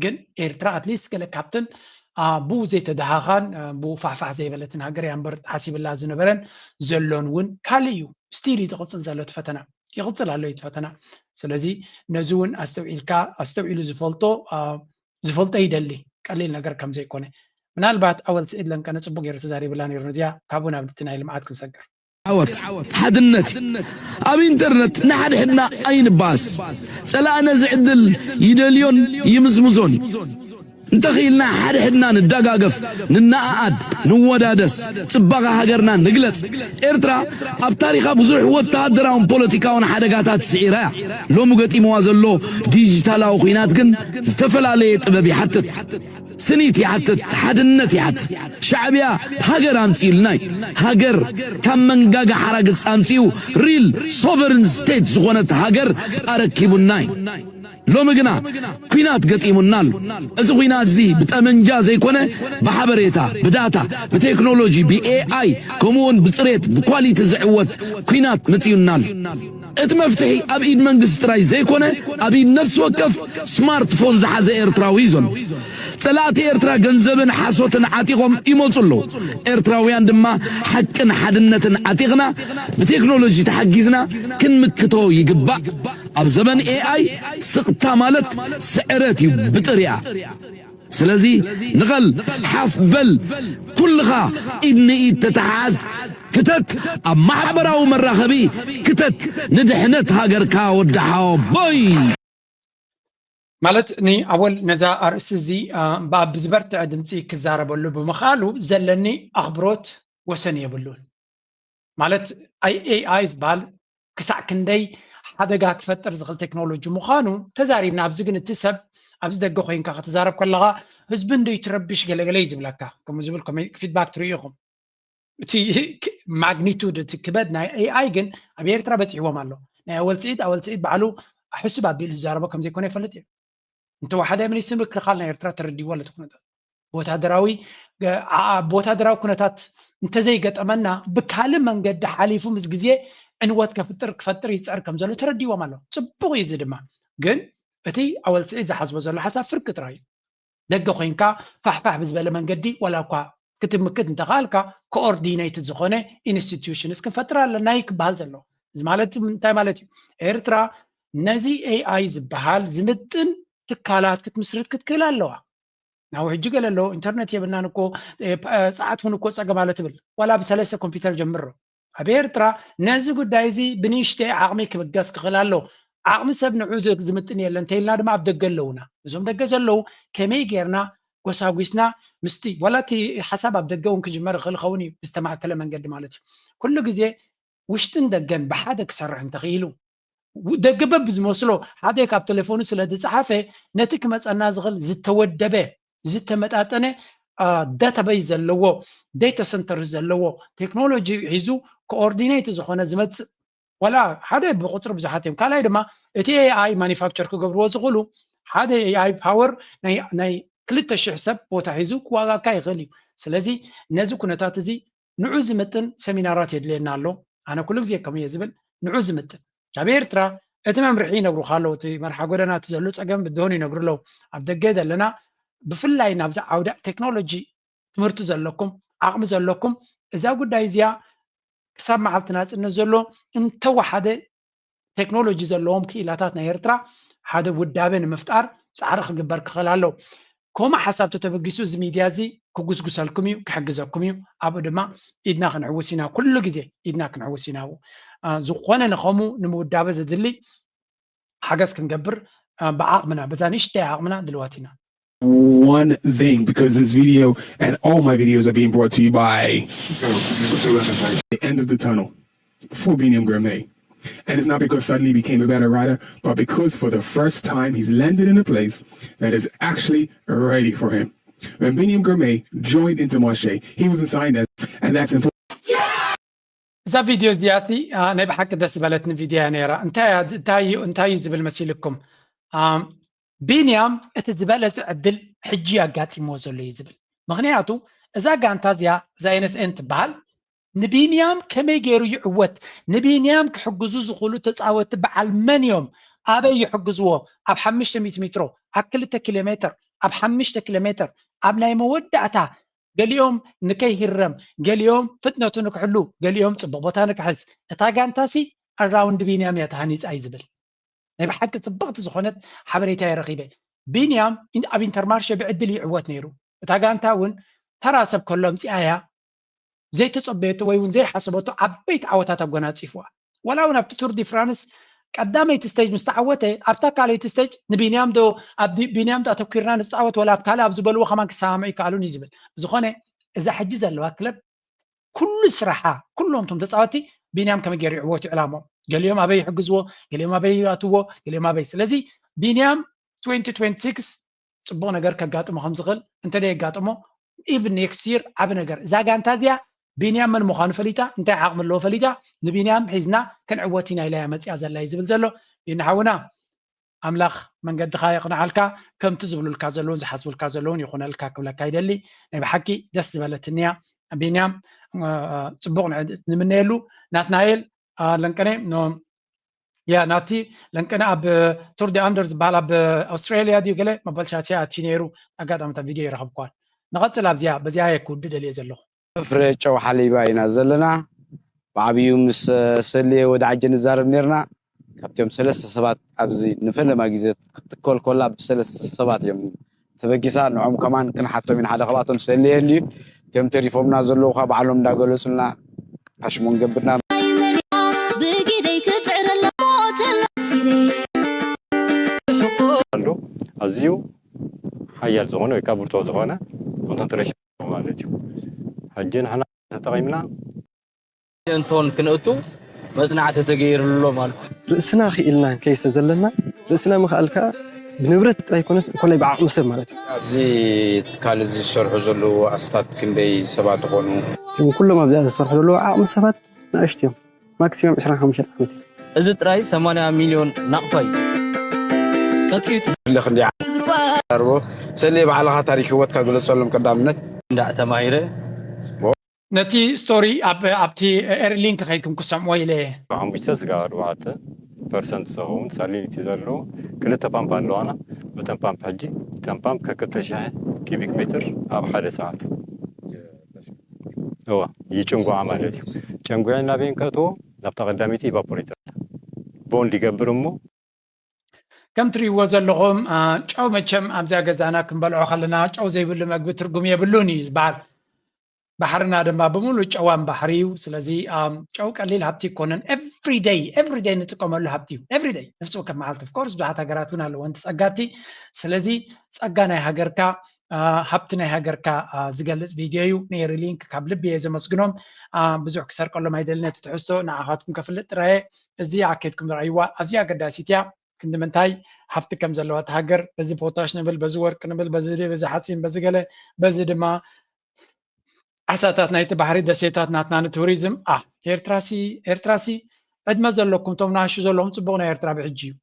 ግን ኤርትራ ኣትሊስት ገለ ካብትን ብኡ ዘይተደሃኻን ብኡ ፋሕፋሕ ዘይበለትን ሃገር እያ እምበር ሓሲብላ ዝነበረን ዘሎን እውን ካልእ እዩ ስቲል እዩ ዝቕፅል ዘሎ እቲ ፈተና ይቕፅል ኣሎ እቲ ፈተና ስለዚ ነዚ እውን ኣስተውዒሉ ዝፈልጦ ይደሊ ቀሊል ነገር ከም ዘይኮነ ምናልባት ኣወል ስኢድ ለንቀነ ፅቡቅ ገይሩ ተዛሪብላ ነይሩ እዚኣ ካብኡ ናብ እቲ ናይ ልምዓት ክንሰግር عوت حدنت أب إنترنت نحد حدنا أين باس سلانا زعدل يدليون يمزمزون انتخيلنا حد حدنا ندقاقف ننقعد نودادس صباغا هاجرنا نقلت إرترا أب تاريخا بزرح وتهدراهم بوليتيكاون حدقاتات سعيرا لو مقتي موازلو ديجيتالا وخينات كن استفل عليه طببي حتت سنيت يحتت حدنت يحتت شعبيا هاجر أمسيلناي هاجر كم من جاجا حرقت أمسيو ريل سوفرن ستيت زغونت هاجر أركبوناي لو مجنا كوينات قتيمونال إذا كوينات زي بتأمنجا زي كونه بحبريتا بداتا بتكنولوجي بAI كمون بصريت بكواليتي زعوت كوينات متيونال اتمفتحي أبيد منقص تراي زي كونه أبيد نفس وقف سمارت فون زحزة إرتراويزون ጸላእቲ ኤርትራ ገንዘብን ሓሶትን ዓጢቆም ይመጹሉ ኤርትራውያን ድማ ሓቅን ሓድነትን ዓጢቅና ብቴክኖሎጂ ተሓጊዝና ክንምክቶ ይግባእ ኣብ ዘመን AI ስቕታ ማለት ስዕረት እዩ ብጥርያ ስለዚህ ንቐል ሓፍ በል ኩልኻ ኢድንኢድ ተተሓዝ ክተት ኣብ ማሕበራዊ መራኸቢ ክተት ንድሕነት ሃገርካ ወድሓዎ ቦይ ማለት ኒ ኣወል ነዛ ኣርእሲ እዚ ብዝበርትዕ ድምፂ ክዛረበሉ ብምኻሉ ዘለኒ ኣኽብሮት ወሰን የብሉን ማለት AI ዝበሃል ክሳዕ ክንደይ ሓደጋ ክፈጥር ዝኽእል ቴክኖሎጂ ምዃኑ ተዛሪብና ኣብዚ ግን እቲ ሰብ ኣብዚ ደገ ኮይንካ ክትዛረብ ከለኻ ህዝቢ እንደይ ትረብሽ ገለገለ ይዝብለካ ከምኡ ዝብል ፊድባክ ትርእይኹም እቲ ማግኒቱድ እቲ ክበድ ናይ AI ግን ኣብ ኤርትራ በፂሕዎም ኣሎ ናይ ኣወልፅኢድ ባዕሉ ሕሱብ ኣቢሉ ዝዛረቦ ከም ዘይኮነ ይፈልጥ እዩ እንተወሓደ ሚኒስትር ምክልኻል ናይ ኤርትራ ተረዲዎ ኣለቲ ኩነታት ወታደራዊ ኩነታት እንተዘይገጠመና ብካልእ መንገዲ ሓሊፉ ምስ ግዜ ዕንወት ክፈጥር ይፅዕር ከም ዘሎ ተረዲዎም ኣሎ ፅቡቅ እዩ እዚ ድማ ግን እቲ ኣወልፅኢድ ዝሓስቦ ዘሎ ሓሳብ ፍርቂ ጥራይ ደገ ኮይንካ ፋሕፋሕ ብዝበለ መንገዲ ወላ እኳ ክትምክት እንተኻልካ ኮኦርዲኔትድ ዝኾነ ኢንስቲትዩሽንስ ክንፈጥር ኣለና ክበሃል ዘሎ እዚ ማለት እንታይ ማለት እዩ ኤርትራ ነዚ AI ዝበሃል ዝምጥን ትካላት ክትምስርት ክትክእል ኣለዋ ናው ሕጂ ገለ ኣሎ ኢንተርኔት የብልናን እኮ ሰዓት ሁን እኮ ፀገም ኣሎ ትብል ወላ ብሰለስተ ኮምፒውተር ጀምሮ ኣብ ኤርትራ ነዚ ጉዳይ እዚ ብንእሽተይ ዓቕሚ ክብገስ ክኽእል ኣሎ ዓቕሚ ሰብ ንዑ ዝምጥን የለን እንተኢልና ድማ ኣብ ደገ ኣለውና እዞም ደገ ዘለው ከመይ ጌርና ጎሳጉስና ምስቲ ወላቲ ሓሳብ ኣብ ደገ እውን ክጅመር ይኽእል ኸውን እዩ ብዝተማእከለ መንገዲ ማለት እዩ ኩሉ ግዜ ውሽጥን ደገን ብሓደ ክሰርሕ እንተኽኢሉ ደገ በብዝመስሎ ሓደ ካብ ቴሌፎኑ ስለ ዝፀሓፈ ነቲ ክመፀና ዝኽእል ዝተወደበ ዝተመጣጠነ ዳታቤዝ ዘለዎ ዴታ ሰንተር ዘለዎ ቴክኖሎጂ ሒዙ ኮኦርዲኔት ዝኾነ ዝመፅእ ወላ ሓደ ብቁፅሪ ብዙሓት እዮም ካልኣይ ድማ እቲ AI ማኒፋክቸር ክገብርዎ ዝኽእሉ ሓደ AI ፓወር ናይ 2,000 ሰብ ቦታ ሒዙ ክዋጋካ ይኽእል እዩ ስለዚ ነዚ ኩነታት እዚ ንዑ ዝምጥን ሰሚናራት የድልየና ኣሎ ኣነ ኩሉ ግዜ ከምኡ እየ ዝብል ንዑ ዝምጥን ኣብ ኤርትራ እቲ መምርሒ ይነግሩካ ኣለዉ እቲ መርሓ ጎደና እቲ ዘሎ ፀገም ብድሆን ይነግሩ ኣለዉ ኣብ ደገ ዘለና ብፍላይ ናብዚ ዓውደ ቴክኖሎጂ ትምህርቲ ዘለኩም ዓቕሚ ዘለኩም እዛ ጉዳይ እዚኣ ክሳብ መዓልቲ ናፅነት ዘሎ እንተወሓደ ቴክኖሎጂ ዘለዎም ክኢላታት ናይ ኤርትራ ሓደ ውዳበ ንምፍጣር ፃዕሪ ክግበር ክኽእል ኣለዉ ከምኡ ሓሳብ ተተበጊሱ እዚ ሚድያ እዚ ክጉስጉሰልኩም እዩ ክሕግዘኩም እዩ ኣብኡ ድማ ኢድና ክንዕውስ ኢና ኩሉ ግዜ ኢድና ክንዕውስ ኢና ዝኾነ ንኸምኡ ንምውዳበ ዘድሊ ሓገዝ ክንገብር ብዓቕምና በዛ ንእሽተይ ዓቕምና ድልዋት ኢና one thing because this video and all my videos are being brought to you by the end of the tunnel for Biniam Gourmet. And it's not because suddenly he became a better writer, but because for the first time he's landed in a place that is actually ready for him. When Biniam Gourmet joined Intermarché, he wasn't signed as, and that's important. እዛ ቪድዮ እዚኣሲ ናይ ብሓቂ ደስ በለትኒ ቪድዮ ነይራ እንታይ እዩ ዝብል መሲልኩም ቢንያም እቲ ዝበለፀ ዕድል ሕጂ ኣጋጢሞ ዘሎ እዩ ዝብል ምክንያቱ እዛ ጋንታ እዚኣ እዛ NSN ትበሃል ንቢንያም ከመይ ገይሩ ይዕወት ንቢንያም ክሕግዙ ዝኽእሉ ተፃወቲ በዓል መን እዮም ኣበይ ይሕግዝዎ ኣብ 500 ሜትሮ ኣብ 2 ኪሎ ሜትር ኣብ 5 ኪሎ ሜትር ኣብ ናይ መወዳእታ ገሊኦም ንከይህረም ገሊኦም ፍጥነቱ ንክሕሉ ገሊኦም ፅቡቅ ቦታ ንክሕዝ እታ ጋንታሲ ኣራውንድ ቢንያም እያ ተሃኒፃ እዩ ዝብል ናይ ብሓቂ ፅብቕቲ ዝኾነት ሓበሬታ ይረኺበ ቢንያም ኣብ ኢንተርማርሼ ብዕድል ይዕወት ነይሩ እታ ጋንታ እውን ተራ ሰብ ከሎ ምፅኣያ ዘይተፀበየቶ ወይ እውን ዘይሓሰበቶ ዓበይቲ ዓወታት ኣጎናፂፍዋ ወላ እውን ኣብቲ ቱር ዲ ፍራንስ ቀዳመይቲ ስቴጅ ምስ ተዓወተ ኣብታ ካልኣይቲ ስቴጅ ንቢንያም ዶ ኣብ ቢንያም ዶ ኣተኪርና ንፃወት ወላ ኣብ ካልእ ኣብ ዝበልዎ ከማን ክሰማምዑ ይከኣሉን እዩ ዝብል ዝኾነ እዛ ሕጂ ዘለዋ ክለብ ኩሉ ስራሓ ኩሎም ቶም ተፃወቲ ቢንያም ከመይ ገይሩ ይዕወቱ ዕላምኦም ገሊኦም ኣበይ ይሕግዝዎ ገሊኦም ኣበይ ይኣትዎ ገሊኦም ኣበይ ስለዚ ቢንያም 2026 ፅቡቅ ነገር ከጋጥሞ ከም ዝኽእል እንተደይ የጋጥሞ ኢቭን ኔክስት ይር ዓብ ነገር እዛ ጋንታ እዚኣ ቢንያም መን ምዃኑ ፈሊጣ እንታይ ዓቕሚ ኣለዎ ፈሊጣ ንቢንያም ሒዝና ክንዕወት ኢና ኢላ መፅያ ዘላ እዩ ዝብል ዘሎ ይናሓውና ኣምላኽ መንገድኻ የቕንዓልካ ከምቲ ዝብሉልካ ዘለውን ዝሓስቡልካ ዘለውን ይኹነልካ ክብለካ ይደሊ ናይ ብሓቂ ደስ ዝበለትንያ ቢንያም ፅቡቅ ንምነየሉ ናትናኤል ለንቀነ يا ناتي لنكنا أب تور دي أندرز بالا بأستراليا دي قلة ما بلشاتيا تينيرو أقعد أمتا فيديو يرهب قوان نغطي لابزيا بزيا يكود دليل زلو فريتشو حليبا ينزلنا بعبيو مس سلي ودعجن الزارب نيرنا كابتيوم سلسة سبات أبزي نفل ما جزت كل كلها بسلسة سبات يوم تبقيسا نعم كمان كنا حتى من حدا خلاتهم سلي اللي كم تريفومنا زلو خاب علم دا قولوا سلنا حشمون قبرنا أزيو حيال زغونه ويكابرتو زغونه كونسنتريشن مالتيو حجين حنا تقيمنا انتون كنقتو مصنعته تغير له مال رأسنا خيلنا كيس زلنا رأسنا مخالكا بنبرت يكون كل بعض مسر مالتي ابزي تكال زي شرح زلو استات كندي سبات قونو كل ما بدا شرح زلو عام سبات ناشتيم ماكسيمم 25 عام از تراي 80 مليون نقفاي قطيت اللي خلي عربو سلي بعلها تاريخ وقت كقول سلم قدامنا دا تمايره نتي ستوري ابتي ايرلينك خيكم كسموا اليه عم بيتسغار وقت percent سهون salinity زلو كلتا بامب አለው انا بتم بامب حجي تم بامب ككتشه كيبيك متر اب حدا ساعات هو يچنغو عملتي چنغونا بينكتو نبت قداميتي ايفابوريتر بون ليغبرمو كم تري وزلهم ጫው መቸም ኣብዛ ገዛና ክንበልዖ ከለና ጫው ዘይብሉ መግቢ ትርጉም የብሉን እዩ ዝበሃል ባሕርና ድማ ብሙሉ ጨዋን ባሕሪው ስለዚ ጨው ቀሊል ሃብቲ ይኮነን ኤቭሪ ዴይ ንጥቀመሉ ሃብቲ እዩ ኤቭሪ ዴይ ነፍሲ ወከፍ መዓልቲ ኦፍ ኮርስ ብዙሓት ሃገራት እውን ኣለወን ፀጋቲ ስለዚ ፀጋ ናይ ሃገርካ ሃብቲ ናይ ሃገርካ ዝገልፅ ቪድዮ እዩ ነይሩ ሊንክ ካብ ልቢ እየ ዘመስግኖም ብዙሕ ክሰርቀሎም ኣይደልን እቲ ትሕዝቶ ንዓኻትኩም ከፍልጥ ጥራየ እዚ ኣኬድኩም ረኣይዋ ኣዝያ ኣገዳሲት እያ كندمنتاي حفت كم زلوات هاجر بزي بوتاش نبل بزي ورك نبل بزي حسين بزي قلة بزي دما عساتات نايت بحري دسيتات ناتنا توريزم إيرتراسي عد ما زلوكم توم ناشو زلوهم تبونا إيرترا بحجيو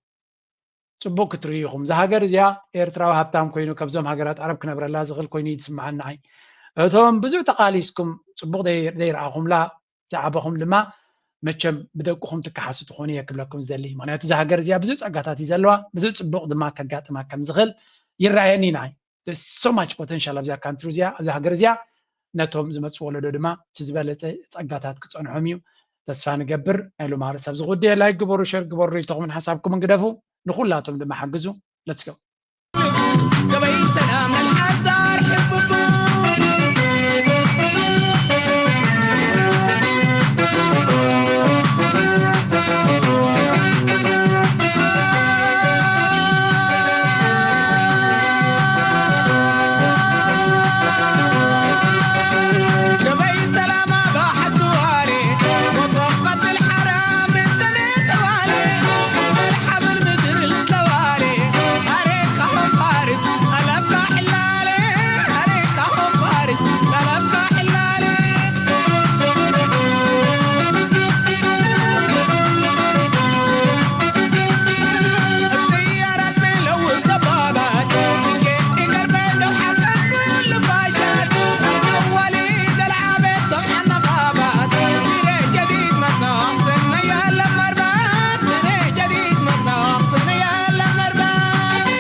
تبوك تريهم زي هاجر زيا إيرترا وهبتام كوينو كبزوم هاجرات عرب كنبر الله زغل كويني تسمعنا ناي توم بزو تقاليسكم تبوك دير عاهم لا تعبهم لما مچم بدقكم تكحسو تخوني يكبلكم زلي معناته زي هاجر زيا بزو صقاتات يزلوا بزو صبوق دما كغاطما كم زغل يرايني ناي there's so much potential ابزا كانترو زيا ابزا هاجر زيا نتوم زمص ولدو دما تزبلص صقاتات كصنحوم يو تسفا نغبر ايلو مارساب زغودي لاي غبرو شير غبرو يتقمن حسابكم انغدفو نخلاتهم دما حجزو let's go